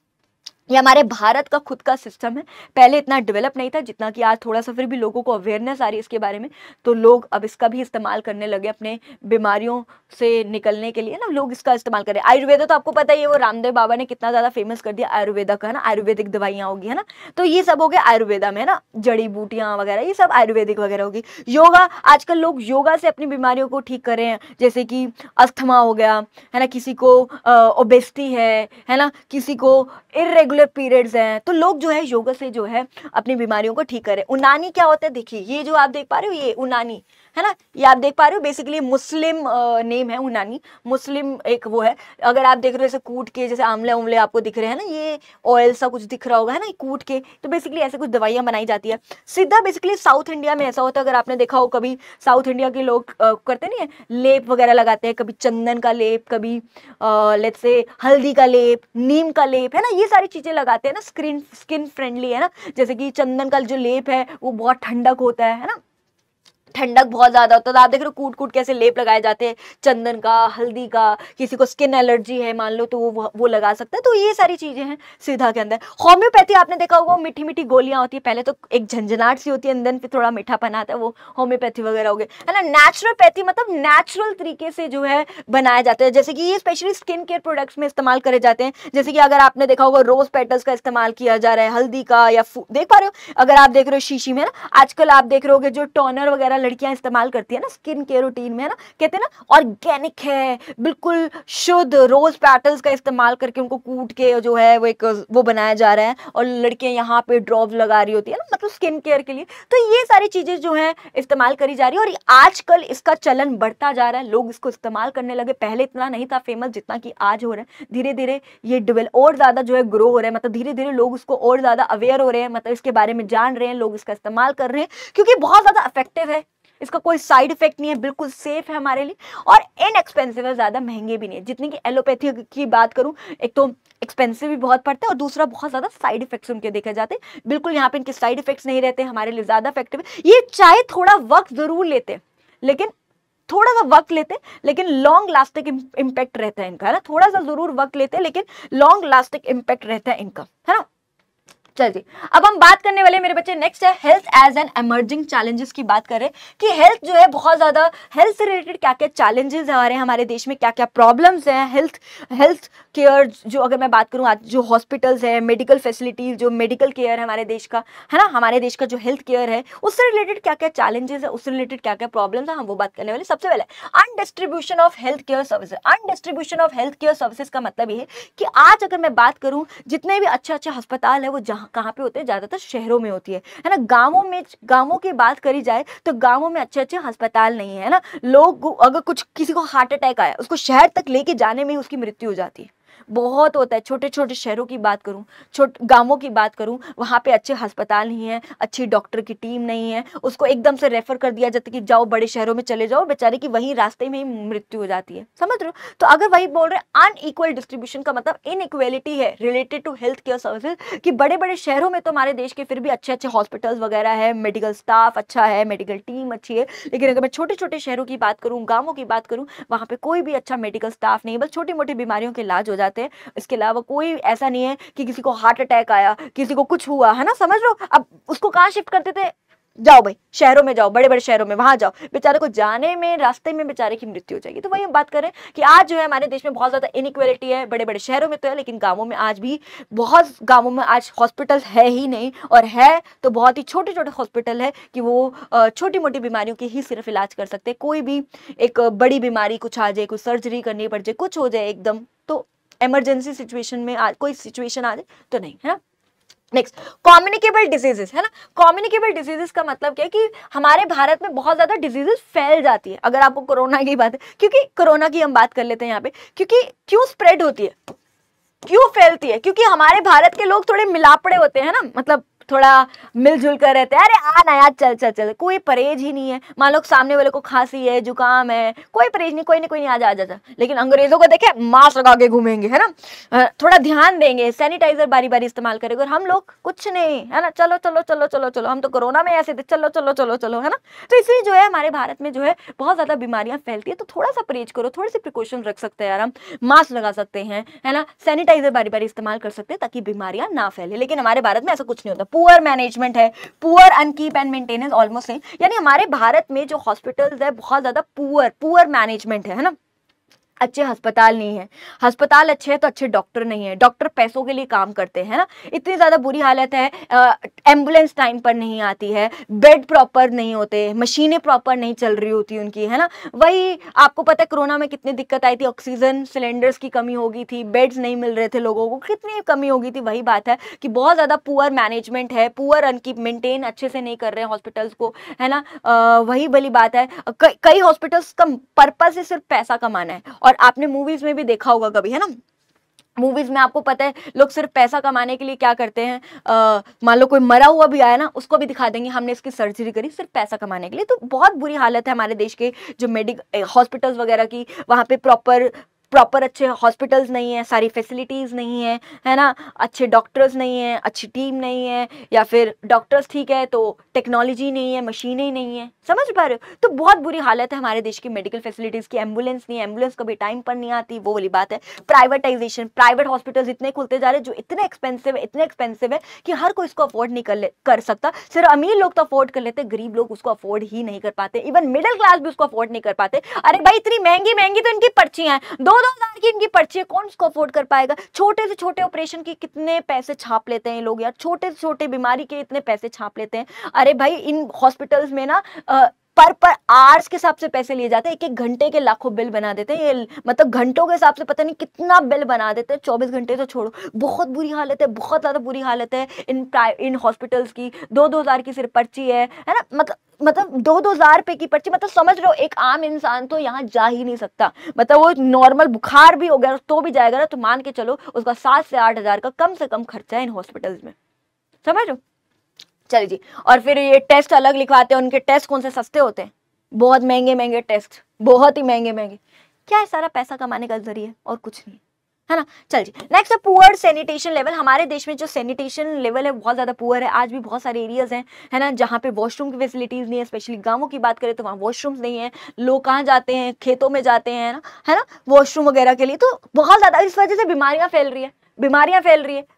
ये हमारे भारत का खुद का सिस्टम है। पहले इतना डेवलप नहीं था जितना कि आज थोड़ा सा फिर भी लोगों को अवेयरनेस आ रही है इसके बारे में, तो लोग अब इसका भी इस्तेमाल करने लगे अपने बीमारियों से निकलने के लिए ना, लोग इसका इस्तेमाल करें। आयुर्वेदा तो आपको पता ही है, वो रामदेव बाबा ने कितना ज़्यादा फेमस कर दिया आयुर्वेदा का, है ना, आयुर्वेदिक दवाइयाँ होगी, है ना। तो ये सब हो गया आयुर्वेदा में, है ना, जड़ी बूटियाँ वगैरह, ये सब आयुर्वेदिक वगैरह होगी। योगा, आजकल लोग योगा से अपनी बीमारियों को ठीक कर रहे हैं, जैसे कि अस्थमा हो गया, है ना, किसी को ओबेसिटी है ना, किसी को इरेगुलर पीरियड्स हैं, तो लोग जो है योगा से जो है अपनी बीमारियों को ठीक करें। उनानी क्या होता है? देखिए, ये जो आप देख पा रहे हो, ये उनानी है ना, ये आप देख पा रहे हो, बेसिकली मुस्लिम नेम है उनानी, मुस्लिम एक वो है। अगर आप देख रहे हो जैसे कूट के, जैसे आंवले उमले आपको दिख रहे हैं ना, ये ऑयल सा कुछ दिख रहा होगा, है ना, कूट के, तो बेसिकली ऐसे कुछ दवाइयाँ बनाई जाती है। सिद्धा बेसिकली साउथ इंडिया में ऐसा होता है, अगर आपने देखा हो कभी, साउथ इंडिया के लोग करते नहीं है, लेप वगैरह लगाते हैं, कभी चंदन का लेप, कभी लेट्स से हल्दी का लेप, नीम का लेप, है ना, ये सारी चीजें लगाते हैं ना, स्किन फ्रेंडली है ना। जैसे कि चंदन का जो लेप है वो बहुत ठंडक होता है ना, ठंडक बहुत ज्यादा होता है। तो आप देख रहे हो कूट कूट कैसे लेप लगाए जाते हैं, चंदन का, हल्दी का, किसी को स्किन एलर्जी है मान लो तो वो लगा सकता है। तो ये सारी चीजें हैं सीधा के अंदर। होम्योपैथी आपने देखा होगा, मीठी मीठी गोलियां होती है, पहले तो एक झंझनाट सी होती है अंदर, फिर थोड़ा मीठापन आता है, वो होम्योपैथी वगैरह हो गए, है ना। नेचुरोपैथी मतलब नेचुरल तरीके से जो है बनाया जाता है, जैसे कि ये स्पेशली स्किन केयर प्रोडक्ट्स में इस्तेमाल करे जाते हैं। जैसे कि अगर आपने देखा होगा रोज पेटल्स का इस्तेमाल किया जा रहा है, हल्दी का, या देख पा रहे हो, अगर आप देख रहे हो शीशी में ना, आजकल आप देख रहे होगे जो टोनर वगैरह लड़कियां इस्तेमाल करती है ना स्किन केयर रूटीन में, है ना, कहते हैं ना ऑर्गेनिक है, बिल्कुल शुद्ध, रोज पेटल्स का इस्तेमाल करके उनको कूट के जो है वो एक वो बनाया जा रहा है, और लड़कियां यहाँ पे ड्रॉप लगा रही होती है ना, मतलब स्किन केयर के लिए। तो ये सारी चीजें जो है इस्तेमाल करी जा रही है, और आजकल इसका चलन बढ़ता जा रहा है, लोग इसको इस्तेमाल करने लगे। पहले इतना नहीं था फेमस जितना कि आज हो रहा है। धीरे धीरे ये डेवलप और ज्यादा जो है ग्रो हो रहा है, मतलब धीरे धीरे लोग उसको और ज्यादा अवेयर हो रहे हैं, मतलब इसके बारे में जान रहे हैं, लोग इसका इस्तेमाल कर रहे हैं, क्योंकि बहुत ज्यादा इफेक्टिव है, इसका कोई साइड इफेक्ट नहीं है, बिल्कुल सेफ है हमारे लिए, और इनएक्सपेंसिव है, ज्यादा महंगे भी नहीं है। जितनी की एलोपैथी की बात करूं, एक तो एक्सपेंसिव भी बहुत पड़ता है, और दूसरा बहुत ज्यादा साइड इफेक्ट्स उनके देखे जाते हैं। बिल्कुल यहाँ पे इनके साइड इफेक्ट्स नहीं रहते, हमारे लिए ज्यादा इफेक्टिव है। ये चाहे थोड़ा वक्त जरूर लेते, लेकिन थोड़ा सा वक्त लेते, लेकिन लॉन्ग लास्टिंग इम्पैक्ट रहता है इनका, है ना। थोड़ा सा जरूर वक्त लेते, लेकिन लॉन्ग लास्टिंग इम्पैक्ट रहता है इनका, है ना। चलिए, अब हम बात करने वाले मेरे बच्चे नेक्स्ट है health as an emerging challenges की बात करें, कि हेल्थ जो है बहुत ज्यादा, हेल्थ से रिलेटेड क्या क्या चैलेंजेस आ रहे हैं हमारे देश में, क्या क्या प्रॉब्लम्स हैं हेल्थ केयर। जो अगर मैं बात करूं आज जो हॉस्पिटल्स है, मेडिकल फैसिलिटीज, जो मेडिकल केयर है हमारे देश का, है ना, हमारे देश का जो हेल्थ केयर है, उससे रिलेटेड क्या क्या चैलेंजेस है, उससे रिलेटेड क्या क्या प्रॉब्लम्स है, हम वो बात करने वाले। सबसे पहले undistribution of health care services. Undistribution of health care services का मतलब ये है कि आज अगर मैं बात करूं, जितने भी अच्छे अच्छे अस्पताल है वो जहां कहाँ पे होते हैं, ज्यादातर शहरों में होती है ना। गांवों की बात करी जाए तो गांवों में अच्छे अच्छे अस्पताल नहीं है ना। लोग अगर किसी को हार्ट अटैक आया, उसको शहर तक लेके जाने में उसकी मृत्यु हो जाती है, बहुत होता है। छोटे छोटे शहरों की बात करूं, गांवों की बात करूं, वहां पे अच्छे अस्पताल नहीं है, अच्छी डॉक्टर की टीम नहीं है, उसको एकदम से रेफर कर दिया जाता है कि जाओ बड़े शहरों में चले जाओ, बेचारे की वहीं रास्ते में ही मृत्यु हो जाती है, समझ रहे हो। तो अगर वही बोल रहे हैं अनइक्वल डिस्ट्रीब्यूशन का मतलब इनइक्वेलिटी है related to health care services, कि बड़े बड़े शहरों में तो हमारे देश के फिर भी अच्छे अच्छे हॉस्पिटल्स वगैरह है, मेडिकल स्टाफ अच्छा है, मेडिकल टीम अच्छी है, लेकिन अगर मैं छोटे छोटे शहरों की बात करूं, गांवों की बात करूं, वहां पे कोई भी अच्छा मेडिकल स्टाफ नहीं है, बस छोटी मोटी बीमारियों के इलाज हो जाते हैं। इसके अलावा कोई ऐसा नहीं है कि किसी को हार्ट अटैक आया, किसी को कुछ हुआ, है ना, समझ लो। अब उसको कहाँ शिफ्ट करते थे, जाओ भाई, शहरों में जाओ, बड़े बड़े शहरों में, वहां जाओ, बेचारे को जाने में, रास्ते में बेचारे की मृत्यु हो जाएगी। तो वही हम बात करें कि आज जो है हमारे देश में बहुत ज्यादा इनइक्वालिटी है, बड़े बड़े शहरों में तो है, लेकिन गांवों में आज भी, बहुत गांवों में आज हॉस्पिटल है ही नहीं, और है तो बहुत ही छोटे छोटे हॉस्पिटल है कि वो छोटी मोटी बीमारियों की ही सिर्फ इलाज कर सकते हैं। कोई भी एक बड़ी बीमारी कुछ आ जाए, कोई सर्जरी करनी पड़ जाए, कुछ हो जाए एकदम, तो इमरजेंसी सिचुएशन में कोई सिचुएशन आ जाए तो नहीं, है ना। नेक्स्ट, कम्युनिकेबल डिजीजेस, है ना। कम्युनिकेबल डिजीजेस का मतलब क्या है कि हमारे भारत में बहुत ज्यादा डिजीजेस फैल जाती है। अगर आपको कोरोना की बात है, क्योंकि कोरोना की हम बात कर लेते हैं यहाँ पे, क्योंकि क्यों स्प्रेड होती है, क्यों फैलती है, क्योंकि हमारे भारत के लोग थोड़े मिलापड़े होते हैं ना, मतलब थोड़ा मिलजुल कर रहते हैं। अरे आ ना यार, चल चल चल, कोई परहेज ही नहीं है। मान लो सामने वाले को खांसी है, जुकाम है, कोई परहेज नहीं, कोई नहीं, आ जा जा। लेकिन अंग्रेजों को देखे मास्क लगा के घूमेंगे, है ना, थोड़ा ध्यान देंगे, सैनिटाइजर बारी बारी इस्तेमाल करेंगे, और हम लोग कुछ नहीं, है ना, चलो चलो चलो चलो चलो, हम तो कोरोना में ऐसे थे, चलो चलो चलो चलो, है ना। तो इसलिए जो है हमारे भारत में जो है बहुत ज्यादा बीमारियां फैलती है। तो थोड़ा सा परहेज करो, थोड़े से प्रिकॉशन रख सकते हैं यार, हम मास्क लगा सकते हैं, है ना, सैनिटाइजर बारी बारी इस्तेमाल कर सकते हैं ताकि बीमारियां ना फैले। लेकिन हमारे भारत में ऐसा कुछ नहीं होता। पुअर मैनेजमेंट है, poor upkeep and maintenance almost same, यानी हमारे भारत में जो हॉस्पिटल्स है बहुत ज्यादा पुअर मैनेजमेंट है ना। अच्छे अस्पताल नहीं है, अस्पताल अच्छे हैं तो अच्छे डॉक्टर नहीं है, डॉक्टर पैसों के लिए काम करते हैं ना। इतनी ज्यादा बुरी हालत है, एम्बुलेंस टाइम पर नहीं आती है, बेड प्रॉपर नहीं होते, मशीनें प्रॉपर नहीं चल रही होती उनकी, है ना। वही आपको पता है कोरोना में कितनी दिक्कत आई थी, ऑक्सीजन सिलेंडर्स की कमी हो गई थी, बेड्स नहीं मिल रहे थे लोगों को, कितनी कमी हो गई थी। वही बात है कि बहुत ज्यादा पुअर मैनेजमेंट है, पुअर अनकीप, मेंटेन अच्छे से नहीं कर रहे हैं हॉस्पिटल्स को, है ना। वही वाली बात है, कई हॉस्पिटल्स का पर्पस है सिर्फ पैसा कमाना है। और आपने मूवीज में भी देखा होगा कभी, है ना, मूवीज में आपको पता है लोग सिर्फ पैसा कमाने के लिए क्या करते हैं, मान लो कोई मरा हुआ भी आया ना, उसको भी दिखा देंगे हमने इसकी सर्जरी करी सिर्फ पैसा कमाने के लिए। तो बहुत बुरी हालत है हमारे देश के जो हॉस्पिटल्स वगैरह की, वहाँ पे प्रॉपर अच्छे हॉस्पिटल्स नहीं है, सारी फैसिलिटीज़ नहीं है ना, अच्छे डॉक्टर्स नहीं है, अच्छी टीम नहीं है, या फिर डॉक्टर्स ठीक है तो टेक्नोलॉजी नहीं है, मशीनें नहीं है, समझ पा रहे हो। तो बहुत बुरी हालत है हमारे देश की मेडिकल फैसिलिटीज़ की। एम्बुलेंस नहीं है, एम्बुलेंस कभी टाइम पर नहीं आती, वो वाली बात है। प्राइवेटाइजेशन, प्राइवेट हॉस्पिटल्स इतने खुलते जा रहे हैं जो इतने एक्सपेंसिव है कि हर कोई इसको अफोर्ड नहीं कर सकता। सिर्फ अमीर लोग तो अफोर्ड कर लेते, गरीब लोग उसको अफोर्ड ही नहीं कर पाते, इवन मिडिल क्लास भी उसको अफोर्ड नहीं कर पाते। अरे भाई इतनी महंगी तो इनकी पर्चियां हैं, 2,000 की इनकी पर्ची है, कौन उसको अफोर्ड कर पाएगा। छोटे से छोटे ऑपरेशन के कितने पैसे छाप लेते हैं लोग यार, छोटे से छोटे बीमारी के इतने पैसे छाप लेते हैं। अरे भाई इन हॉस्पिटल्स में ना पर आवर्स के हिसाब से पैसे लिए जाते हैं, एक घंटे के लाखों बिल बना देते हैं ये, मतलब घंटों के हिसाब से पता नहीं कितना बिल बना देते हैं। 24 घंटे तो छोड़ो, बहुत बुरी हालत है, बहुत ज्यादा बुरी हालत है इन हॉस्पिटल्स की। 2,000 की सिर्फ पर्ची है ना, मतलब 2,000 रुपए की पर्ची, मतलब समझ लो एक आम इंसान तो यहाँ जा ही नहीं सकता। मतलब वो नॉर्मल बुखार भी हो गया तो भी जाएगा ना, तो मान के चलो उसका 7 से 8 हज़ार का कम से कम खर्चा है इन हॉस्पिटल्स में, समझ लो। चलिए जी, और फिर ये टेस्ट अलग लिखवाते हैं, उनके टेस्ट कौन से सस्ते होते हैं, बहुत महंगे टेस्ट, बहुत ही महंगे। क्या है, सारा पैसा कमाने का जरिया और कुछ नहीं, है ना। चलिए नेक्स्ट है पुअर सैनिटेशन लेवल। हमारे देश में जो सैनिटेशन लेवल है बहुत ज़्यादा पुअर है। आज भी बहुत सारे एरियाज हैं, है ना, जहाँ पे वॉशरूम की फैसिलिटीज़ नहीं है। स्पेशली गांवों की बात करें तो वहाँ वॉशरूम्स नहीं है, लोग कहाँ जाते हैं, खेतों में जाते हैं, है ना, वॉशरूम वगैरह के लिए। तो बहुत ज़्यादा इस वजह से बीमारियाँ फैल रही है।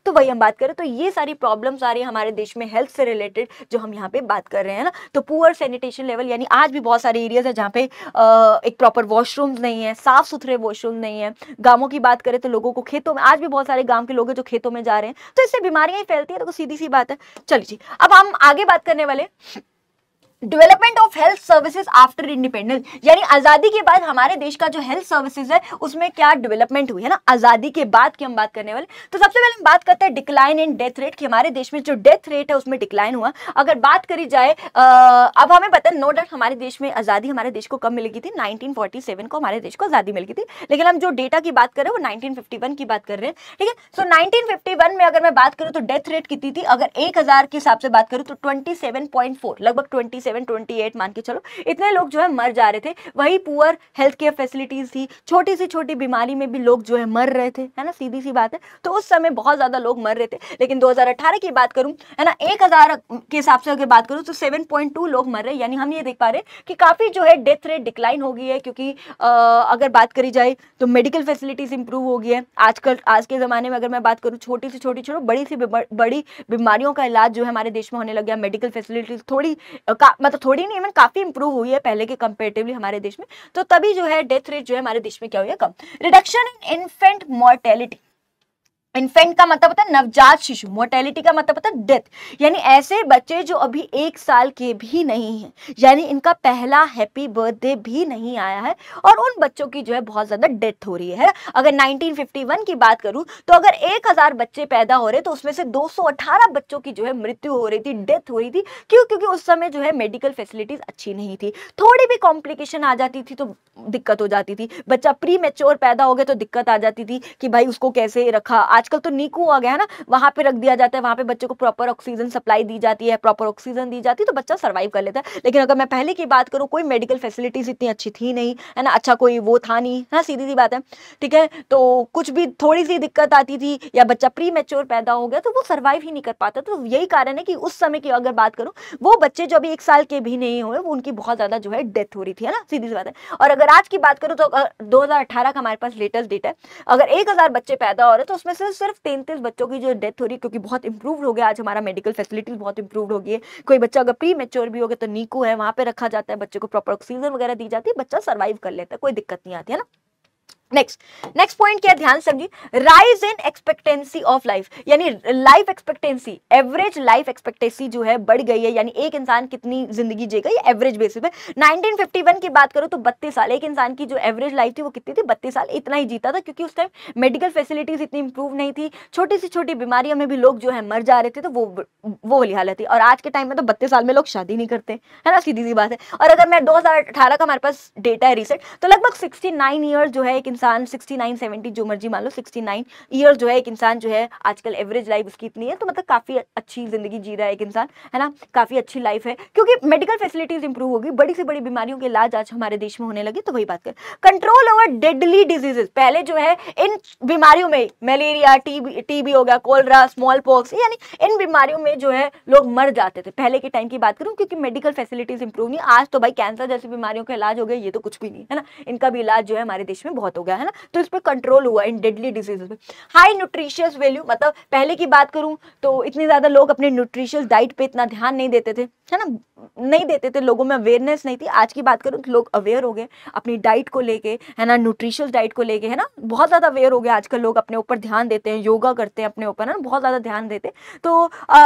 तो वही हम बात करें तो ये सारी प्रॉब्लम्स आ रही है हमारे देश में हेल्थ से रिलेटेड, जो हम यहाँ पे बात कर रहे हैं ना। तो पुअर सैनिटेशन लेवल यानी आज भी बहुत सारे एरियाज है जहाँ पे एक प्रॉपर वॉशरूम्स नहीं है, साफ सुथरे वॉशरूम नहीं है। गांवों की बात करें तो लोगों को खेतों में, आज भी बहुत सारे गांव के लोग हैं जो खेतों में जा रहे हैं, तो इससे बीमारियां ही फैलती है। तो सीधी सी बात है। चलिए जी, अब हम आगे बात करने वाले development of health services after independence, यानी आजादी के बाद हमारे देश का जो हेल्थ सर्विसेज है उसमें क्या डेवलपमेंट हुई है ना, आजादी के बाद की हम बात करने वाले। तो सबसे पहले हम बात करते हैं डिक्लाइन इन डेथ रेट, कि हमारे देश में जो डेथ रेट है उसमें डिक्लाइन हुआ। अगर बात करी जाए अब हमें पता है नो डाउट हमारे देश में आजादी हमारे देश को कब मिली थी, 1947 को हमारे देश को आजादी मिल गई थी। लेकिन हम जो डेटा की बात कर रहे हैं वो 1951 की बात कर रहे हैं, ठीक है। सो 1951 में अगर मैं बात करूं तो डेथ रेट कितनी थी, अगर 1,000 के हिसाब से बात करूं तो 27.4, लगभग 27 27, 28 मान के चलो, इतने लोग जो है मर जा रहे थे। वही पुअर हेल्थ केयर फैसिलिटीज थी, छोटी सी छोटी बीमारी में भी लोग जो है मर रहे थे, है ना, सीधी सी बात है। तो उस समय बहुत ज्यादा लोग मर रहे थे। लेकिन 2018 की बात करूं, है ना, 1000 के हिसाब से अगर बात करूं तो 7.2 लोग मर रहे, यानी हम ये देख पा रहे कि काफी जो है डेथ रेट डिक्लाइन हो गई है। क्योंकि अगर बात करी जाए तो मेडिकल फैसिलिटीज इंप्रूव हो गई है। आजकल आज के जमाने में अगर मैं बात करूं, छोटी सी छोटी छोटी बड़ी सी बड़ी बीमारियों का इलाज जो है हमारे देश में होने लग गया। मेडिकल फैसिलिटीज थोड़ी मतलब थोड़ी नहीं, इवन काफी इंप्रूव हुई है पहले के कंपेरेटिवली हमारे देश में। तो तभी जो है डेथ रेट जो है हमारे देश में क्या हुई है, कम। Reduction in infant mortality, infant का मतलब होता है नवजात शिशु, मोर्टेलिटी का मतलब होता है डेथ, यानी ऐसे बच्चे जो अभी 1 साल के भी नहीं हैं, यानी इनका पहला हैप्पी बर्थडे भी नहीं आया है, और उन बच्चों की जो है बहुत ज्यादा डेथ हो रही है। अगर 1951 की बात करूं तो अगर 1000 बच्चे पैदा हो रहे तो उसमें से 218 बच्चों की जो है मृत्यु हो रही थी, डेथ हो रही थी। क्यों? क्योंकि उस समय जो है मेडिकल फैसिलिटीज अच्छी नहीं थी, थोड़ी भी कॉम्प्लिकेशन आ जाती थी तो दिक्कत हो जाती थी। बच्चा प्री मैच्योर पैदा हो गया तो दिक्कत आ जाती थी कि भाई उसको कैसे रखा। आजकल तो नीकू आ गया है ना, वहां पे रख दिया जाता है, वहां पे बच्चे को प्रॉपर ऑक्सीजन सप्लाई दी जाती है, प्रॉपर ऑक्सीजन दी जाती है, तो बच्चा सर्वाइव कर लेता है। लेकिन अगर मैं पहले की बात करूं, कोई मेडिकल फैसिलिटीज इतनी अच्छी थी नहीं, है ना, अच्छा कोई वो था नहीं, है, सीधी सी बात है, ठीक है। तो कुछ भी थोड़ी सी दिक्कत आती थी या बच्चा प्री मैच्योर पैदा हो गया तो वो सर्वाइव ही नहीं कर पाता। तो यही कारण है कि उस समय की अगर बात करूं, वो बच्चे जो अभी 1 साल के भी नहीं हुए, वो उनकी बहुत ज्यादा जो है डेथ हो रही थी, है ना, सीधी सी बात है। और अगर आज की बात करूं तो 2018 का हमारे पास लेटेस्ट डेटा है, अगर 1000 बच्चे पैदा हो रहे तो उसमें से सिर्फ 33 बच्चों की जो डेथ हो रही है, क्योंकि बहुत इंप्रूव हो गया आज हमारा मेडिकल फैसिलिटीज, बहुत इंप्रूव हो गई है। कोई बच्चा अगर प्री मैच्योर भी हो गया तो नीकू है, वहां पे रखा जाता है, बच्चे को प्रॉपर ऑक्सीजन वगैरह दी जाती है, बच्चा सर्वाइव कर लेता है, कोई दिक्कत नहीं आती है ना। नेक्स्ट पॉइंट क्या, ध्यान समझिए, rise in expectancy of life, यानी life expectancy, average life expectancy जो है बढ़ गई है, यानी एक इंसान कितनी जिंदगी जीगा ये एवरेज बेसिस पे। 1951 की बात करो तो 32 साल एक इंसान की जो एवरेज लाइफ थी वो कितनी थी, 32 साल, इतना ही जीता था। क्योंकि उस टाइम मेडिकल फैसिलिटीज इतनी इंप्रूव नहीं थी, छोटी सी छोटी बीमारियों में भी लोग जो है मर जा रहे थे, तो वो वाली हालत थी। और आज के टाइम में तो 32 साल में लोग शादी नहीं करते, है ना, सीधी सी बात है। और अगर मैं 2018 का हमारे पास डेटा है रिसेंट, तो लगभग 69 ईयर जो है एक इंसान, 69 70 जो मर्जी मान लो, 69 ईयर जो है एक इंसान जो है आजकल एवरेज लाइफ उसकी इतनी है। तो मतलब काफी अच्छी जिंदगी जी रहा है एक इंसान, है ना, काफी अच्छी लाइफ है, क्योंकि मेडिकल फैसिलिटीज इंप्रूव होगी, बड़ी से बड़ी बीमारियों के इलाज आज हमारे देश में होने लगे। तो वही बात कर, कंट्रोल ओवर डेडली डिजीजेस, पहले जो है इन बीमारियों में मलेरिया, टीबी हो गया, कोलरा, स्मॉल पॉक्स, यानी इन बीमारियों में जो है लोग मर जाते थे पहले के टाइम की बात करूं, क्योंकि मेडिकल फैसिलिटीज इंप्रूव नहीं। आज तो भाई कैंसर जैसी बीमारियों का इलाज हो गया, ये तो कुछ भी नहीं है ना, इनका भी इलाज जो है हमारे देश में बहुत हो गया, है ना। तो इस पे कंट्रोल हुआ इन डेडली डिजीजेस पे। हाई न्यूट्रिशियस वैल्यू, मतलब पहले की बात करूं तो इतनी ज्यादा लोग अपने न्यूट्रिशियस डाइट पे इतना ध्यान नहीं देते थे, है ना, नहीं देते थे, लोगों में अवेयरनेस नहीं थी। आज की बात करूं तो लोग अवेयर हो गए अपनी डाइट को लेके, है ना, न्यूट्रिशियस डाइट को लेके, है ना, बहुत ज्यादा अवेयर हो गए। आजकल लोग अपने ऊपर ध्यान देते हैं, योगा करते हैं अपने ऊपर, है ना, बहुत ज्यादा ध्यान देते हैं। तो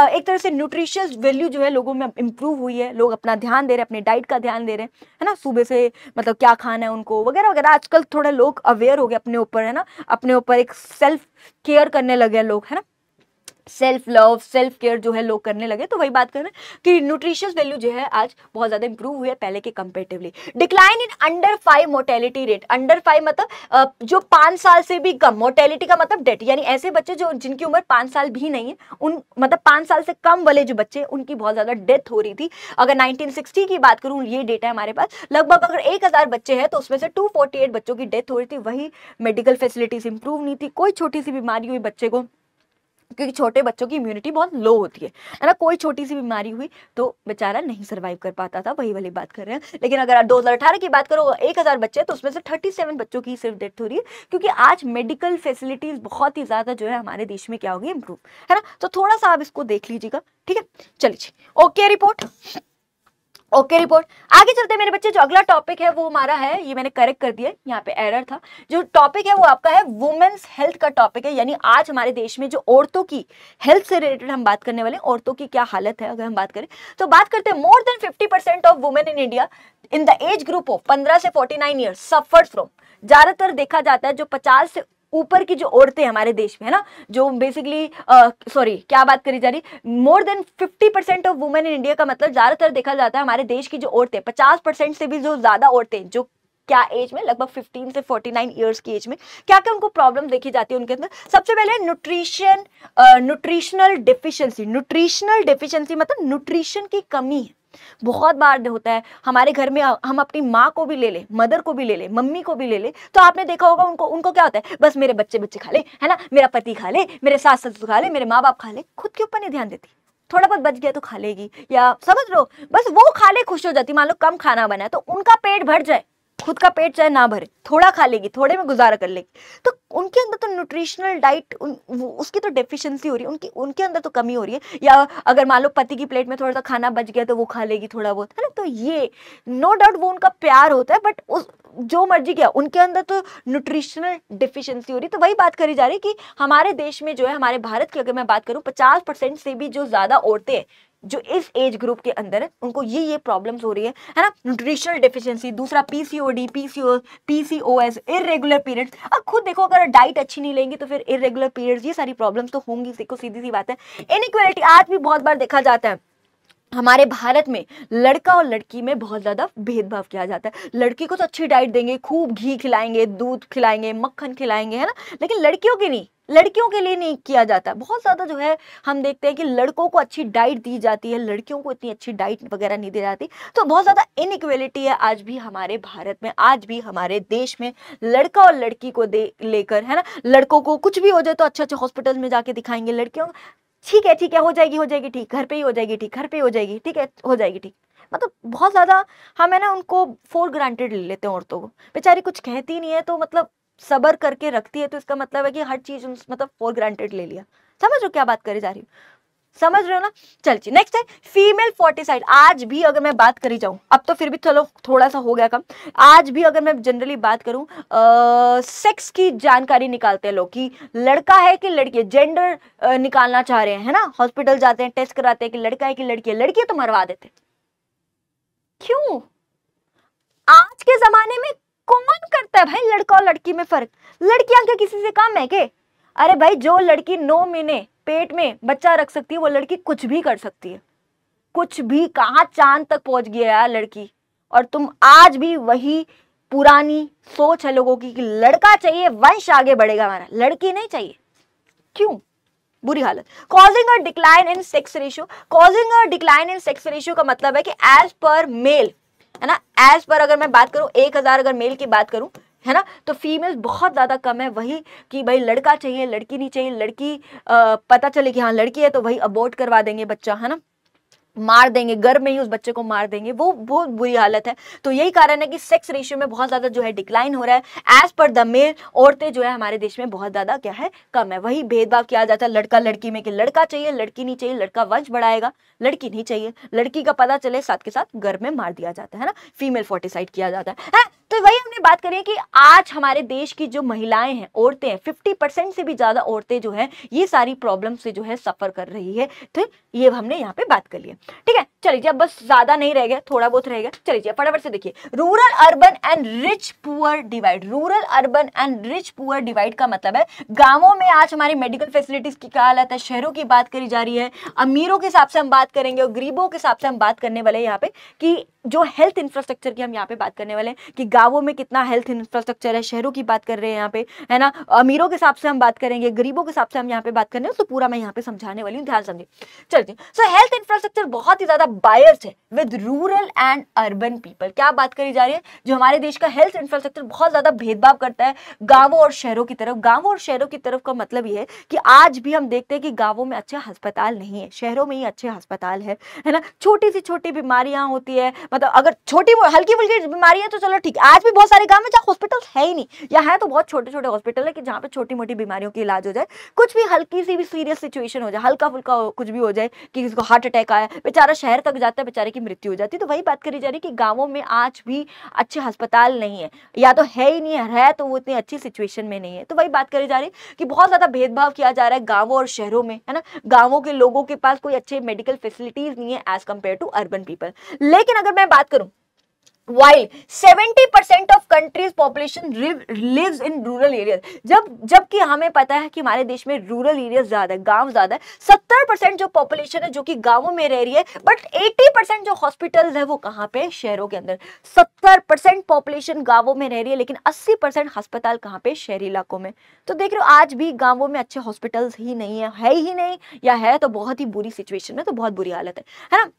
एक तरह से न्यूट्रिशियस वैल्यू जो है लोगों में इंप्रूव हुई है, लोग अपना ध्यान दे रहे हैं, अपनी डाइट का ध्यान दे रहे हैं, है ना, सुबह से मतलब क्या खाना है उनको वगैरह वगैरह। आजकल थोड़े लोग अवेयर हो गए अपने ऊपर, है ना, अपने ऊपर एक सेल्फ केयर करने लगे लोग, है ना, सेल्फ लव, सेल्फ केयर जो है लोग करने लगे। तो वही बात कर रहे हैं कि न्यूट्रिशियस वैल्यू जो है आज बहुत ज्यादा इंप्रूव हुई है पहले के comparatively. Decline in under 5 mortality rate, under 5 मतलब जो 5 साल से भी कम, मोर्टेलिटी का मतलब डेथ, यानी ऐसे बच्चे जो जिनकी उम्र 5 साल भी नहीं है, उन मतलब 5 साल से कम वाले जो बच्चे, उनकी बहुत ज्यादा डेथ हो रही थी। अगर 1960 की बात करूं, ये डेटा है हमारे पास, लगभग अगर 1000 बच्चे हैं तो उसमें से 248 बच्चों की डेथ हो रही थी। वही मेडिकल फैसिलिटीज इंप्रूव नहीं थी, कोई छोटी सी बीमारी हुई बच्चे को, क्योंकि छोटे बच्चों की इम्यूनिटी बहुत लो होती है ना, कोई छोटी सी बीमारी हुई तो बेचारा नहीं सर्वाइव कर पाता था, वही वाली बात कर रहे हैं। लेकिन अगर 2018 की बात करो, 1000 बच्चे तो उसमें से 37 बच्चों की सिर्फ डेथ हो रही है, क्योंकि आज मेडिकल फैसिलिटीज बहुत ही ज्यादा जो है हमारे देश में क्या होगी, इंप्रूव, है ना। तो थोड़ा सा आप इसको देख लीजिएगा, ठीक है। चलिए, ओके रिपोर्ट, ओके रिपोर्ट। आगे चलते हैं मेरे बच्चे, जो अगला टॉपिक है वो हमारा है, ये मैंने करेक्ट कर दिया, यहाँ पे एरर था। जो टॉपिक है वो आपका है वुमेन्स हेल्थ का टॉपिक है, यानी आज हमारे देश में जो औरतों की हेल्थ से रिलेटेड हम बात करने वाले, औरतों की क्या हालत है अगर हम बात करें तो बात करते हैं। More than 50% of women in India in the age group of 15 से 49 ईयर्स सफर्स फ्रॉम, ज्यादातर देखा जाता है जो 50 से ऊपर की जो औरतें हमारे देश में, है ना, जो बेसिकली क्या बात करी जा रही, more than 50% of women in India का मतलब ज्यादातर देखा जाता है हमारे देश की जो औरतें, 50% से भी जो ज्यादा औरतें जो क्या एज में, लगभग 15 से 49 इयर्स की एज में, क्या क्या उनको प्रॉब्लम देखी जाती है उनके अंदर। सबसे पहले न्यूट्रिशनल डेफिशिएंसी, न्यूट्रिशनल डेफिशिएंसी मतलब न्यूट्रिशन की कमी है, बहुत बार होता है हमारे घर में, हम अपनी माँ को भी ले ले, मदर को भी ले ले, मम्मी को भी ले ले, तो आपने देखा होगा उनको उनको क्या होता है, बस मेरे बच्चे बच्चे खा ले, है ना, मेरा पति खा ले, मेरे सास ससुर खा ले, मेरे माँ बाप खा ले, खुद के ऊपर नहीं ध्यान देती। थोड़ा बहुत बच गया तो खा लेगी, या समझ लो बस वो खा ले खुश हो जाती। मान लो कम खाना बना है तो उनका पेट भर जाए, खुद का पेट चाहे ना भरे, थोड़ा खा लेगी, थोड़े में गुजारा कर लेगी। तो उनके अंदर तो न्यूट्रिशनल डाइट उसकी तो डेफिशिएंसी हो रही है, उनके अंदर तो कमी हो रही है। या अगर मान लो पति की प्लेट में थोड़ा सा खाना बच गया तो वो खा लेगी थोड़ा बहुत, है ना। तो ये नो डाउट वो उनका प्यार होता है, बट उस जो मर्जी किया उनके अंदर तो न्यूट्रिशनल डेफिशिएंसी हो रही। तो वही बात करी जा रही कि हमारे देश में जो है, हमारे भारत की अगर मैं बात करूं, 50% से भी जो ज्यादा औरतें जो इस एज ग्रुप के अंदर है, उनको ये प्रॉब्लम्स हो रही है ना। न्यूट्रिशनल डेफिशिएंसी, दूसरा पीसीओडी, पीसीओएस, इररेगुलर पीरियड्स। अब खुद देखो अगर डाइट अच्छी नहीं लेंगी तो फिर इररेगुलर पीरियड्स, ये सारी प्रॉब्लम्स तो होंगी, देखो सीधी सी बात है। इनइक्वालिटी आज भी बहुत बार देखा जाता है हमारे भारत में, लड़का और लड़की में बहुत ज्यादा भेदभाव किया जाता है। लड़की को तो अच्छी डाइट देंगे, खूब घी खिलाएंगे, दूध खिलाएंगे, मक्खन खिलाएंगे, है ना, लेकिन लड़कियों की नहीं, लड़कियों के लिए नहीं किया जाता। बहुत ज्यादा जो है हम देखते हैं कि लड़कों को अच्छी डाइट दी जाती है, लड़कियों को इतनी अच्छी डाइट वगैरह नहीं दी जाती। तो बहुत ज्यादा इनइक्वालिटी है आज भी हमारे भारत में, आज भी हमारे देश में लड़का और लड़की को लेकर, है ना। लड़कों को कुछ भी हो जाए तो अच्छे अच्छे हॉस्पिटल में जाके दिखाएंगे, लड़कियों ठीक है हो जाएगी ठीक, घर पे ही हो जाएगी ठीक, घर पे ही हो जाएगी ठीक है, हो जाएगी ठीक। मतलब बहुत ज्यादा हम है ना उनको फॉर ग्रांटेड ले लेते हैं। औरतों को बेचारी कुछ कहती नहीं है तो मतलब सबर करके रखती है, तो इसका मतलब है कि हर चीज मतलब फॉर ग्रांटेड ले लिया। समझ रहे हो क्या बात करे जा रही हूँ, समझ रहे हो ना। चलिए नेक्स्ट है फीमेल फोर्टिसाइड। आज भी अगर मैं बात करी जाऊं, अब तो फिर भी चलो थोड़ा सा हो गया कम, आज भी अगर मैं जनरली बात करूं, सेक्स की जानकारी निकालते हैं लोग कि लड़का है कि लड़की है, जेंडर निकालना चाह रहे हैं, है ना। हॉस्पिटल जाते हैं, टेस्ट कराते हैं कि लड़का है कि लड़की है, लड़की है तो मरवा देते। क्यों? आज के जमाने में कौन करता है भाई लड़का और लड़की में फर्क? लड़कियां क्या किसी से कम है के? अरे भाई जो लड़की 9 महीने पेट में बच्चा रख सकती है, वो लड़की कुछ भी कर सकती है, कुछ भी। कहां चांद तक पहुंच गया यार लड़की। और तुम आज भी वही पुरानी सोच है लोगों की कि लड़का चाहिए वंश आगे बढ़ेगा हमारा, लड़की नहीं चाहिए। क्यों? बुरी हालत। Causing a decline in sex ratio. Causing a decline in sex ratio का मतलब है कि एज पर मेल, है ना, एज पर अगर मैं बात करूं 1000 अगर मेल की बात करूं, है ना, तो फीमेल्स बहुत ज्यादा कम है। वही कि भाई लड़का चाहिए लड़की नहीं चाहिए, लड़की पता चले कि हाँ लड़की है तो वही अबॉर्ट करवा देंगे बच्चा, है ना, मार देंगे, घर में ही उस बच्चे को मार देंगे। वो बहुत बुरी हालत है। तो यही कारण है कि सेक्स रेशियो में बहुत ज्यादा जो है डिक्लाइन हो रहा है। एज पर द मेल, औरतें जो है हमारे देश में बहुत ज्यादा क्या है, कम है। वही भेदभाव किया जाता है लड़का लड़की में कि लड़का चाहिए लड़की नहीं चाहिए, लड़का वंश बढ़ाएगा लड़की नहीं चाहिए, लड़की का पता चले साथ के साथ घर में मार दिया जाता है ना, फीमेल फोर्टिसाइड किया जाता है। तो वही हमने बात करी है कि आज हमारे देश की जो महिलाएं हैं, औरतें हैं, 50% से भी ज्यादा औरतें जो है ये सारी प्रॉब्लम से जो है सफर कर रही है। तो ये हमने यहाँ पे बात कर ली है, ठीक है। चलिए अब बस ज्यादा नहीं रह गया, थोड़ा बहुत रह गया। चलिए फटाफट से देखिए, rural urban and rich poor divide. Rural urban and rich poor divide का मतलब है गांवों में आज हमारी मेडिकल फैसिलिटीज की क्या हालत है, शहरों की बात करी जा रही है। अमीरों के हिसाब से हम बात करेंगे और गरीबों के हिसाब से हम बात करने वाले हैं यहाँ पे कि जो हेल्थ इंफ्रास्ट्रक्चर की हम यहाँ पे बात करने वाले हैं कि गांवों में कितना हेल्थ इंफ्रास्ट्रक्चर है, शहरों की बात कर रहे हैं यहाँ पे, है ना। अमीरों के हिसाब से हम बात करेंगे, गरीबों के हिसाब से हम यहाँ पे बात करने हैं, तो पूरा मैं यहाँ पे समझाने वाली हूँ, ध्यान समझिए। चलिए, सो हेल्थ इंफ्रास्ट्रक्चर बहुत ही ज्यादा बायस्ड है with rural and urban people. क्या बात करी जा रही है, जो हमारे देश का हेल्थ इंफ्रास्ट्रक्चर बहुत ज्यादा भेदभाव करता है गांवों और शहरों की तरफ। गांवों और शहरों की तरफ का मतलब ये है कि आज भी हम देखते हैं कि गांवों में अच्छे अस्पताल नहीं है, शहरों में ही अच्छे अस्पताल है ना। छोटी सी छोटी बीमारियां होती है, मतलब अगर छोटी हल्की फुल्की बीमारियां तो चलो ठीक है, आज भी बहुत सारे गांव में जहाँ हॉस्पिटल है ही नहीं, या है तो बहुत छोटे छोटे हॉस्पिटल है कि जहाँ पे छोटी मोटी बीमारियों की इलाज हो जाए, कुछ भी हल्की सी भी सीरियस सिचुएशन हो जाए, हल्का फुल्का कुछ भी हो जाए कि किसी को हार्ट अटैक आया, बेचारा शहर तक जाता है, बेचारे की मृत्यु हो जाती है। तो वही बात करी जा रही है कि गांवों में आज भी अच्छे अस्पताल नहीं है, या तो है ही नहीं है तो वो इतनी अच्छी सिचुएशन में नहीं है। तो वही बात करी जा रही है कि बहुत ज्यादा भेदभाव किया जा रहा है गांवों और शहरों में, है ना। गांवों के लोगों के पास कोई अच्छे मेडिकल फैसिलिटीज नहीं है as compare to urban people. लेकिन अगर मैं बात करूं, while 70% of country's population lives in rural areas, जबकि हमें पता है कि हमारे देश में रूरल एरिया ज्यादा है, गांव ज्यादा है। 70% जो पॉपुलेशन है जो कि गांवों में रह रही है, बट 80% जो हॉस्पिटल्स है वो कहाँ पे, शहरों के अंदर। 70% पॉपुलेशन गांवों में रह रही है, लेकिन 80% अस्पताल कहाँ पे, शहरी इलाकों में। तो देख रहे हो आज भी गांवों में अच्छे हॉस्पिटल्स ही नहीं है ही नहीं, या है तो बहुत ही बुरी सिचुएशन में, तो बहुत बुरी हालत है ना।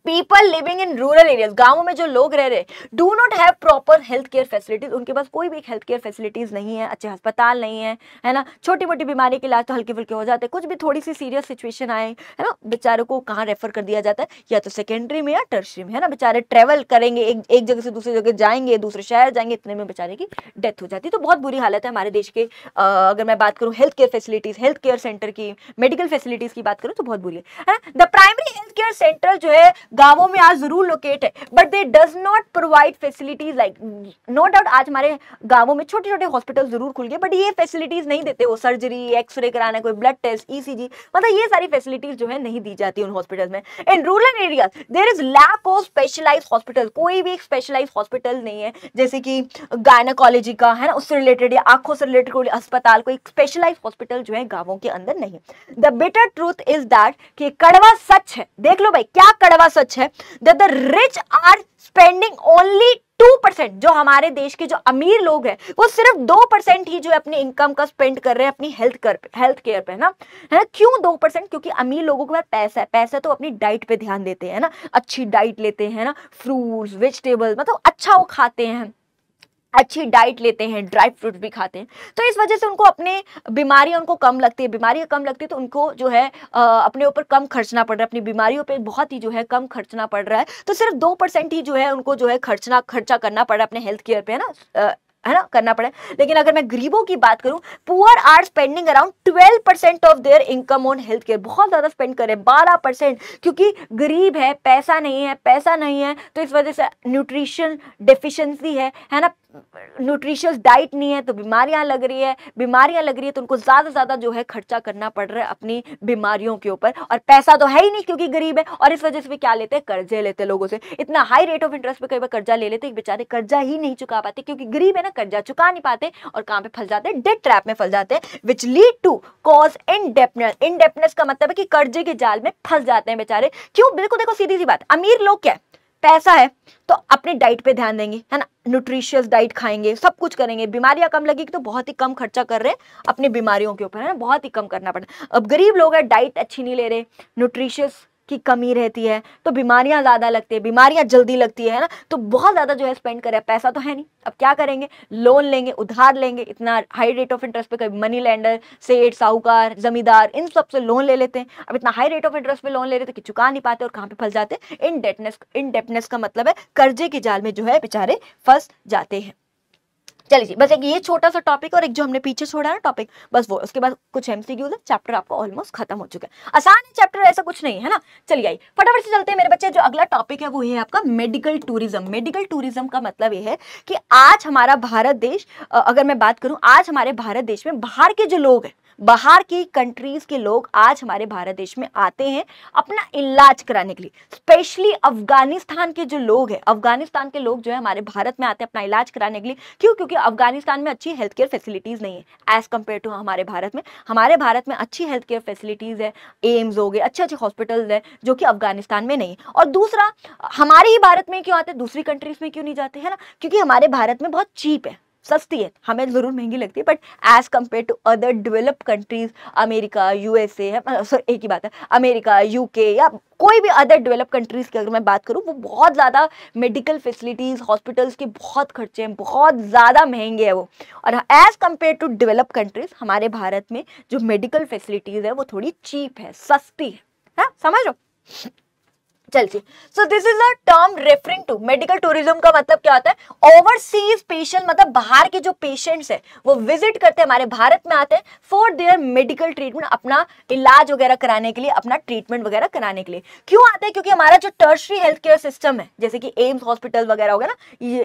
People living in rural areas, गांवों में जो लोग रह रहे do not have proper health care facilities, उनके पास कोई भी हेल्थ केयर फैसिलिटीज नहीं है, अच्छे अस्पताल नहीं है ना, छोटी मोटी बीमारी के इलाज तो हल्के फुल्के हो जाते हैं, कुछ भी थोड़ी सी सीरियस सिचुएशन आए है ना, बेचारों को कहाँ रेफर कर दिया जाता है, या तो सेकेंडरी में या टर्शरी में, है ना, बेचारे ट्रेवल करेंगे, एक जगह से दूसरी जगह जाएंगे, दूसरे शहर जाएंगे, इतने में बेचारे की डेथ हो जाती है। तो बहुत बुरी हालत है हमारे देश के, अगर मैं बात करूँ health care facilities, health care centre की, मेडिकल फैसिलिटीज की बात करूँ तो बहुत बुरी है। The primary health care centre जो है गांवों में आज जरूर लोकेट है, but they does not provide facilities like, no doubt आज हमारे गांवों में छोटे छोटे हॉस्पिटल जरूर खुल गए, बट ये फैसिलिटीज नहीं देते, वो सर्जरी, एक्सरे कराना, कोई ब्लड टेस्ट, ईसीजी, मतलब ये सारी फैसिलिटीज जो है नहीं दी जाती उन हॉस्पिटल में। In rural area there is lack of specialised hospital, कोई भी स्पेशलाइज्ड हॉस्पिटल नहीं है, जैसे कि गायनाकोलॉजी का है ना, उससे रिलेटेड या आंखों से रिलेटेड कोई अस्पताल, कोई स्पेशलाइज्ड हॉस्पिटल जो है गांवों के अंदर नहीं। The bitter truth is that, कि कड़वा सच है, देख लो भाई क्या कड़वा सच है, that the rich are spending only 2%, जो हमारे देश के जो अमीर लोग हैं वो सिर्फ 2% ही जो है अपनी इनकम का स्पेंड कर रहे हैं अपनी हेल्थ केयर पे, है ना। क्यों 2%? क्योंकि अमीर लोगों के पास पैसा है, पैसा तो अपनी डाइट पे ध्यान देते हैं ना, अच्छी डाइट लेते हैं ना, फ्रूट्स वेजिटेबल्स, मतलब अच्छा वो खाते हैं, अच्छी डाइट लेते हैं, ड्राई फ्रूट्स भी खाते हैं, तो इस वजह से उनको अपने बीमारियां उनको कम लगती है, बीमारियां कम लगती है तो उनको जो है अपने ऊपर कम खर्चना पड़ रहा है, अपनी बीमारियों पे बहुत ही जो है कम खर्चना पड़ रहा है, तो सिर्फ 2% ही जो है उनको जो है खर्चा करना पड़ रहा है अपने हेल्थ केयर पे, है ना, करना पड़े। लेकिन अगर मैं गरीबों की बात करूं, poor are spending around 12% of their income on health care, बहुत ज्यादा स्पेंड करें 12%, क्योंकि गरीब है, पैसा नहीं है, तो इस वजह से न्यूट्रिशन डेफिशिएंसी है ना, न्यूट्रिशियस डाइट नहीं है तो बीमारियां लग रही है तो उनको ज्यादा जो है खर्चा करना पड़ रहा है अपनी बीमारियों के ऊपर, और पैसा तो है ही नहीं क्योंकि गरीब है, और इस वजह से भी क्या लेते हैं, कर्जे लेते हैं लोगों से, इतना हाई रेट ऑफ इंटरेस्ट पे कई बार कर्जा ले लेते हैं, बेचारे कर्जा ही नहीं चुका पाते क्योंकि गरीब है ना, कर्जा चुका नहीं पाते, और कहां पे फंस जाते हैं, डेट ट्रैप में फंस जाते हैं, which lead to cause indebtedness का मतलब है कि कर्जे के जाल में फंस जाते हैं बेचारे। क्यों? बिल्कुल देखो सीधी सी बात, अमीर लोग क्या है, पैसा है तो अपनी डाइट पे ध्यान देंगे, है ना, न्यूट्रिशियस डाइट खाएंगे, सब कुछ करेंगे, बीमारियां कम लगेगी तो बहुत ही कम खर्चा कर रहे हैं अपनी बीमारियों के ऊपर, है ना, बहुत ही कम करना पड़ता है। अब गरीब लोग हैं, डाइट अच्छी नहीं ले रहे, न्यूट्रिशियस की कमी रहती है तो बीमारियां ज्यादा लगती है, बीमारियां जल्दी लगती है ना, तो बहुत ज्यादा जो है स्पेंड करे, पैसा तो है नहीं, अब क्या करेंगे, लोन लेंगे, उधार लेंगे, इतना हाई रेट ऑफ इंटरेस्ट पे, कभी मनी लेंडर, सेठ, साहूकार, जमींदार, इन सब से लोन ले लेते हैं, अब इतना हाई रेट ऑफ इंटरेस्ट पे लोन ले रहे थे कि चुका नहीं पाते, और कहां पे फंस जाते हैं, इनडेप्टनेस का मतलब है कर्जे के जाल में जो है बेचारे फंस जाते हैं। चलिए जी, बस एक ये छोटा सा टॉपिक और एक जो हमने पीछे छोड़ा है ना टॉपिक, बस वो, उसके बाद कुछ एमसीक्यूज है, चैप्टर आपको ऑलमोस्ट खत्म हो चुका है, आसान है चैप्टर, ऐसा कुछ नहीं है ना। चलिए आइए फटाफट से चलते हैं मेरे बच्चे, जो अगला टॉपिक है वो है आपका मेडिकल टूरिज्म। मेडिकल टूरिज्म का मतलब ये है कि आज हमारा भारत देश, अगर मैं बात करूं, आज हमारे भारत देश में बाहर के जो लोग हैं, बाहर की कंट्रीज के लोग आज हमारे भारत देश में आते हैं अपना इलाज कराने के लिए, स्पेशली अफगानिस्तान के जो लोग हैं, अफगानिस्तान के लोग जो है हमारे भारत में आते हैं अपना इलाज कराने के लिए। क्यों? क्योंकि अफगानिस्तान में अच्छी हेल्थ केयर फैसिलिटीज नहीं है एज कंपेयर टू हमारे भारत में। हमारे भारत में अच्छी हेल्थ केयर फैसिलिटीज है, एम्स हो गए, अच्छे अच्छे हॉस्पिटल्स है, जो कि अफगानिस्तान में नहीं है। और दूसरा, हमारे ही भारत में क्यों आते हैं, दूसरी कंट्रीज में क्यों नहीं जाते, है ना, क्योंकि हमारे भारत में बहुत चीप है, सस्ती है, हमें जरूर महंगी लगती है, but as compare to other developed countries, America, USA है, एक ही बात है, अमेरिका, यूके या कोई भी अदर डेवलप कंट्रीज की अगर मैं बात करूं, वो बहुत ज़्यादा मेडिकल फैसिलिटीज़, हॉस्पिटल्स के बहुत खर्चे हैं, बहुत ज़्यादा महंगे हैं वो। और as compare to develop countries, हमारे भारत में जो मेडिकल फैसिलिटीज़ है वो थोड़ी चीप है, सस्ती है, समझ लो। चलिए, so this is a term referring to, medical tourism का मतलब क्या होता है, ओवरसीज पेशेंट, मतलब बाहर के जो पेशेंट्स है वो विजिट करते हैं, हमारे भारत में आते हैं फॉर देयर मेडिकल ट्रीटमेंट, अपना इलाज वगैरह कराने के लिए, अपना ट्रीटमेंट वगैरह कराने के लिए। क्यों आते हैं? क्योंकि हमारा जो टर्शरी हेल्थ केयर सिस्टम है, जैसे कि एम्स हॉस्पिटल वगैरह हो गया ना,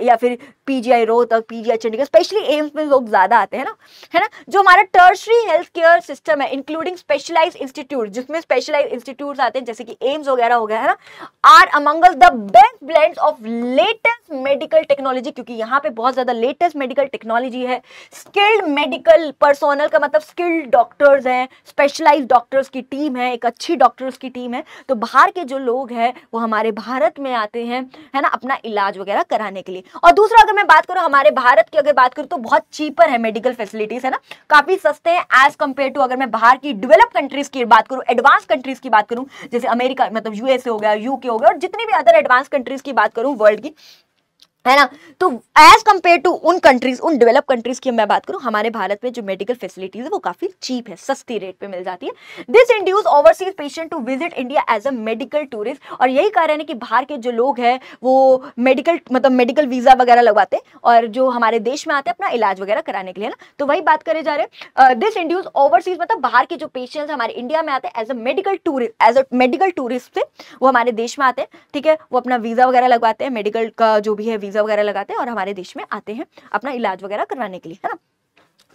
या फिर PGI Rohtak, PGI Chandigarh, specially AIIMS में लोग ज्यादा आते हैं ना, है ना। जो हमारा टर्शरी हेल्थ केयर सिस्टम है, इंक्लूडिंग स्पेशलाइज्ड इंस्टीट्यूट, जिसमें स्पेशलाइज्ड इंस्टीट्यूट आते हैं जैसे कि एम्स वगैरह हो गया, है ना, are among the best blends of latest medical technology, क्योंकि यहाँ पे बहुत ज्यादा लेटेस्ट मेडिकल टेक्नोलॉजी है, स्किल्ड मेडिकल पर्सोनल का मतलब स्किल्ड डॉक्टर्स हैं, स्पेशलाइज्ड डॉक्टर्स की टीम है, एक अच्छी डॉक्टर्स की टीम है। तो बाहर के जो लोग हैं वो हमारे भारत में आते हैं, है ना, अपना इलाज वगैरह कराने के लिए। और दूसरा, अगर मैं बात करूं हमारे भारत की, अगर बात करूं तो बहुत चीपर है मेडिकल फैसिलिटीज, है ना, काफी सस्ते हैं एज कंपेयर टू, अगर मैं बाहर की डेवलप कंट्रीज की बात करूं, एडवांस कंट्रीज की बात करूं, जैसे अमेरिका, मतलब यूएसए हो गया, यूके हो गया, और जितनी भी अदर एडवांस कंट्रीज की बात करूं वर्ल्ड की, है ना, तो एज कंपेयर टू उन कंट्रीज, उन डेवलप कंट्रीज की मैं बात करूं, हमारे भारत में जो मेडिकल फैसिलिटीज है वो काफी चीप है, सस्ती रेट पे मिल जाती है। This induce overseas patient to visit India as a medical tourist, और यही कारण है कि बाहर के जो लोग हैं वो मेडिकल वीजा वगैरह लगवाते हैं और जो हमारे देश में आते हैं अपना इलाज वगैरह कराने के लिए ना। तो वही बात करे जा रहे हैं, दिस इंड्यूस ओवरसीज मतलब बाहर के जो पेशेंट्स हमारे इंडिया में आते हैं एज अ मेडिकल टूरिस्ट से वो हमारे देश में आते हैं, ठीक है, वो अपना वीजा वगैरह लगवाते हैं, मेडिकल का जो भी है वीजा वगैरह लगाते हैं और हमारे देश में आते हैं अपना इलाज वगैरह करवाने के लिए, है ना।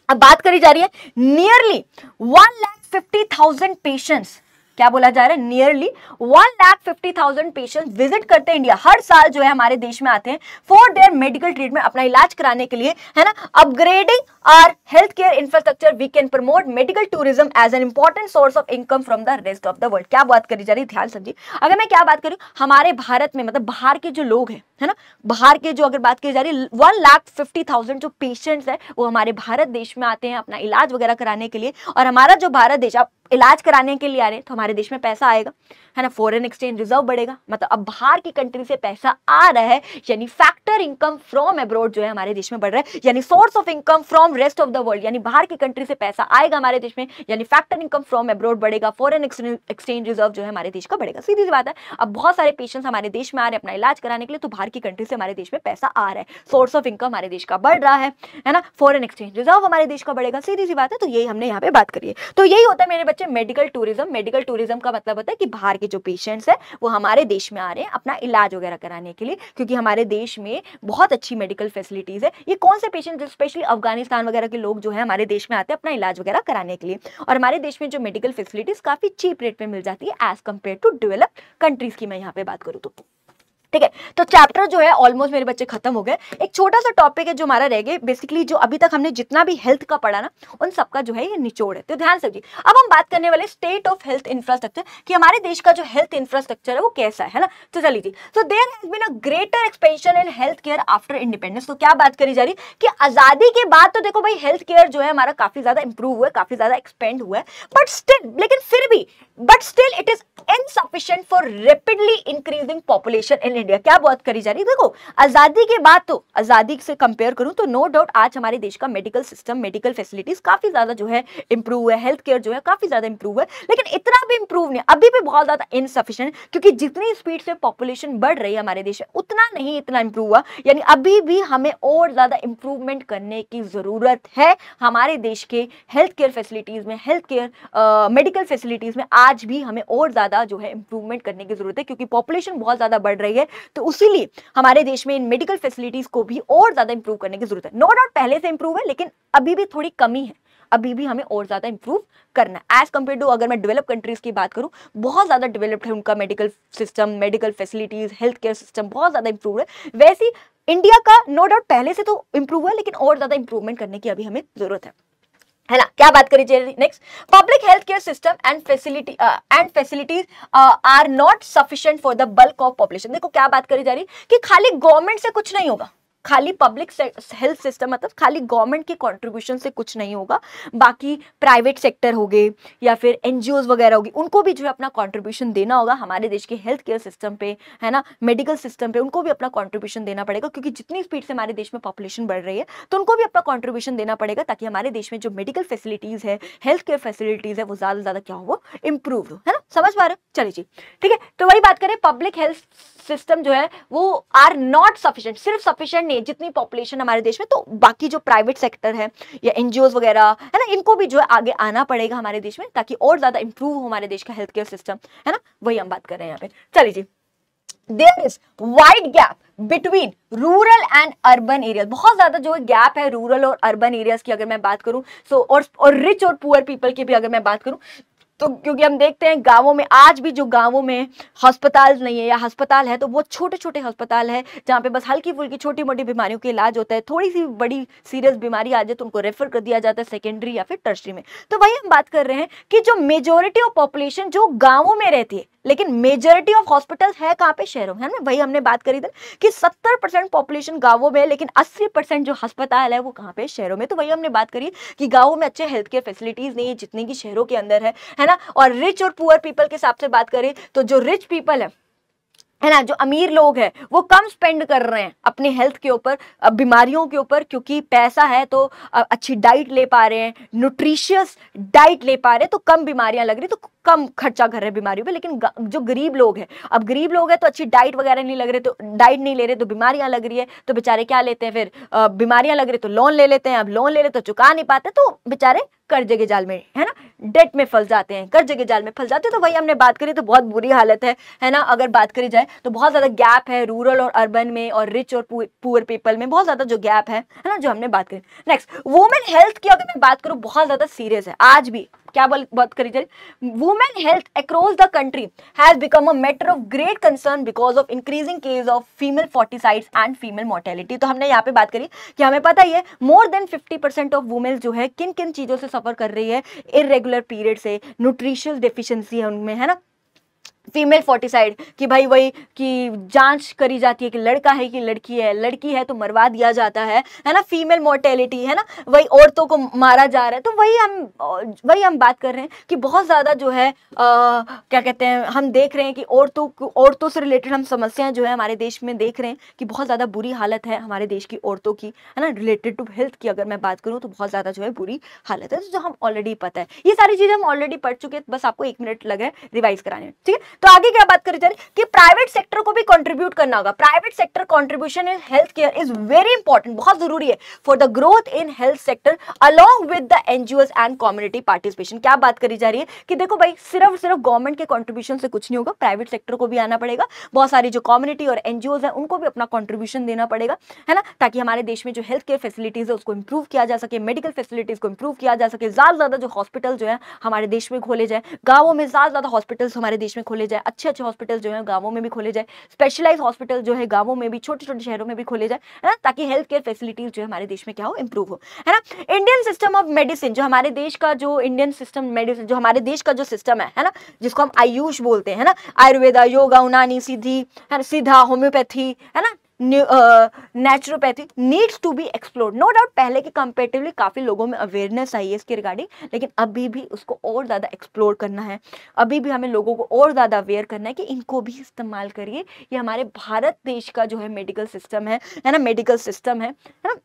अब बात करी जा रही है नियरली 1,50,000 पेशेंट्स, क्या बोला जा रहा है, नियरली 1,50,000 पेशेंट विजिट करते हैं इंडिया, हर साल जो है हमारे देश में आते हैं फॉर देयर मेडिकल ट्रीटमेंट, अपना इलाज कराने के लिए, है ना। Upgrading our health care infrastructure we can promote medical tourism as an important source of income from the rest of the world. क्या बात करी जा रही है, ध्यान समझिए। अगर मैं क्या बात करूं, हमारे भारत में मतलब बाहर के जो लोग हैं, है ना, बाहर के जो अगर बात की जा रही है 1,50,000 जो पेशेंट्स है वो हमारे भारत देश में आते हैं अपना इलाज वगैरह कराने के लिए, और हमारा जो भारत देश अब इलाज कराने के लिए आ रहे हैं तो हमारे देश में पैसा आएगा, है ना, फॉरेन एक्सचेंज रिजर्व बढ़ेगा, मतलब अब बाहर की कंट्री से पैसा आ रहा है, यानी फैक्टर इनकम फ्रॉम अब्रॉड जो है हमारे देश में बढ़ रहा है, यानी source of income from rest of the world, यानी बाहर की कंट्री से पैसा आएगा हमारे देश में, यानी फैक्टर इनकम फ्रॉम अब्रॉड बढ़ेगा, फॉरेन एक्सचेंज रिजर्व जो है हमारे देश का बढ़ेगा। सीधी सी बात है, अब बहुत सारे पेशेंट्स हमारे देश में आ रहे हैं अपना इलाज कराने के लिए, तो बाहर की कंट्री से हमारे देश में पैसा आ रहा है, सोर्स ऑफ इनकम हमारे देश का बढ़ रहा है ना, फॉरेन एक्सचेंज रिजर्व हमारे देश का बढ़ेगा। सीधी सी बात है, तो यही हमने यहाँ पे बात करी है। तो यही होता है मेरे बच्चे मेडिकल टूरिज्म। मेडिकल टूरिज्म का मतलब होता है कि बाहर के जो पेशेंट्स है वो हमारे देश में आ रहे हैं अपना इलाज वगैरह कराने के लिए, क्योंकि हमारे देश में बहुत अच्छी मेडिकल फैसिलिटीज है। ये कौन से पेशेंट, स्पेशली अफगानिस्तान वगैरह के लोग जो है हमारे देश में आते हैं अपना इलाज वगैरह कराने के लिए, और हमारे देश में जो मेडिकल फैसिलिटीज काफी चीप रेट पे मिल जाती है as compare to developed countries की मैं यहाँ पे बात करूँ तो, ठीक है। तो चैप्टर जो है ऑलमोस्ट मेरे बच्चे खत्म हो गए। एक छोटा सा टॉपिक है जो हमारा रह गया, बेसिकली जो अभी तक हमने जितना भी हेल्थ का पढ़ा ना उन सबका जो है ये निचोड़ है, तो ध्यान समझिए। अब हम बात करने वाले स्टेट ऑफ हेल्थ इंफ्रास्ट्रक्चर, कि हमारे देश का जो हेल्थ इंफ्रास्ट्रक्चर है वो कैसा है ना। तो चलिए जी, तो there has been a greater expansion in health care after independence. तो क्या बात करी जा रही कि आजादी के बाद तो देखो भाई हेल्थ केयर जो है हमारा काफी ज्यादा इंप्रूव हुआ है, काफी ज्यादा एक्सपेंड हुआ है, बट स्टिल, लेकिन फिर भी it is insufficient for rapidly increasing population in India. क्या बात करी जा रही है, देखो आजादी के बाद, तो आजादी से कंपेयर करूं तो नो डाउट आज हमारे देश का मेडिकल सिस्टम, मेडिकल फैसिलिटीज काफी ज्यादा जो है इंप्रूव है, हेल्थ केयर जो है काफी ज्यादा इंप्रूव है, लेकिन इतना भी इंप्रूव नहीं, अभी भी बहुत ज्यादा इनसफिशिएंट, क्योंकि जितनी स्पीड से पॉपुलेशन बढ़ रही है हमारे देश में उतना नहीं इतना इंप्रूव हुआ, यानी अभी भी हमें और ज्यादा इंप्रूवमेंट करने की जरूरत है हमारे देश के हेल्थ केयर फैसिलिटीज में, हेल्थ केयर मेडिकल फैसिलिटीज में आज भी हमें और ज्यादा जो है इंप्रूवमेंट करने की जरूरत है, क्योंकि पॉपुलेशन बहुत ज्यादा बढ़ रही है, तो इसीलिए हमारे देश में इन मेडिकल फैसिलिटीज को भी और ज्यादा इंप्रूव करने की जरूरत है। नो डाउट पहले से इंप्रूव है, लेकिन अभी भी थोड़ी कमी है, अभी भी हमें और ज्यादा इंप्रूव करना है एज कंपेयर टू, अगर मैं डेवलप कंट्रीज की बात करूं बहुत ज्यादा डेवलप्ड है उनका medical system, medical facilities, health care system बहुत ज्यादा इंप्रूव है। वैसे इंडिया का नो डाउट पहले से तो इंप्रूव है, लेकिन और ज्यादा इंप्रूवमेंट करने की अभी हमें जरूरत है ना। क्या बात करी जाए next, public health care system and facilities are not sufficient for the bulk of population. देखो क्या बात करी जा रही कि खाली गवर्नमेंट से कुछ नहीं होगा, खाली पब्लिक हेल्थ सिस्टम मतलब खाली गवर्नमेंट के कंट्रीब्यूशन से कुछ नहीं होगा, बाकी प्राइवेट सेक्टर हो गए या फिर एनजीओज वगैरह होगी, उनको भी जो है अपना कंट्रीब्यूशन देना होगा हमारे देश के हेल्थ केयर सिस्टम पे, है ना, मेडिकल सिस्टम पे, उनको भी अपना कंट्रीब्यूशन देना पड़ेगा, क्योंकि जितनी स्पीड से हमारे देश में पॉपुलेशन बढ़ रही है तो उनको भी अपना कंट्रीब्यूशन देना पड़ेगा, ताकि हमारे देश में जो मेडिकल फैसिलिटीज है, हेल्थ केयर फैसिलिटीज है वो ज्यादा से ज्यादा क्या हो, वो इंप्रूव हो, है ना, समझ पा रहे हो। चलिए जी, ठीक है। तो वही बात करें, पब्लिक हेल्थ सिस्टम जो है वो आर नॉट सफिशिएंट, सिर्फ सफिशिएंट नहीं, जितनी पॉपुलेशन हमारे देश में, तो बाकी जो प्राइवेट सेक्टर है या एनजीओज वगैरह है ना, इनको भी जो है आगे आना पड़ेगा हमारे देश में, ताकि और ज्यादा इंप्रूव हो हमारे देश का हेल्थ केयर सिस्टम, है ना, वही हम बात कर रहे हैं यहाँ पे। चलिए जी, there is wide gap between rural and urban areas, बहुत ज्यादा जो गैप है रूरल और अर्बन एरियाज की अगर मैं बात करूं, सो और रिच और पुअर पीपल की भी अगर मैं बात करूं, तो क्योंकि हम देखते हैं गांवों में आज भी जो गांवों में अस्पताल नहीं है या अस्पताल है तो वो छोटे छोटे अस्पताल है, जहाँ पे बस हल्की फुल्की छोटी मोटी बीमारियों के इलाज होता है, थोड़ी सी बड़ी सीरियस बीमारी आ जाए तो उनको रेफर कर दिया जाता है सेकेंडरी या फिर टर्शरी में। तो वही हम बात कर रहे हैं कि जो मेजोरिटी ऑफ पॉपुलेशन जो गाँवों में रहती है, लेकिन मेजोरिटी ऑफ हॉस्पिटल्स है कहाँ पे, शहरों में, है ना। वही हमने बात करी थी कि 70% पॉपुलेशन गांवों में है, लेकिन 80% जो अस्पताल है वो कहाँ पे, शहरों में। तो वही हमने बात करी कि गांवों में अच्छे हेल्थ केयर फैसिलिटीज नहीं है जितनी की शहरों के अंदर है ना। और रिच और पुअर पीपल के हिसाब से बात करें तो जो रिच पीपल है है ना, जो अमीर लोग हैं वो कम स्पेंड कर रहे हैं अपने हेल्थ के ऊपर, बीमारियों के ऊपर, क्योंकि पैसा है तो अच्छी डाइट ले पा रहे हैं, न्यूट्रिशियस डाइट ले पा रहे हैं, तो कम बीमारियां लग रही, तो कम खर्चा कर रहे हैं बीमारियों पे। लेकिन जो गरीब लोग हैं, अब गरीब लोग हैं तो अच्छी डाइट वगैरह नहीं लग रहे, तो डाइट नहीं ले रहे तो बीमारियां लग रही है, तो बेचारे क्या लेते हैं फिर, बीमारियां लग रही तो लोन ले लेते हैं। अब लोन ले लेते तो चुका नहीं पाते, तो बेचारे कर्जे के जाल में, है ना, डेट में फंस जाते हैं, कर्जे के जाल में फंस जाते हैं। तो वही हमने बात करी, तो बहुत बुरी हालत है ना। अगर बात करी जाए तो बहुत ज्यादा गैप है रूरल और अर्बन में, और रिच और पुअर पीपल में बहुत ज्यादा जो गैप है ना, जो हमने बात करी। नेक्स्ट, वुमेन हेल्थ की अगर मैं बात करूं, बहुत ज्यादा सीरियस है आज भी। क्या बात करी जाए, women health across the country has become a matter of great concern because of increasing case of female foeticides and female mortality. तो हमने यहाँ पे बात करी कि हमें पता ही है मोर देन 50% ऑफ वुमेन जो है किन किन चीजों से सफर कर रही है, इरेगुलर पीरियड से, न्यूट्रिशियस डेफिशिएंसी है उनमें, है ना, फीमेल फोर्टिसाइड कि भाई वही कि जांच करी जाती है कि लड़का है कि लड़की है, लड़की है तो मरवा दिया जाता है ना, फीमेल मोर्टेलिटी, है ना, वही औरतों को मारा जा रहा है। तो वही हम बात कर रहे हैं कि बहुत ज्यादा जो है क्या कहते हैं, हम देख रहे हैं कि औरतों से रिलेटेड हम समस्याएं जो है हमारे देश में देख रहे हैं कि बहुत ज्यादा बुरी हालत है हमारे देश की औरतों की, है ना, रिलेटेड टू हेल्थ की अगर मैं बात करूं तो बहुत ज्यादा जो है बुरी हालत है, जो हम ऑलरेडी पता है, ये सारी चीजें हम ऑलरेडी पढ़ चुके हैं, बस आपको 1 मिनट लगे रिवाइज कराने में, ठीक है। तो आगे क्या बात करें चलिए कि प्राइवेट सेक्टर को भी कंट्रीब्यूट करना होगा। Private sector contribution in health care is very important, बहुत जरूरी है for the growth in health sector along with the NGOs and community participation. क्या बात करी जा रही है कि देखो भाई सिर्फ गवर्नमेंट के कंट्रीब्यूशन से कुछ नहीं होगा, प्राइवेट सेक्टर को भी आना पड़ेगा, बहुत सारी जो कम्युनिटी और एनजीओज है उनको भी अपना कंट्रीब्यूशन देना पड़ेगा, है ना, ताकि हमारे देश में जो हेल्थ केयर फैसिलिटीज है उसको इंप्रूव किया जा सके, मेडिकल फैसिलिटीज को इंप्रूव किया जा सके, ज्यादा जो हॉस्पिटल जो है हमारे देश में खोले जाए, गाँवों में ज्यादा हॉस्पिटल्स हमारे देश में खोले जाए, अच्छे हॉस्पिटल जो है गांवों में भी खोले जाए, स्पेशलाइज हॉस्पिटल जो है गांवों में भी, छोटे छोटे शहरों में भी खोले जाए, है ना, ताकि हेल्थ केयर फैसिलिटीज जो है हमारे देश में क्या हो, इंप्रूव हो, है ना। इंडियन सिस्टम ऑफ मेडिसिन, जो हमारे देश का जो इंडियन सिस्टम मेडिसिन, जो हमारे देश का जो सिस्टम है ना, जिसको हम आयुष बोलते हैं, है ना, आयुर्वेदा, योगा, यूनानी, सीधी, है ना, सीधा, होम्योपैथी, है ना, naturopathy needs to be explored. No doubt पहले के कंपेरेटिवली काफी लोगों में अवेयरनेस आई है इसके रिगार्डिंग, लेकिन अभी भी उसको और ज्यादा एक्सप्लोर करना है, अभी भी हमें लोगों को और ज्यादा अवेयर करना है कि इनको भी इस्तेमाल करिए। ये हमारे भारत देश का जो है मेडिकल सिस्टम है ना, मेडिकल सिस्टम है ना,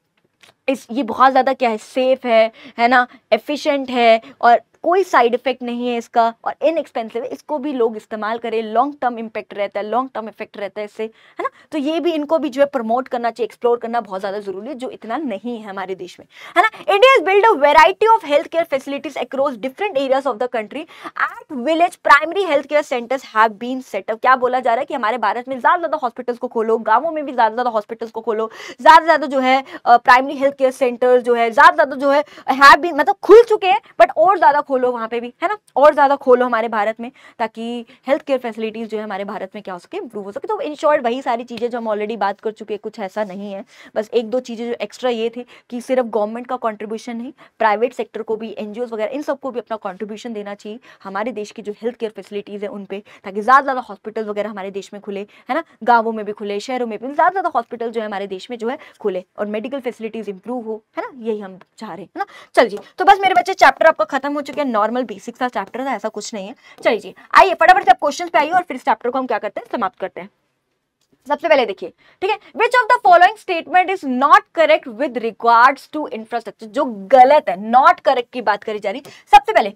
ये बहुत ज्यादा क्या है, सेफ है ना, एफिशिएंट है, और कोई साइड इफेक्ट नहीं है इसका, और इनएक्सपेंसिव है, इसको भी लोग इस्तेमाल करें, लॉन्ग टर्म इम्पैक्ट रहता है, लॉन्ग टर्म इफेक्ट रहता है इससे, है ना। तो ये भी इनको भी जो है प्रमोट करना चाहिए, एक्सप्लोर करना बहुत ज्यादा जरूरी है, जो इतना नहीं है हमारे देश में, है ना। India is build a variety of health care facilities across different areas of the country. At village primary health care centres have been set up. क्या बोला जा रहा है कि हमारे भारत में ज्यादा हॉस्पिटल्स को खोलो, गांवों में भी ज्यादा हॉस्पिटल्स को खोलो, ज्यादा जो है प्राइमरी हेल्थ केयर सेंटर जो है ज्यादा जो है हैव बीन, मतलब खुल चुके हैं, बट और ज्यादा खोलो वहां पे भी, है ना, और ज्यादा खोलो हमारे भारत में, ताकि हेल्थ केयर फैसिलिटीज जो है हमारे भारत में क्या हो सके, इंप्रूव हो सके। तो इन शॉर्ट वही सारी चीजें जो हम ऑलरेडी बात कर चुके हैं, कुछ ऐसा नहीं है, बस 1-2 चीजें जो एक्स्ट्रा ये थी कि सिर्फ गवर्नमेंट का कंट्रीब्यूशन नहीं, प्राइवेट सेक्टर को भी, एनजीओज वगैरह इन सबको भी अपना कंट्रीब्यूशन देना चाहिए हमारे देश की जो हेल्थ केयर फैसिलिटीज है उन पे, ताकि ज्यादा हॉस्पिटल वगैरह हमारे देश में खुले, है ना, गाँवों में भी खुले, शहरों में भी ज्यादा हॉस्पिटल जो है हमारे देश में जो है खुले, और मेडिकल फैसिलिटीज इंप्रूव हो, है ना, यही हम चाह रहे हैं, है ना। चल जी, तो बस मेरे बच्चे चैप्टर आपका खत्म हो चुके हैं, नॉर्मल बेसिक सा चैप्टर था, ऐसा कुछ नहीं है। चलिए जी, आइए फटाफट से आप क्वेश्चंस पे आइए और फिर इस चैप्टर को हम क्या करते हैं, समाप्त करते हैं। सबसे पहले देखिए, ठीक है, which of the following statement is not correct with regards to infrastructure. जो गलत है, नॉट करेक्ट की बात करी जा रही। सबसे पहले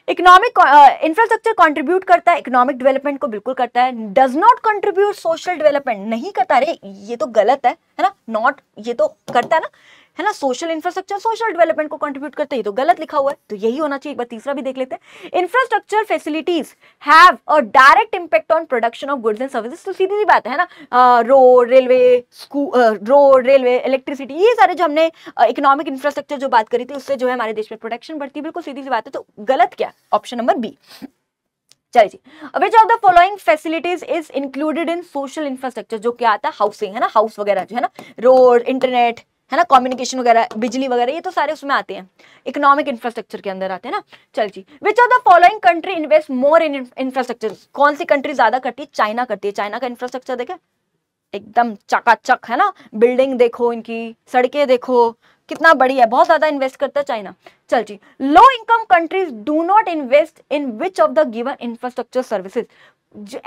इकोनॉमिक इंफ्रास्ट्रक्चर कंट्रीब्यूट करता है इकोनॉमिक डेवलपमेंट को, बिल्कुल करता है। Does not contribute social development, नहीं करता। अरे ये तो गलत है ना, नॉट, ये तो करता है ना, सोशल इंफ्रास्ट्रक्चर सोशल डेवलपमेंट को कंट्रीब्यूट करते हैं, तो गलत लिखा हुआ है, तो यही होना चाहिए। एक बार तीसरा भी देख लेते हैं, infrastructure facilities have a direct impact on production of goods and services. तो सीधी सी बात है ना, रोड, रेलवे, इलेक्ट्रिसिटी, ये सारे जो हमने इकोनॉमिक इंफ्रास्ट्रक्चर जो बात करी थी, उससे जो है हमारे देश में प्रोडक्शन बढ़ती है, बिल्कुल सीधी सी बात है। तो गलत क्या, ऑप्शन नंबर बी। चलिए जी, which of the following facilities is included in social infrastructure, जो क्या आता है, हाउसिंग, है ना, हाउस वगैरह जो है ना, रोड, इंटरनेट, है ना, कम्युनिकेशन वगैरह, बिजली वगैरह, ये तो सारे उसमें आते हैं, इकोनॉमिक इंफ्रास्ट्रक्चर के अंदर आते हैं ना। चल जी, which of the following country invest more in infrastructure. कौन सी कंट्री ज्यादा करती है, चाइना करती है। चाइना का इंफ्रास्ट्रक्चर देखे, एकदम चकाचक, है ना, बिल्डिंग देखो, इनकी सड़कें देखो, कितना बढ़िया, बहुत ज्यादा इन्वेस्ट करता है चाइना। चल जी, low income countries do not invest in which of the given infrastructure services,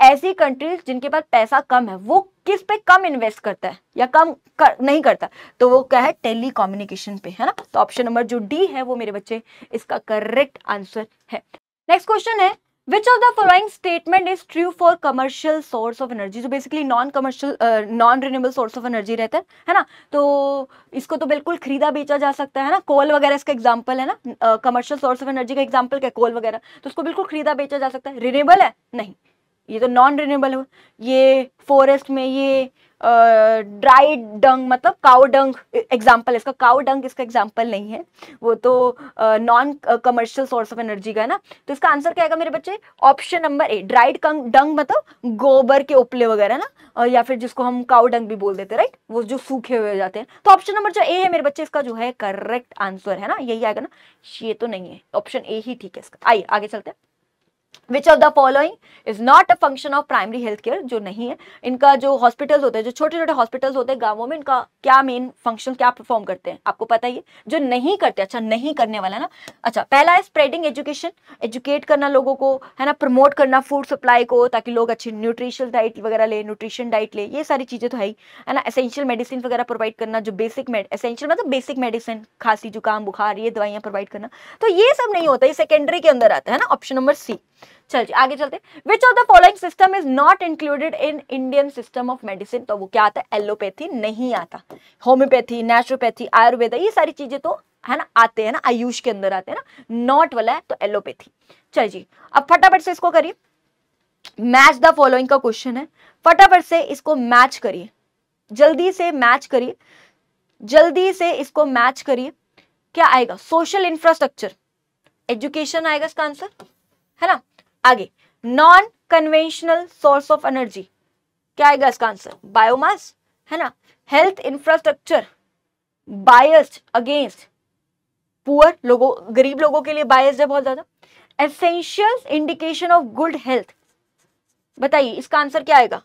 ऐसी कंट्रीज जिनके पास पैसा कम है वो किस पे कम इन्वेस्ट करता है या नहीं करता, तो वो क्या है, टेली कम्युनिकेशन पे, है ना। तो ऑप्शन नंबर जो डी है वो मेरे बच्चे इसका करेक्ट आंसर है। नेक्स्ट क्वेश्चन है, Which of the following statement is true for commercial source of energy? जो basically non renewable source of energy रहता है ना, तो इसको तो बिल्कुल खरीदा बेचा जा सकता है ना, कोल वगैरह इसका एग्जांपल है ना, कमर्शियल सोर्स ऑफ एनर्जी का एग्जांपल क्या, कोल वगैरह, तो उसको बिल्कुल खरीदा बेचा जा सकता है। रिन्यूएबल है नहीं, ये तो नॉन रिन्यूएबल है। ये फॉरेस्ट में ये ड्राई डंग मतलब काउ डंग एग्जाम्पल, इसका काउ डंग इसका एग्जाम्पल नहीं है, वो तो non commercial source of energy का है ना। तो इसका आंसर क्या आएगा मेरे बच्चे, ऑप्शन नंबर ए, ड्राइड डंग मतलब गोबर के उपले वगैरह ना, या फिर जिसको हम काउ डंग भी बोल देते हैं, राइट, वो जो सूखे हुए जाते हैं। तो ऑप्शन नंबर जो ए है मेरे बच्चे इसका जो है करेक्ट आंसर है ना, यही आएगा ना, ये तो नहीं है, ऑप्शन ए ही ठीक है इसका। आइए आगे चलते हैं। Which of the following is not a function of primary health care? जो नहीं है, इनका जो हॉस्पिटल्स होते हैं, जो छोटे छोटे हॉस्पिटल्स होते हैं गांवों में, इनका क्या मेन फंक्शन, क्या परफॉर्म करते हैं, आपको पता ही है। जो नहीं करते, अच्छा नहीं करने वाला ना, अच्छा पहला है स्प्रेडिंग एजुकेशन, एजुकेट करना लोगों को, है ना, प्रमोट करना फूड सप्लाई को, ताकि लोग अच्छी न्यूट्रिशनल डाइट वगैरह ले, न्यूट्रिशन डाइट ले, ये सारी चीजें तो है ही, है ना। एसेंशियल मेडिसिन वगैरह प्रोवाइड करना, जो एसेंशियल मतलब बेसिक मेडिसिन, खांसी जुकाम बुखार, ये दवाइयां प्रोवाइड करना, तो ये सब नहीं होता, ये सेकेंडरी के अंदर आता है ना, ऑप्शन नंबर सी। चल जी आगे चलते हैं। विच of the following system is not included in Indian system of medicine? तो वो क्या आता है, एलोपैथी नहीं आता, होम्योपैथी, नेचुरोपैथी, आयुर्वेदा, ये सारी चीजें तो है ना आते हैं ना, आयुष के अंदर आते हैं ना, नॉट वाला है तो एलोपैथी। चल जी अब फटाफट से इसको करिए, मैच द फॉलोइंग का क्वेश्चन है, फटाफट से इसको मैच करिए, जल्दी से मैच करिए, जल्दी से इसको मैच करिए। क्या आएगा, सोशल इंफ्रास्ट्रक्चर, एजुकेशन आएगा इसका आंसर, है ना। आगे non conventional source of energy, क्या आएगा इसका आंसर, बायोमास, है ना। Health infrastructure, biased against poor लोगों, गरीब लोगों के लिए बायस्ड है बहुत ज्यादा। Essential indication of good health, बताइए इसका आंसर क्या आएगा,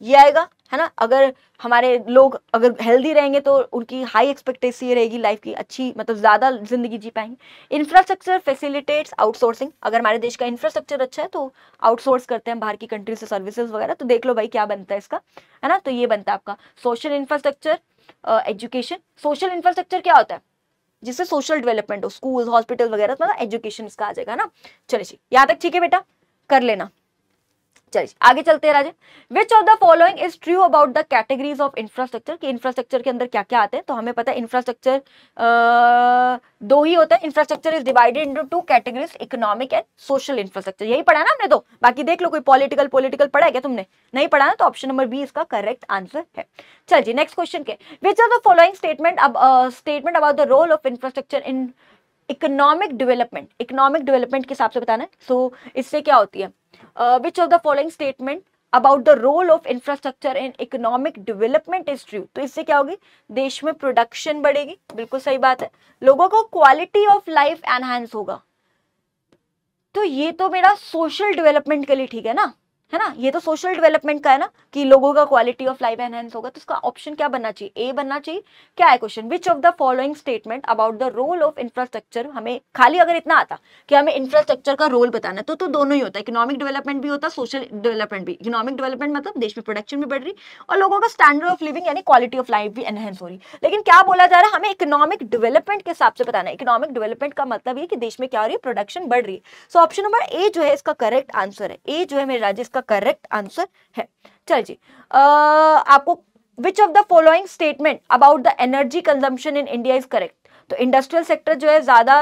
ये आएगा, है ना। अगर हमारे लोग अगर हेल्दी रहेंगे तो उनकी हाई एक्सपेक्टेंसी रहेगी लाइफ की, अच्छी मतलब ज्यादा जिंदगी जी पाएंगे। इंफ्रास्ट्रक्चर फैसिलिटेट्स आउटसोर्सिंग, अगर हमारे देश का इंफ्रास्ट्रक्चर अच्छा है तो आउटसोर्स करते हैं बाहर की कंट्री से सर्विसेज वगैरह, तो देख लो भाई क्या बनता है इसका, है ना। तो ये बनता है आपका social infrastructure, education. Social infrastructure क्या होता है, जिससे सोशल डेवलपमेंट हो, स्कूल हॉस्पिटल वगैरह, मतलब एजुकेशन इसका आ जाएगा ना। चलिए यहाँ तक ठीक है बेटा, कर लेना। चलिए आगे चलते हैं राजा। Which of the following is true about the categories of infrastructure, कि इंफ्रास्ट्रक्चर के अंदर क्या क्या आते हैं, तो हमें पता है इंफ्रास्ट्रक्चर दो ही होता है, infrastructure is divided into two categories, economic and social infrastructure, यही पढ़ा ना हमने, तो बाकी देख लो कोई पॉलिटिकल पढ़ा है क्या तुमने, नहीं पढ़ा ना, तो ऑप्शन नंबर बी इसका करेक्ट आंसर है। चल जी नेक्स्ट क्वेश्चन के, which of the following statement about the role of infrastructure in economic development, economic development के हिसाब से बताना है, सो इससे क्या होती है, which of the following statement about the role of infrastructure in economic development is true? तो इससे क्या होगी, देश में प्रोडक्शन बढ़ेगी, बिल्कुल सही बात है, लोगों को क्वालिटी ऑफ लाइफ एनहांस होगा, तो ये तो मेरा सोशल डेवलपमेंट के लिए ठीक है ना, है ना, ये तो सोशल डेवलपमेंट का है ना, कि लोगों का क्वालिटी ऑफ लाइफ एनहांस होगा, तो इसका ऑप्शन क्या बनना चाहिए, ए बनना चाहिए। क्या है question, which of the following statement about the role of infrastructure, हमें खाली अगर इतना आता कि हमें इंफ्रास्ट्रक्चर का रोल बताना तो दोनों ही होता है, इकोनॉमिक डेवलपमेंट भी होता है, सोशल डेवलपमेंट भी। इकोनॉमिक डेवलपमेंट मतलब देश में प्रोडक्शन भी बढ़ रही और लोगों का स्टैंडर्ड ऑफ लिविंग यानी क्वालिटी ऑफ लाइफ भी एनहांस हो रही, लेकिन क्या बोला जा रहा है, हमें इकोनॉमिक डेवलपमेंट के हिसाब से बताना है। इकोनॉमिक डेवलपमेंट का मतलब ये कि देश में क्या हो रही है, प्रोडक्शन बढ़ रही है। सो ऑप्शन नंबर ए जो है इसका करेक्ट आंसर है, ए जो है मेरे राज्य इसका करेक्ट आंसर है। चल जी आपको विच of the following statement about the energy consumption in India is correct, तो इंडस्ट्रियल सेक्टर जो है ज्यादा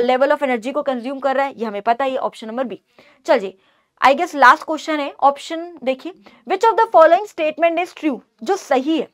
लेवल ऑफ एनर्जी को कंज्यूम कर रहा है, ये हमें पता है, ऑप्शन नंबर बी। चल जी आई गेस लास्ट क्वेश्चन है, ऑप्शन देखिए, which of the following statement is true, जो सही है।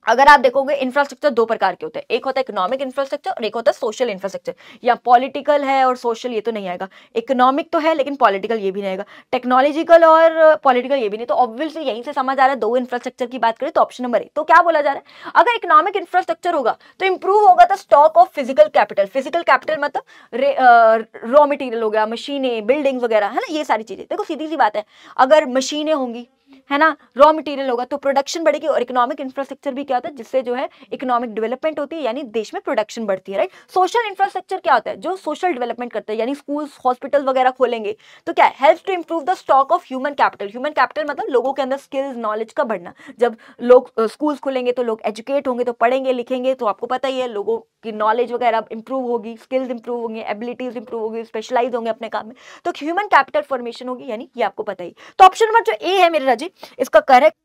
अगर आप देखोगे इंफ्रास्ट्रक्चर दो प्रकार के होते हैं, एक होता है इकोनॉमिक इंफ्रास्ट्रक्चर और एक होता है सोशल इंफ्रास्ट्रक्चर, या पॉलिटिकल है और सोशल ये तो नहीं आएगा, इकोनॉमिक तो है लेकिन पॉलिटिकल ये भी नहीं आएगा, टेक्नोलॉजिकल और पॉलिटिकल ये भी नहीं, तो ऑब्वियसली यहीं से समझ आ रहा है दो इंफ्रास्ट्रक्चर की बात करें तो ऑप्शन नंबर ए। तो क्या बोला जा रहा है, अगर इकोनॉमिक इंफ्रास्ट्रक्चर होगा तो इंप्रूव होगा तो stock of physical capital, physical capital मतलब रॉ मटीरियल हो गया, मशीनें, बिल्डिंग वगैरह, है ना, ये सारी चीजें। देखो सीधी सी बात है, अगर मशीनें होंगी है ना, रॉ मटेरियल होगा तो प्रोडक्शन बढ़ेगी, और इकोनॉमिक इंफ्रास्ट्रक्चर भी क्या होता है, जिससे जो है इकोनॉमिक डेवलपमेंट होती है, यानी देश में प्रोडक्शन बढ़ती है, राइट। सोशल इंफ्रास्ट्रक्चर क्या होता है, जो सोशल डेवलपमेंट करता है, यानी स्कूल्स हॉस्पिटल वगैरह खोलेंगे तो क्या help to improve the stock of human capital. Human capital मतलब लोगों के अंदर स्किल्स नॉलेज का बढ़ना। जब लोग स्कूल्स खुलेंगे तो लोग एजुकेट होंगे, तो पढ़ेंगे लिखेंगे, तो आपको पता ही है लोगों की नॉलेज वगैरह इंप्रूव होगी, स्किल्स इंप्रूव होंगे, एबिलिटीज इंप्रूव होगी, स्पेशलाइज होंगे अपने काम में, तो ह्यूमन कैपिटल फॉर्मेशन होगी, यानी ये आपको पता ही। तो ऑप्शन नंबर जो ए है मेरे राजी, इसका correct,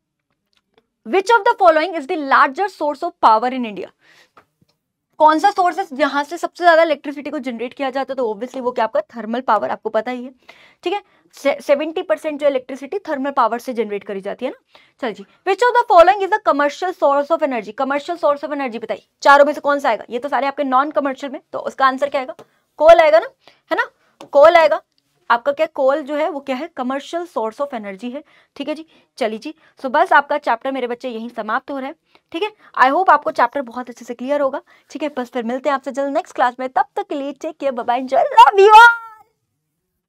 which of the following is the larger source of power in India. कौन सा सोर्स है जहां से सबसे ज्यादा इलेक्ट्रिसिटी को जनरेट किया जाता है, तो ऑब्वियसली वो क्या आपका थर्मल पावर, आपको पता ही है, ठीक है। 70% जो इलेक्ट्रिसिटी थर्मल पावर से जनरेट करी जाती है ना। चल जी, which of the following is the commercial source of energy. Commercial source of energy बताइए, चारों में से कौन सा आएगा, ये तो सारे आपके नॉन कमर्शियल में, तो उसका आंसर क्या आएगा, कोल आएगा ना, है ना, कोल आएगा आपका। क्या कोल जो है वो क्या है, कमर्शियल सोर्स ऑफ एनर्जी है, ठीक है जी। चलिए जी, सो बस आपका चैप्टर मेरे बच्चे यहीं समाप्त हो रहा है, ठीक है। आई होप आपको चैप्टर बहुत अच्छे से क्लियर होगा, ठीक है। बस फिर मिलते हैं आपसे जल्द नेक्स्ट क्लास में, तब तक के लिए take care, bye bye, enjoy, love you.